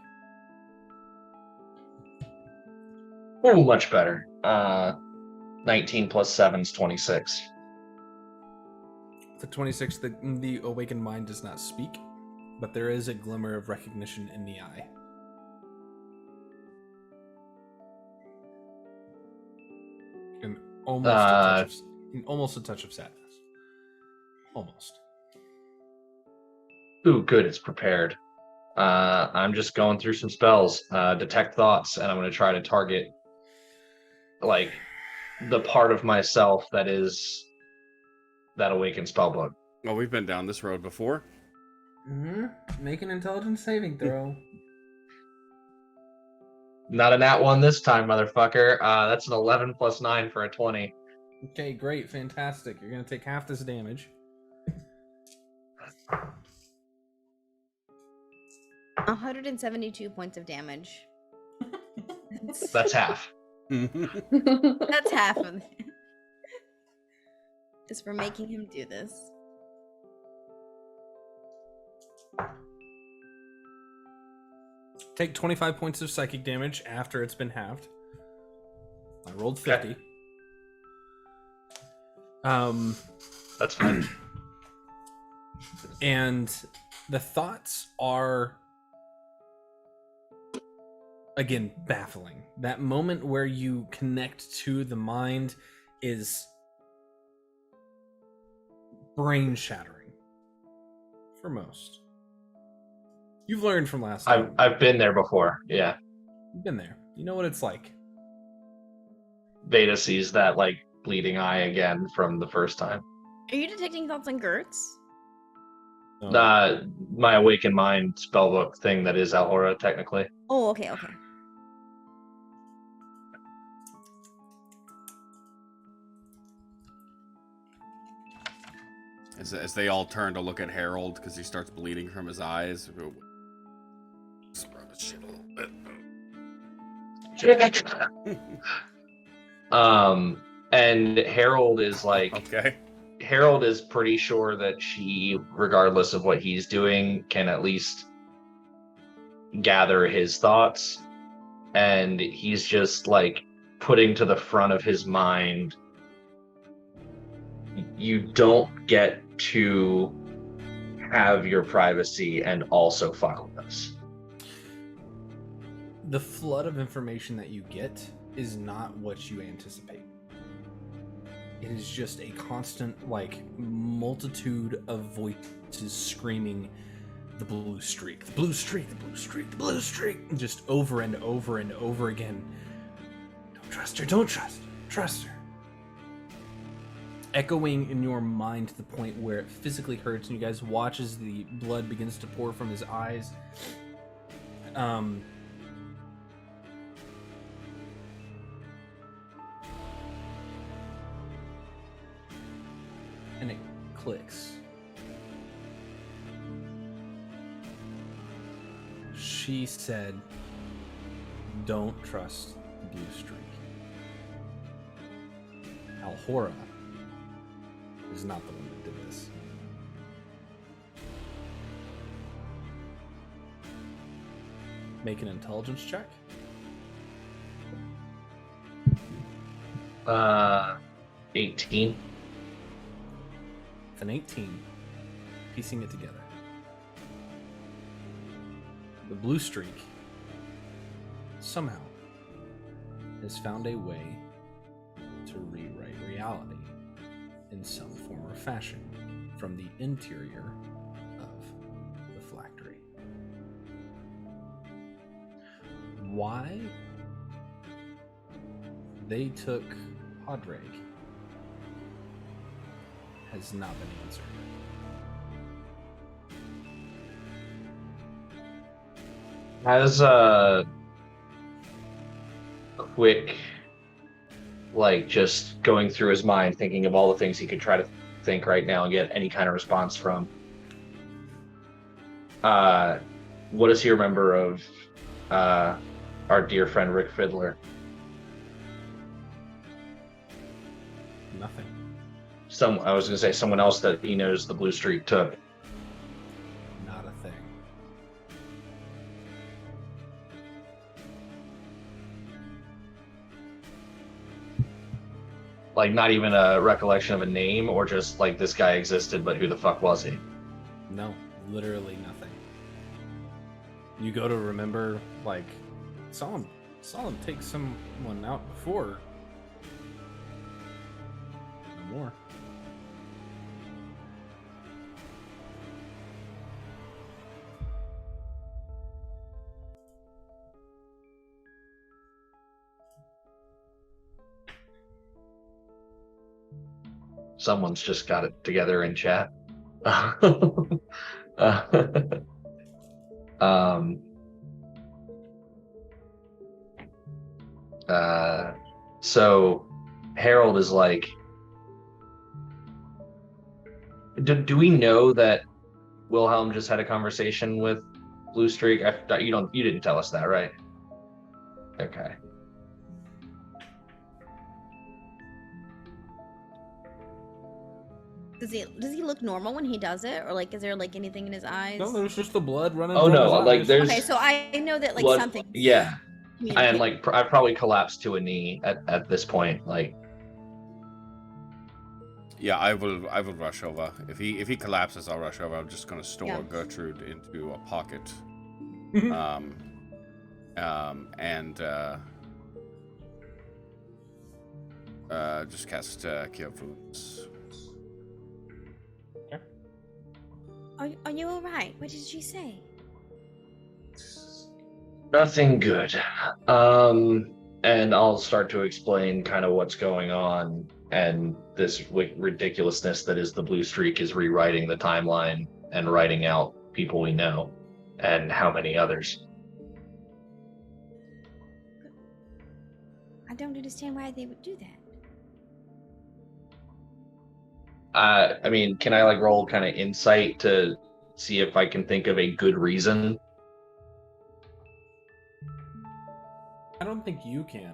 Oh, much better. 19 plus 7 is 26. The 26, the awakened mind does not speak, but there is a glimmer of recognition in the eye. And almost a touch of sadness. Almost. Ooh, good. It's prepared. I'm just going through some spells. Detect thoughts, and I'm going to try to target, like, the part of myself that is that awakened spellbook. Well, we've been down this road before. Mm-hmm. Make an intelligence saving throw. Not a nat one this time, motherfucker. That's an 11 plus 9 for a 20. Okay, great. Fantastic. You're going to take half this damage. 172 points of damage. That's half. That's half of it. Just for making him do this. Take 25 points of psychic damage after it's been halved. I rolled 50. Okay. That's fine. And the thoughts are, again, baffling. That moment where you connect to the mind is brain shattering for most. You've learned from last time. I've been there before. Yeah. You've been there. You know what it's like. Veda sees that like bleeding eye again from the first time. Are you detecting thoughts on Gertz? My awakened mind spellbook thing that is Alhora technically. Oh, okay. As they all turn to look at Harold because he starts bleeding from his eyes. Scrub his shit a little bit. And Harold is like, okay. Harold is pretty sure that she, regardless of what he's doing, can at least gather his thoughts. And he's just like putting to the front of his mind, you don't get to have your privacy and also fuck with us. The flood of information that you get is not what you anticipate. It is just a constant, like, multitude of voices screaming, the blue streak, the blue streak, the blue streak, the blue streak, just over and over and over again. Don't trust her, don't trust her. Echoing in your mind to the point where it physically hurts, and you guys watch as the blood begins to pour from his eyes. And it clicks. She said, don't trust Blue Streak. Alhora is not the one that did this. Make an intelligence check. 18. With an 18, piecing it together. The Blue Streak somehow has found a way to rewrite reality in some form or fashion from the interior of the phylactery. Why they took Padraig has not been answered. As a quick, like, just going through his mind, thinking of all the things he could try to think right now and get any kind of response from. What does he remember of our dear friend Rick Fiddler? Nothing. I was going to say someone else that he knows the Blue Streak took. Not a thing. Like, not even a recollection of a name, or just like this guy existed, but who the fuck was he? No, literally nothing. You go to remember, like, saw him take someone out before. No more. Someone's just got it together in chat. So Harold is like, do we know that Wilhelm just had a conversation with Blue Streak? You didn't tell us that, right? Okay. Does he look normal when he does it, or like is there like anything in his eyes? No, there's just the blood running. Oh down no, his like eyes. there's. Okay, so I know that like blood, something. Yeah, and like I probably collapsed to a knee at this point. Like, Yeah, I will rush over. If he collapses, I'll rush over. I'm just gonna store Yeah. Gertrude into a pocket. Just cast Cure Wounds. Are you all right? What did she say? nothing good. And I'll start to explain kind of what's going on, and this ridiculousness that is the Blue Streak is rewriting the timeline and writing out people we know, and how many others. I don't understand why they would do that. I mean, can I like roll kind of insight to see if I can think of a good reason? I don't think you can,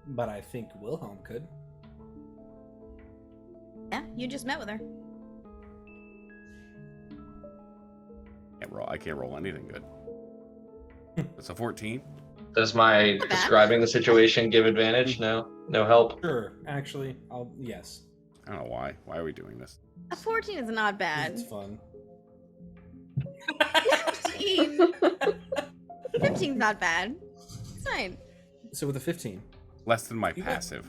but I think Wilhelm could. Yeah, you just met with her. I can't roll anything good. It's a 14. Does my describing the situation give advantage? No help. Sure, actually, yes. I don't know why. Why are we doing this? A 14 is not bad. It's fun. 15. 15's not bad. It's fine. So with a 15, Less than my passive.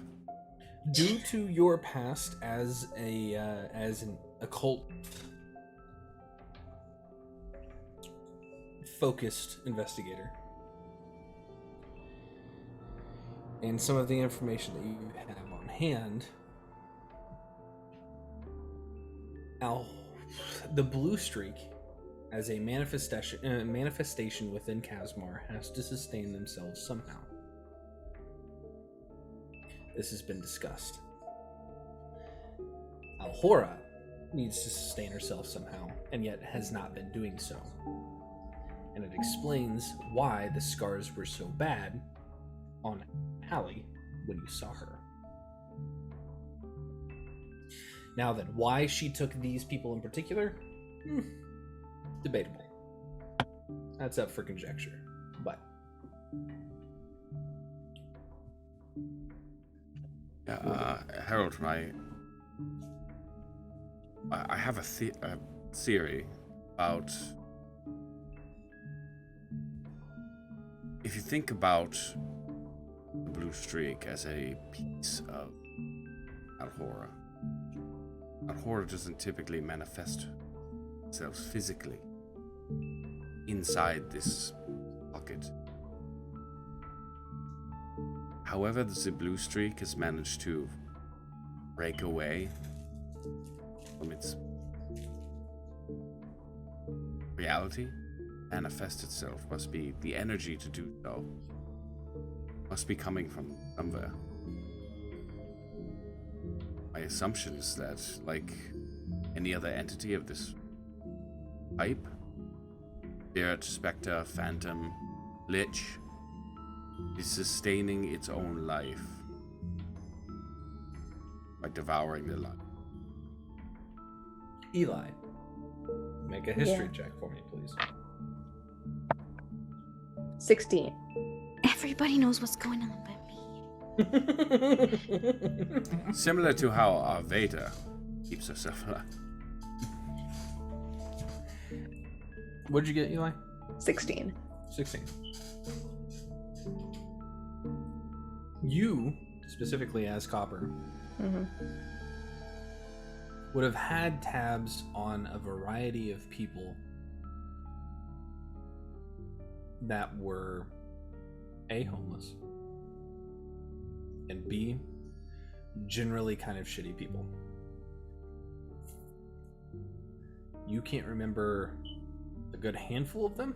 due to your past as an occult focused investigator, and some of the information that you have on hand, the Blue Streak, as a manifestation within Kasmar, has to sustain themselves somehow. This has been discussed. Alhora needs to sustain herself somehow, and yet has not been doing so. And it explains why the scars were so bad on Hallie when you saw her. Now then, why she took these people in particular? Debatable. That's up for conjecture. But Harold, I have a theory about, if you think about the Blue Streak as a piece of Alhora. Alhora doesn't typically manifest itself physically inside this pocket. However, the Blue Streak has managed to break away from its reality manifest itself, must be the energy to do so. Must be coming from somewhere. My assumption is that, like any other entity of this type, spirit, specter, phantom, lich, is sustaining its own life by devouring the life. Eli, make a history check for me, please. 16. Everybody knows what's going on but me. Similar to how our Veda keeps herself alive. What'd you get, Eli? 16. 16. You, specifically as Copper, would have had tabs on a variety of people that were A, homeless, and B, generally kind of shitty people. You can't remember a good handful of them,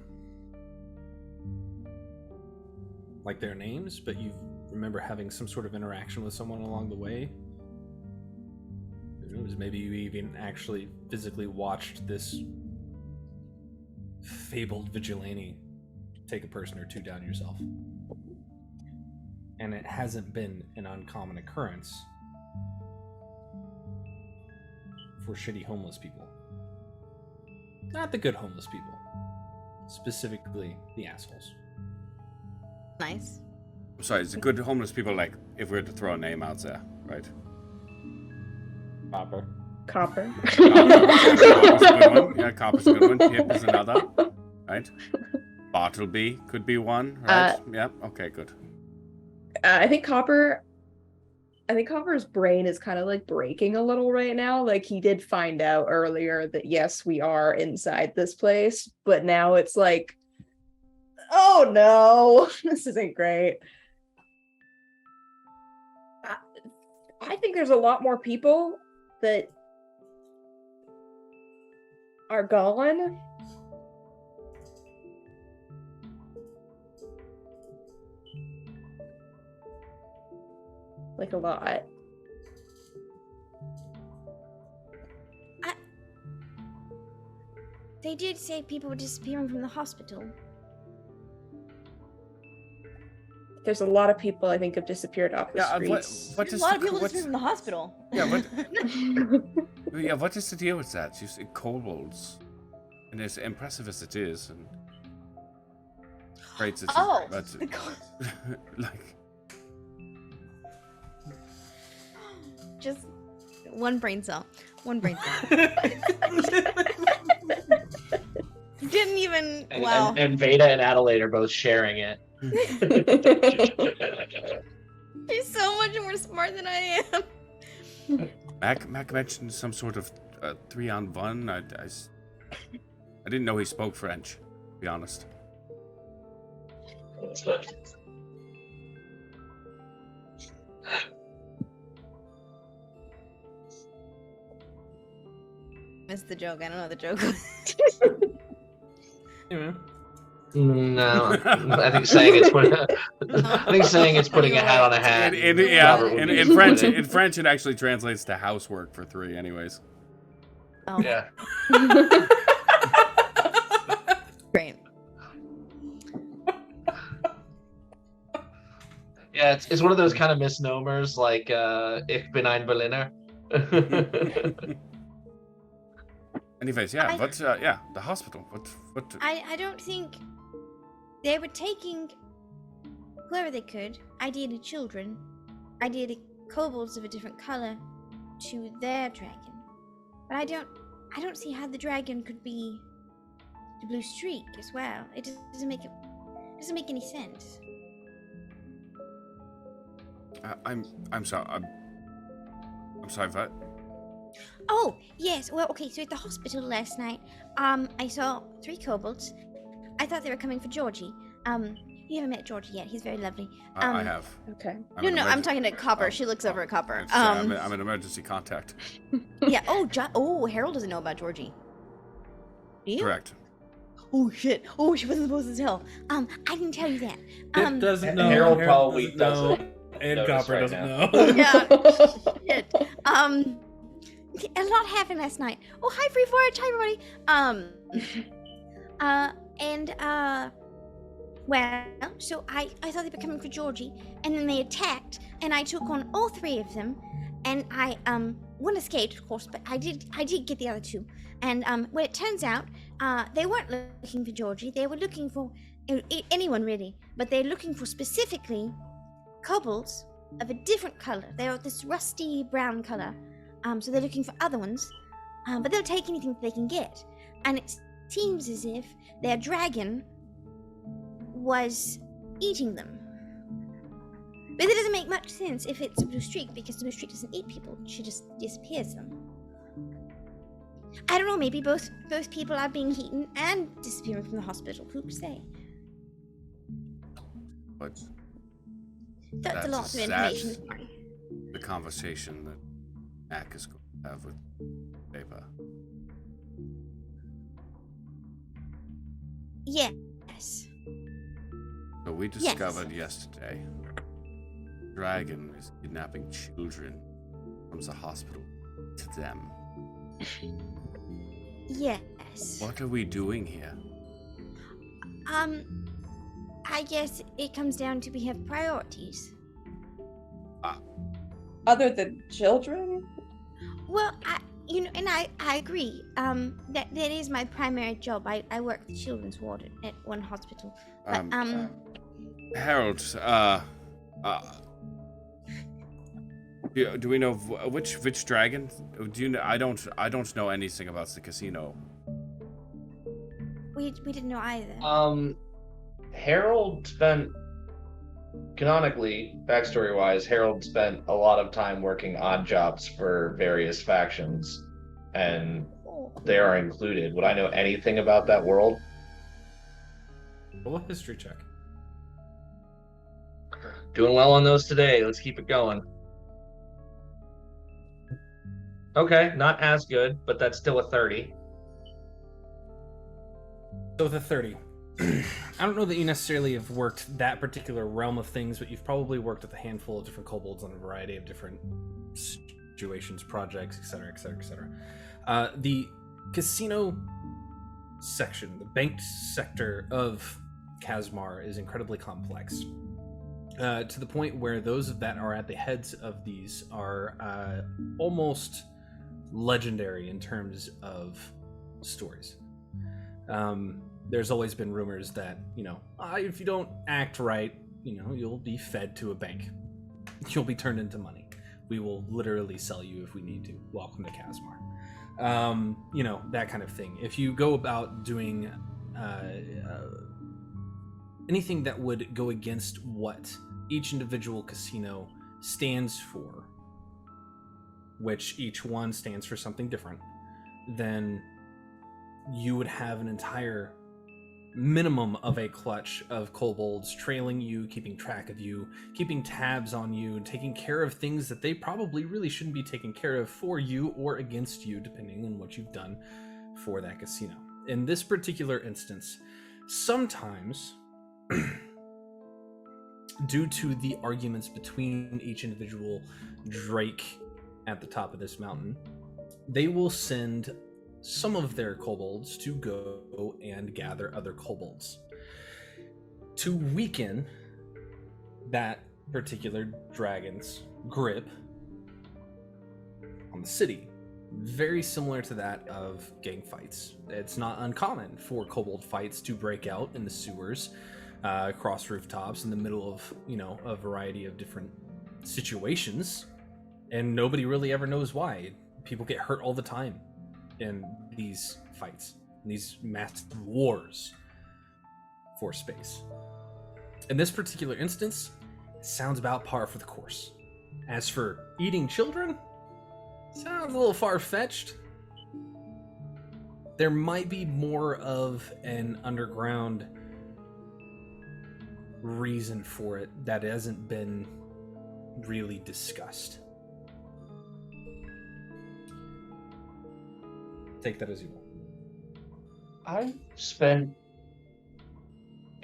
like their names, but you remember having some sort of interaction with someone along the way. It was maybe you even actually physically watched this fabled vigilante take a person or two down yourself. And it hasn't been an uncommon occurrence for shitty homeless people. Not the good homeless people. Specifically, the assholes. Nice. I'm sorry, it's the good homeless people, like, if we were to throw a name out there, right? Copper. Copper. Copper's a good one. Yeah, Copper's a good one. Pip is another, right? Bartleby could be one, right? Yeah, okay, good. I think Copper's brain is kind of like breaking a little right now. Like, he did find out earlier that yes, we are inside this place, but now it's like, oh no, this isn't great. I think there's a lot more people that are gone. Like, a lot. They did say people were disappearing from the hospital. There's a lot of people I think have disappeared off the streets. There's a lot of people disappearing from the hospital. Yeah, what is the deal with that? You see kobolds, and as impressive as it is, and great. Like, just one brain cell. Didn't even. Wow. And Veda and Adelaide are both sharing it. She's so much more smart than I am. Mac mentioned some sort of 3-on-1. I didn't know he spoke French, to be honest. Missed the joke. I don't know the joke. No, I think saying it's putting a hat on a hat. In French, it actually translates to housework for 3, anyways. Oh. Yeah. Great. Yeah, it's one of those kind of misnomers, like Ich bin ein Berliner. Anyways, yeah, but the hospital. What? I don't think they were taking whoever they could, ideally children, ideally kobolds of a different color, to their dragon. But I don't see how the dragon could be the blue streak as well. It doesn't make any sense. I'm sorry. I'm sorry, what? Oh, yes. Well, okay, so at the hospital last night, I saw 3 kobolds. I thought they were coming for Georgie. You haven't met Georgie yet. He's very lovely. I have. Okay. I'm talking to Copper. She looks over at Copper. I'm an emergency contact. Yeah. Oh, Harold doesn't know about Georgie. Do you? Correct. Oh shit! Oh, she wasn't supposed to tell. I didn't tell you that. It doesn't know. Harold probably doesn't doesn't. And notice Copper right doesn't now. know. Yeah. Shit. A lot happened last night. Oh, hi, Free Forage. Hi, everybody. Well, so I thought they were coming for Georgie, and then they attacked, and I took on all 3 of them, and one escaped, of course, but I did get the other 2. And well, it turns out they weren't looking for Georgie. They were looking for anyone really, but they're looking for specifically kobolds of a different color. They're this rusty brown color. So they're looking for other ones, but they'll take anything that they can get. And it seems as if their dragon was eating them. But it doesn't make much sense if it's a blue streak, because the blue streak doesn't eat people. She just disappears them. I don't know, maybe both people are being eaten and disappearing from the hospital. Who could say? But That's a lot of information. the conversation that Mac is going to have with Paper. Yes. So we discovered yesterday dragon is kidnapping children from the hospital to them. Yes. What are we doing here? I guess it comes down to we have priorities. Other than children? Well, I agree. That is my primary job. I work the children's ward at one hospital. But Harold, do we know which dragon? Do you know? I don't know anything about the casino. We didn't know either. Harold spent, canonically, backstory-wise, Harold spent a lot of time working odd jobs for various factions, and they are included. Would I know anything about that world? Roll a history check. Doing well on those today. Let's keep it going. Okay, not as good, but that's still a 30. So with a 30, I don't know that you necessarily have worked that particular realm of things, but you've probably worked with a handful of different kobolds on a variety of different situations, projects, etc., etc., etc. The casino section, the banked sector of Kasmar, is incredibly complex. To the point where those that are at the heads of these are almost legendary in terms of stories. There's always been rumors that, if you don't act right, you'll be fed to a bank. You'll be turned into money. We will literally sell you if we need to. Welcome to Kasmar. That kind of thing. If you go about doing anything that would go against what each individual casino stands for, which each one stands for something different, then you would have an entire minimum of a clutch of kobolds trailing you, keeping track of you, keeping tabs on you, and taking care of things that they probably really shouldn't be taking care of for you or against you, depending on what you've done for that casino. In this particular instance, sometimes due to the arguments between each individual Drake at the top of this mountain, they will send some of their kobolds to go and gather other kobolds to weaken that particular dragon's grip on the city. Very similar to that of gang fights. It's not uncommon for kobold fights to break out in the sewers, across rooftops, in the middle of, a variety of different situations, and nobody really ever knows why. People get hurt all the time in these fights, in these massive wars for space. In this particular instance, it sounds about par for the course. As for eating children, sounds a little far-fetched. There might be more of an underground reason for it that hasn't been really discussed. Take that as you will. I've spent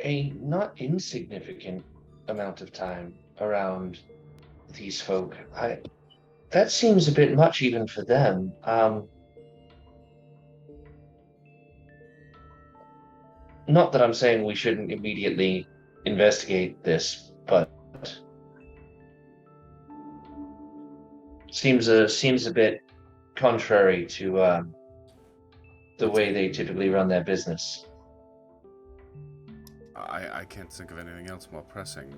a not insignificant amount of time around these folk. That seems a bit much even for them. Not that I'm saying we shouldn't immediately investigate this, but seems a bit contrary to the way they typically run their business. I can't think of anything else more pressing.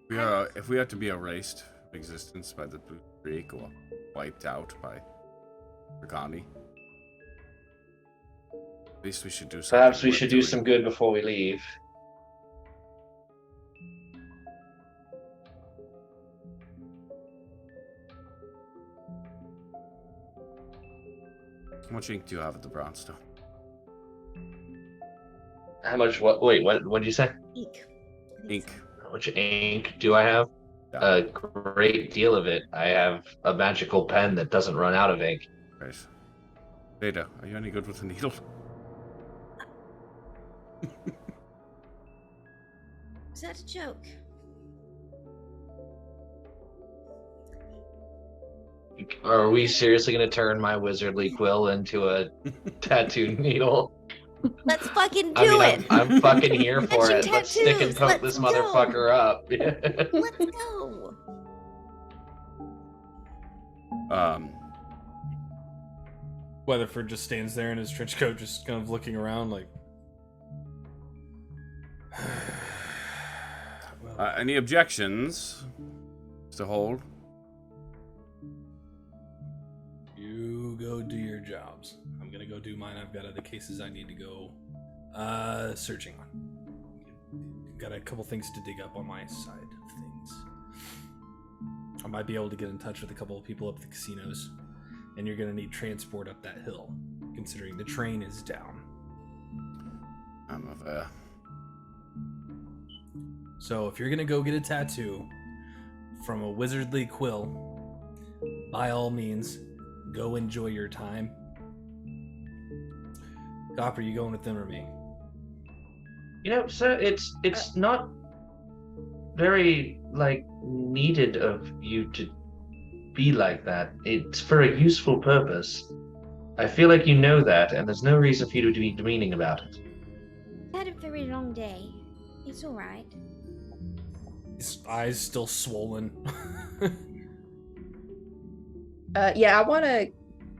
If we are to be erased from existence by the Blue Creek or wiped out by Ragani, at least we should do something. Perhaps we should do some good before we leave. How much ink do you have at the brownstone? How much? Wait, what did you say? Ink. How much ink do I have? Yeah. A great deal of it. I have a magical pen that doesn't run out of ink. Right. Veda, are you any good with a needle? Is that a joke? Are we seriously going to turn my wizardly quill into a tattoo needle? Let's fucking do it. I'm fucking here for it. Let's stick and poke Let's this motherfucker up. Let's go. Weatherford just stands there in his trench coat, just kind of looking around like. Any objections, Mr. Hold? You go do your jobs. I'm gonna go do mine. I've got other cases I need to go searching on. Got a couple things to dig up on my side of things. I might be able to get in touch with a couple of people up at the casinos, and you're gonna need transport up that hill, considering the train is down. I'm aware. So if you're gonna go get a tattoo from a wizardly quill, by all means, go enjoy your time. Copper, you going with them or me? You know, sir, it's not very needed of you to be like that. It's for a useful purpose. I feel like you know that, and there's no reason for you to be demeaning about it. I had a very long day. It's all right. His eyes still swollen. Yeah, I want to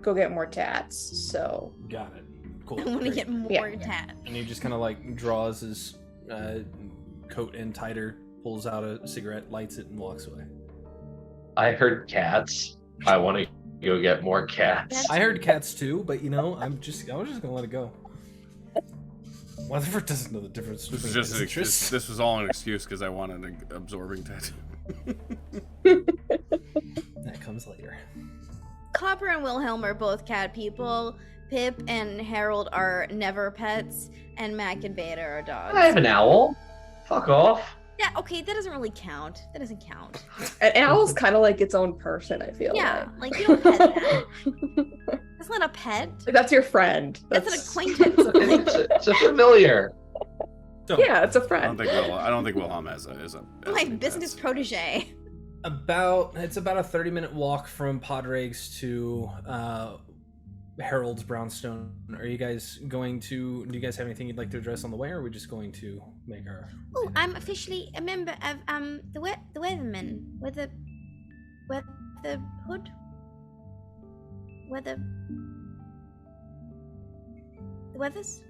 go get more tats, so... Got it. Cool. I want to Great. get more tats. And he just kind of draws his coat in tighter, pulls out a cigarette, lights it, and walks away. I heard cats. I want to go get more cats. I heard cats too, but I was just gonna let it go. Weatherford doesn't know the difference This between is just an excuse. This was all an excuse because I wanted an absorbing tattoo. That comes later. Copper and Wilhelm are both cat people. Pip and Harold are never pets, and Mac and Beta are dogs. I have an owl. Fuck off. Yeah, okay, that doesn't really count. That doesn't count. An owl's kind of like its own person, I feel Yeah, like you don't pet that. That's not a pet. like. That's your friend. That's an acquaintance. It's a familiar. Yeah, it's a I friend. don't think Wilhelm is a My business protege. It's about a 30-minute walk from Podregs to Harold's Brownstone. Are you guys going to? Do you guys have anything you'd like to address on the way, or are we just going to make our? Oh, I'm officially a member of the Weathermen. The Weathers.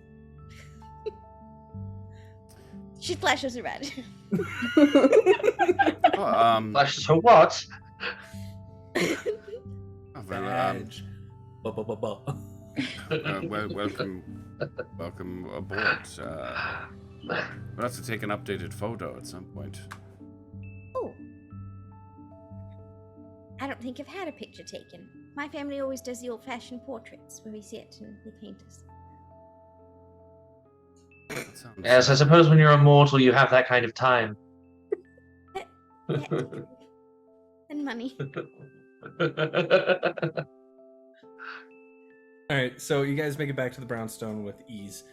She flashes her red. Flashes her what? Badge. Welcome aboard. We'll have to take an updated photo at some point. Oh. I don't think I've had a picture taken. My family always does the old-fashioned portraits where we sit and we paint us. Yes, I suppose when you're immortal, you have that kind of time. And money. All right, so you guys make it back to the brownstone with ease.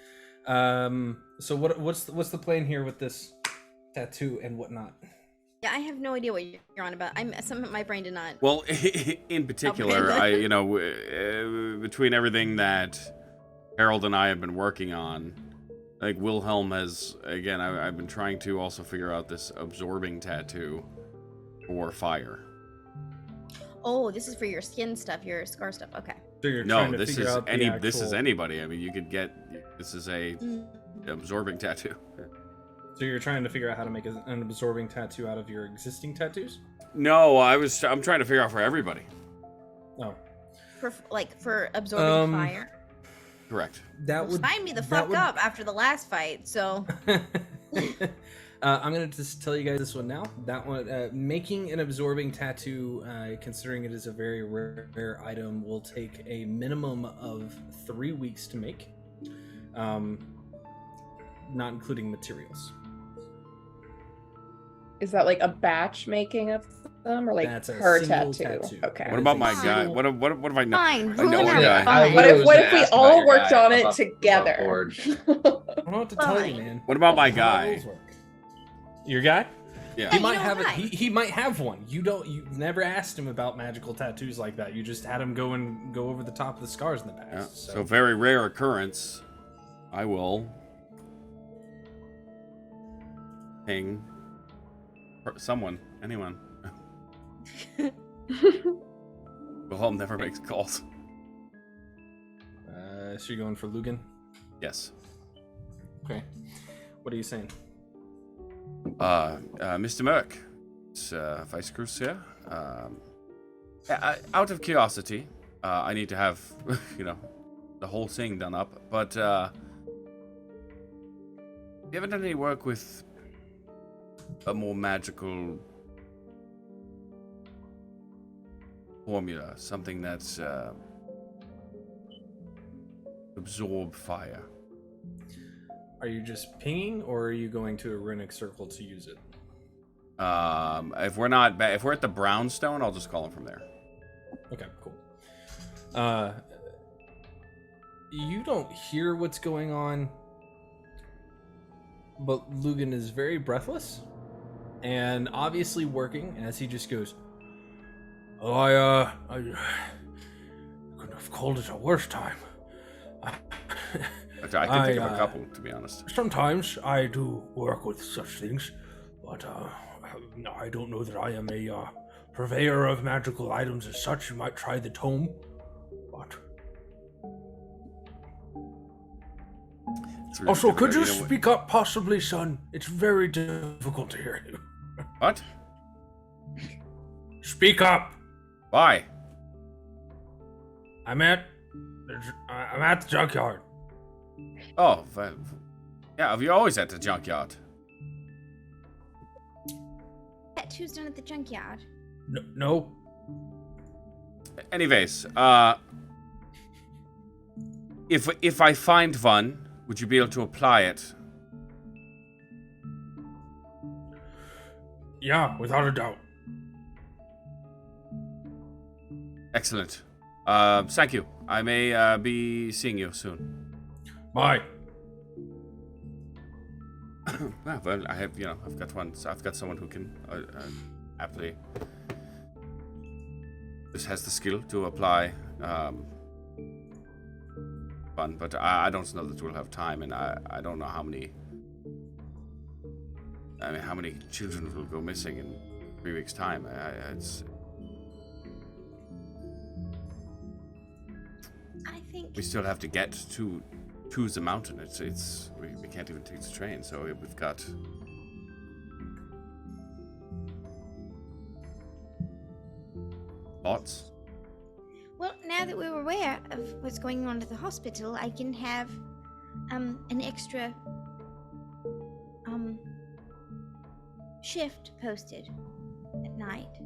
So what's the plan here with this tattoo and whatnot? Yeah, I have no idea what you're on about. My brain did not. Well, in particular, between everything that Harold and I have been working on, like Wilhelm has, again, I've been trying to also figure out this absorbing tattoo for fire. Oh, this is for your skin stuff, your scar stuff. Okay. So you're No, trying to this figure is out the any. actual... This is anybody. I mean, you could get. This is a absorbing tattoo. So you're trying to figure out how to make an absorbing tattoo out of your existing tattoos? No, I'm trying to figure out for everybody. Oh. For absorbing fire. Correct. That would sign me the fuck up after the last fight. So. I'm gonna just tell you guys this one now. That one, making an absorbing tattoo, considering it is a very rare item, will take a minimum of 3 weeks to make, not including materials. Is that like a batch making of them, or like That's a per single tattoo? Okay. What about my guy? What if I know? Fine. I know a Fine. guy. What if we all worked on it together? I don't know what to tell you, man. What about my How guy? rules work. Your guy? Yeah. He you might know have it. why. He might have one. You never asked him about magical tattoos like that. You just had him go over the top of the scars in the past. Yeah. So. So very rare occurrence. I will ping anyone. Wilhelm never makes calls. So you're going for Lugan? Yes. Okay. What are you saying? Mr. Merck, it's Vice Cruz here. Out of curiosity, I need to have, the whole thing done up, but you haven't done any work with a more magical formula, something that's absorb fire. Are you just pinging, or are you going to a runic circle to use it? If we're at the brownstone, I'll just call him from there. Okay, cool. You don't hear what's going on, but Lugan is very breathless and obviously working as he just goes, "Oh, I couldn't have called it a worse time. I can think of a couple, to be honest. Sometimes I do work with such things, but I don't know that I am a purveyor of magical items as such. You might try the tome, but Really also, could you difficult, speak up, possibly, son? It's very difficult to hear you. What? Speak up. Why? I'm at the junkyard. Oh, yeah. You're always at the junkyard. Tattoo's done at the junkyard. No. Anyways, if I find one, would you be able to apply it? Yeah, without a doubt. Excellent. Thank you. I may be seeing you soon. Bye. Well, I have, I've got one. So I've got someone who can aptly. This has the skill to apply fun, but I don't know that we'll have time, and I don't know how many. How many children will go missing in 3 weeks' time? I think We still have to get to the mountain. We can't even take the train, so we've got. Thoughts? Well, now that we're aware of what's going on at the hospital, I can have an extra shift posted at night.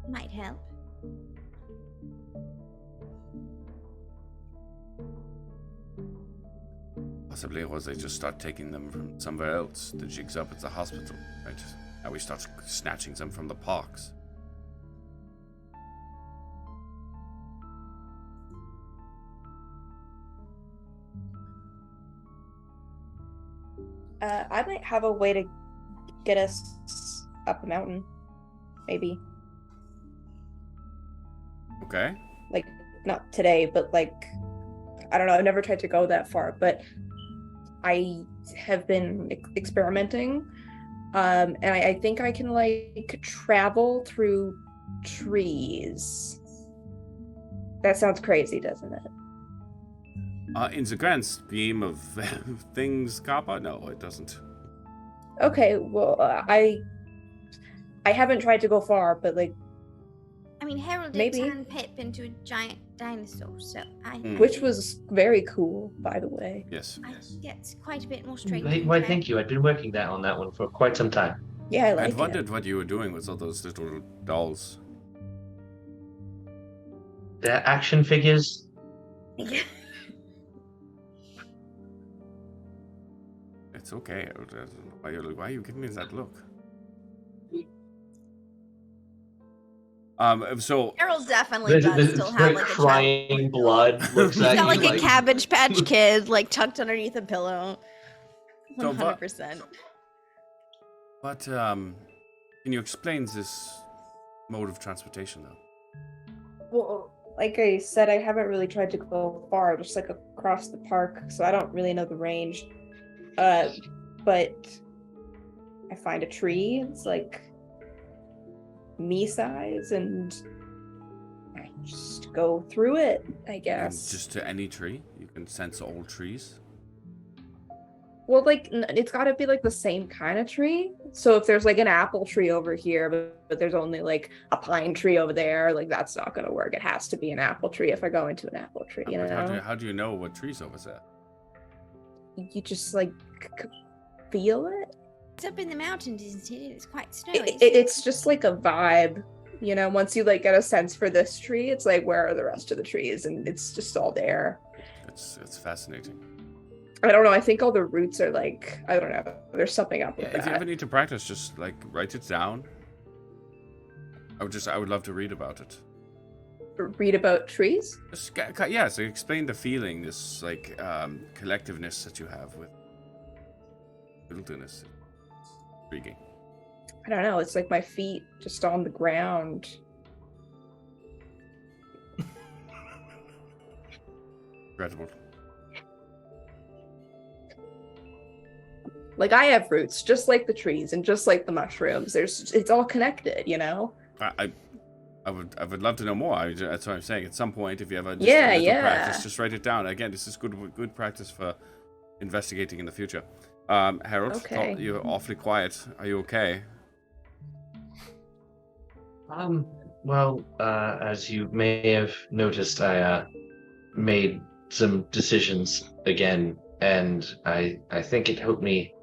Might help. Possibly, or they just start taking them from somewhere else. The jig's up at the hospital, right? Now we start snatching them from the parks. I might have a way to get us up the mountain. Maybe. Okay. Like, not today, but like, I don't know. I've never tried to go that far, but I have been experimenting. And I think I can like travel through trees. That sounds crazy, doesn't it? In the grand scheme of things, Kappa, no, it doesn't. Okay, well, I haven't tried to go far, but like, I mean, Harold did maybe. turn Pip into a giant dinosaur, so Which was very cool, by the way. Yes. I think it's quite a bit more straight. Why, thank you. I've been working on that one for quite some time. Yeah, I like I'd wondered what you were doing with all those little dolls. They're action figures. It's okay. Why are you giving me that look? So Harold definitely does still have like a crying blood. Looks He's at got you like a Cabbage Patch Kid like tucked underneath a pillow. 100%. But can you explain this mode of transportation though? Well, like I said, I haven't really tried to go far, just like across the park, so I don't really know the range. But I find a tree, it's like me size, and I just go through it, I guess. And just to any tree? You can sense all trees? Well, like, it's got to be like the same kind of tree. So if there's like an apple tree over here, but there's only like a pine tree over there, like that's not going to work. It has to be an apple tree if I go into an apple tree, you know? How do you know what tree's over there? You just like feel it. It's up in the mountains, isn't it? It's quite snowy. It's just like a vibe, you know? Once you like get a sense for this tree, it's like, where are the rest of the trees? And it's just all there. It's fascinating. I don't know. I think all the roots are like, I don't know. There's something up with If you that. ever need to practice, just like write it down. I would love to read about it. Read about trees? Yeah, so explain the feeling, this like collectiveness that you have with wilderness. Intriguing. I don't know. It's like my feet just on the ground. Incredible. Like I have roots, just like the trees and just like the mushrooms. It's all connected, you know. I would love to know more. That's what I'm saying. At some point, if you ever practice, just write it down. Again, this is good practice for investigating in the future. Harold, Okay. you're awfully quiet. Are you okay? Well, as you may have noticed, I made some decisions again, and I think it helped me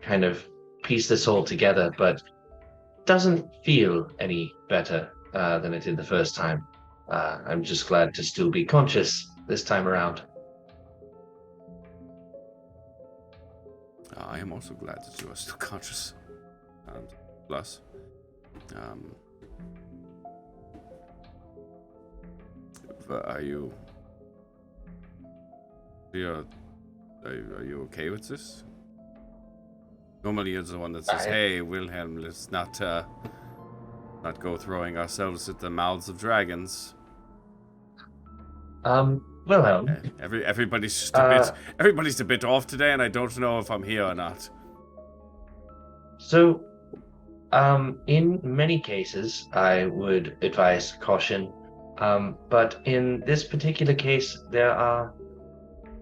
kind of piece this all together, but doesn't feel any better than it did the first time. I'm just glad to still be conscious this time around. I am also glad that you are still conscious. Plus, are you okay with this? Normally, you're the one that says, "Hey, Wilhelm, let's not go throwing ourselves at the mouths of dragons." Wilhelm. Everybody's just everybody's a bit off today, and I don't know if I'm here or not. So, in many cases, I would advise caution. But in this particular case, there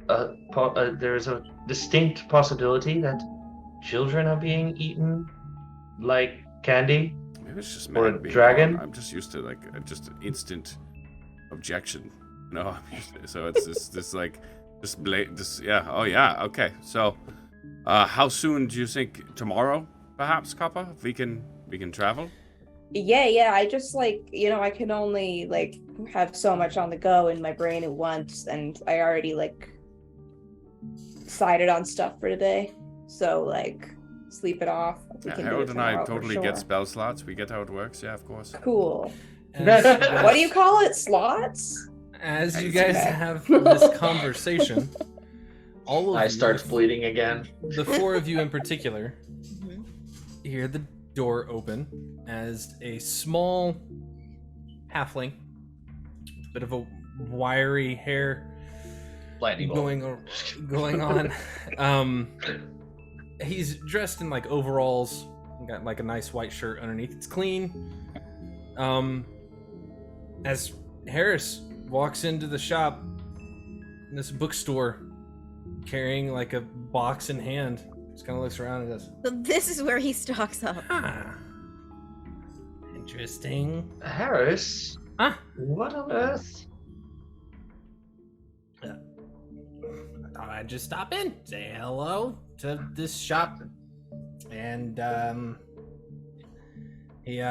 is a distinct possibility that children are being eaten like candy. Maybe it's just or a being dragon. wrong. I'm just used to like just an instant objection. No, so it's this like yeah. Oh yeah. Okay. So, how soon do you think? Tomorrow, perhaps, Kappa? If we can travel. Yeah. I just like, you know, I can only like have so much on the go in my brain at once, and I already like decided on stuff for today. So like, sleep it off. Harold and I totally get spell slots. We get how it works. Yeah, of course. Cool. What do you call it? Slots? As you guys have this conversation, All of I you, starts bleeding again. the four of you in particular, Mhm. hear the door open as a small halfling, bit of a wiry hair Lightning bolt. going on. He's dressed in like overalls, got like a nice white shirt underneath. It's clean. As Harris walks into the shop in this bookstore, carrying like a box in hand, just kind of looks around and goes, So this is where he stocks up. Interesting. Harris? Huh? What on earth? I thought I'd just stop in, say hello to this shop. And he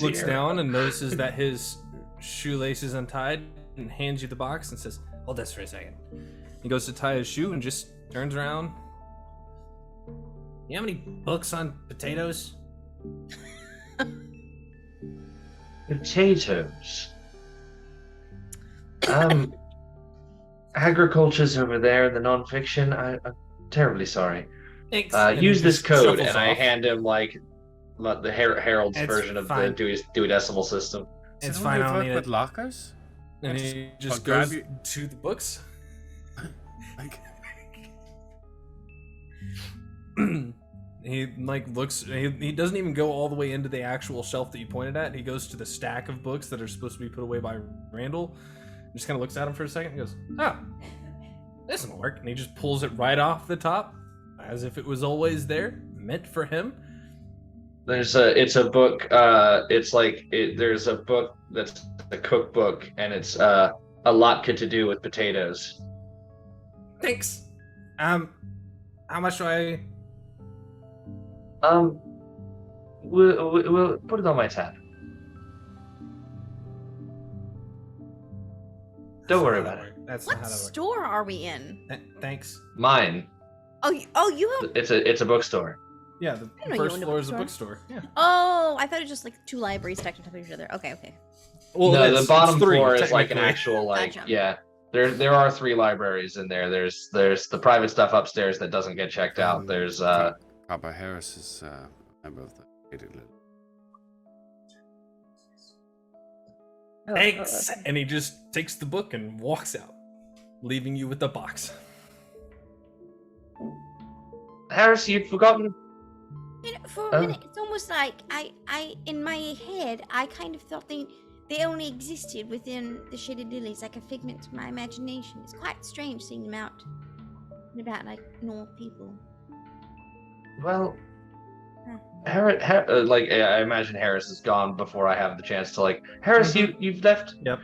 looks down and notices that his shoelace is untied and hands you the box and says, hold this for a second. He goes to tie his shoe and just turns around. You have any books on potatoes? Potatoes. Agriculture's over there, the non-fiction. I'm terribly sorry. Thanks. Use this code, and shuffles I off. hand him like the Harold's It's version of fine. the Dewey Decimal System. It's So fine, you I don't work need with it. lockers? And he just I'll grab goes you- to the books. Like, He like looks. He doesn't even go all the way into the actual shelf that you pointed at. He goes to the stack of books that are supposed to be put away by Randall. And just kind of looks at him for a second. And goes, "Oh, this will work." And he just pulls it right off the top, as if it was always there, meant for him. It's a book. There's a book that's a cookbook, and it's a lot to do with potatoes. Thanks. How much do I? We'll put it on my tab. Don't worry about it. That's not What how that works. store are we in? Thanks. Mine. Oh, you have. It's a bookstore. Yeah, the I know you first owned a floor is a bookstore. bookstore. Yeah. Oh, I thought it was just like two libraries stacked on top of each other. Okay. Well, No, it's the bottom three, floor is like an technically. actual Gotcha. yeah. There are 3 libraries in there. There's the private stuff upstairs that doesn't get checked out. There's Papa Harris is a member of the Hated Little. Thanks. And he just takes the book and walks out, leaving you with the box. Harris, you've forgotten. You know, for a minute, it's almost like I in my head, I kind of thought they only existed within the Shaded Lilies, like a figment of my imagination. It's quite strange seeing them out and about like normal people. Well, I imagine Harris is gone before I have the chance to Harris, you've left. Yep.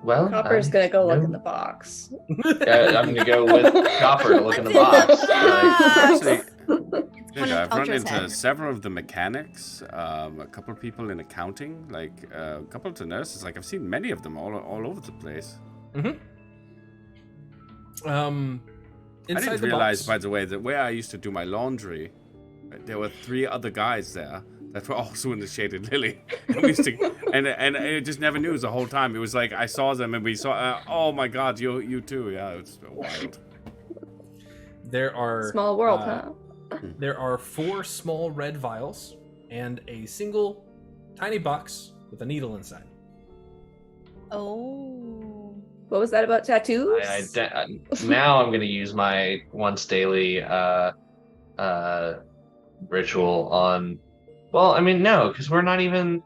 Well, Copper's gonna go look in the box. I'm gonna go with Copper to look in the What's box. Actually, One of I've run Ultra's into head. several of the mechanics, a couple of people in accounting, a couple of the nurses. I've seen many of them all over the place. Mm-hmm. I Inside didn't the realize, box, by the way, that where I used to do my laundry, there were 3 other guys there that were also in the Shaded Lily. And we used to, and I just never knew the whole time. It was like I saw them and we saw. Oh my God, you too. Yeah, it's wild. there are Small world, huh? There are 4 small red vials and a single tiny box with a needle inside. Oh. What was that about tattoos? Now I'm gonna use my once daily ritual on. Well, I mean, no, because we're not even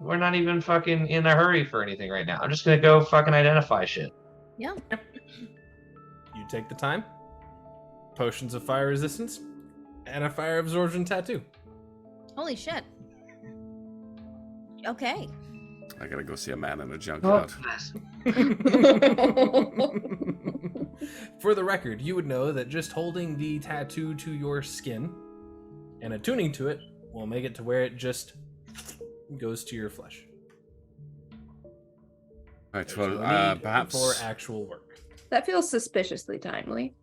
fucking in a hurry for anything right now. I'm just gonna go fucking identify shit. Yeah. You take the time, potions of fire resistance, and a fire absorption tattoo. Holy shit. Okay. I gotta go see a man in a junkyard. For the record, you would know that just holding the tattoo to your skin and attuning to it will make it to where it just goes to your flesh. Right, There's well, no need perhaps for actual work. That feels suspiciously timely.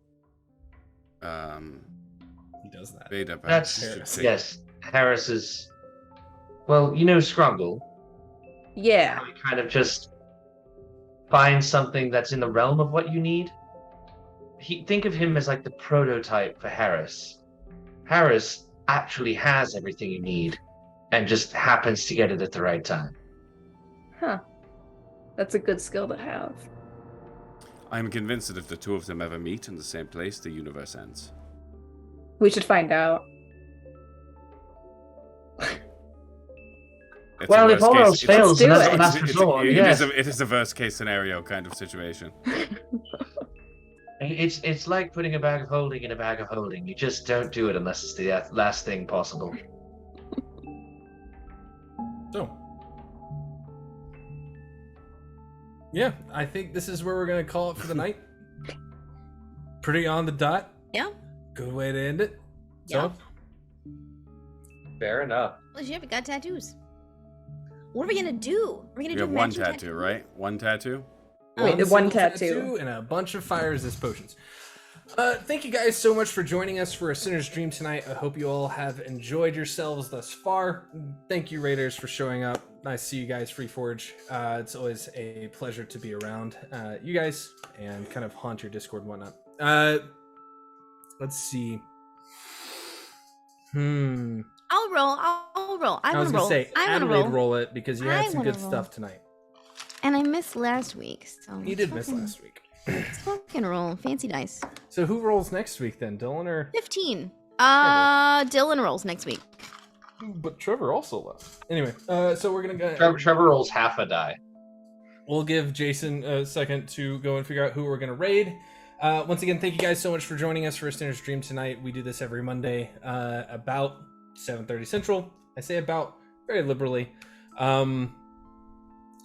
He does that. Vader perhaps That's should say- yes. Harris is. Well, you know Scrumble. Yeah. How he kind of just finds something that's in the realm of what you need. think of him as like the prototype for Harris. Harris actually has everything you need and just happens to get it at the right time. Huh. That's a good skill to have. I'm convinced that if the two of them ever meet in the same place, the universe ends. We should find out. Well, if all else fails, then that's the last resort. It is a worst case scenario kind of situation. It's like putting a bag of holding in a bag of holding. You just don't do it unless it's the last thing possible. So, yeah, I think this is where we're gonna call it for the night. Pretty on the dot. Yeah. Good way to end it. Yeah. So, fair enough. Well, yeah, we got tattoos. What are we gonna do? Are we gonna We do have one matching tattoo, right? One tattoo? Wait, one tattoo. And a bunch of fires as potions. Thank you guys so much for joining us for A Sinner's Dream tonight. I hope you all have enjoyed yourselves thus far. Thank you, Raiders, for showing up. Nice to see you guys, Freeforge. It's always a pleasure to be around you guys and kind of haunt your Discord and whatnot. Let's see. I'll roll. I was gonna say Adelaide roll it because you had some good stuff tonight. And I missed last week, so You did miss last week. let's fucking roll. Fancy dice. So who rolls next week then, Dylan or? 15. Dylan rolls next week. But Trevor also left. Anyway, so we're gonna go. Trevor rolls half a die. We'll give Jason a second to go and figure out who we're gonna raid. Once again, thank you guys so much for joining us for A Sinner's Dream tonight. We do this every Monday, about 7:30 Central. I say about very liberally.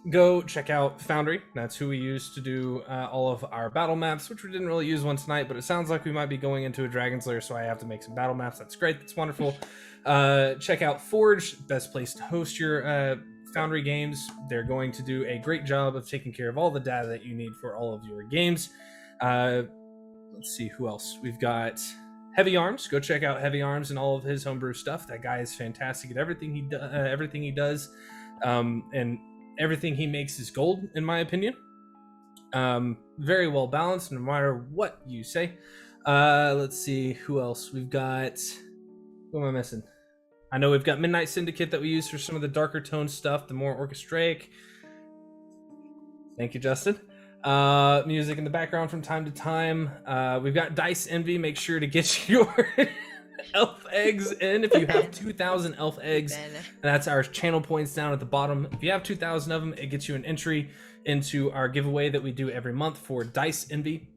Go check out Foundry. That's who we use to do all of our battle maps, which we didn't really use one tonight, but it sounds like we might be going into a Dragon's Lair, so I have to make some battle maps. That's great. That's wonderful. Check out Forge, best place to host your Foundry games. They're going to do a great job of taking care of all the data that you need for all of your games. Let's see who else. We've got Heavy Arms. Go check out Heavy Arms and all of his homebrew stuff. That guy is fantastic at everything he does. And everything he makes is gold, in my opinion. Very well balanced, no matter what you say. Let's see who else we've got. Who am I missing? I know we've got Midnight Syndicate that we use for some of the darker tone stuff, the more orchestraic. Thank you, Justin. Music in the background from time to time. We've got Dice Envy. Make sure to get your elf eggs in. If you have 2,000 elf eggs, and that's our channel points down at the bottom. If you have 2,000 of them, it gets you an entry into our giveaway that we do every month for Dice Envy.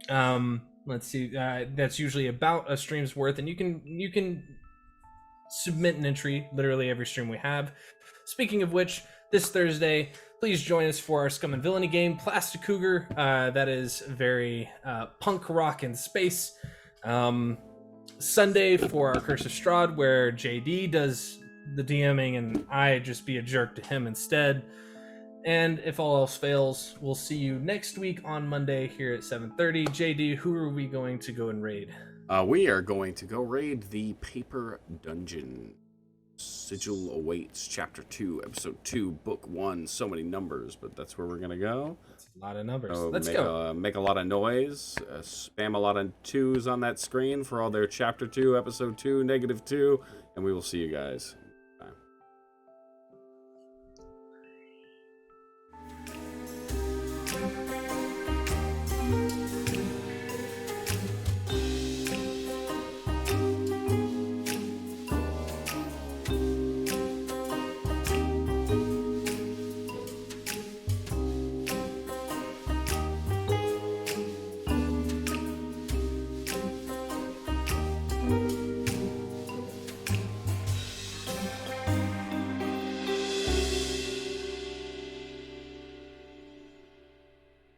Let's see. That's usually about a stream's worth, and you can submit an entry literally every stream we have. Speaking of which, this Thursday, please join us for our Scum and Villainy game, Plastic Cougar. That is very punk rock in space. Sunday for our Curse of Strahd, where JD does the DMing and I just be a jerk to him instead. And if all else fails, we'll see you next week on Monday here at 7:30. JD, who are we going to go and raid? We are going to go raid the Paper Dungeon. Sigil Awaits, Chapter 2, Episode 2, Book 1. So many numbers, but that's where we're going to go. That's a lot of numbers. So Let's go. Make a lot of noise. Spam a lot of 2s on that screen for all their Chapter 2, Episode 2, Negative 2. And we will see you guys.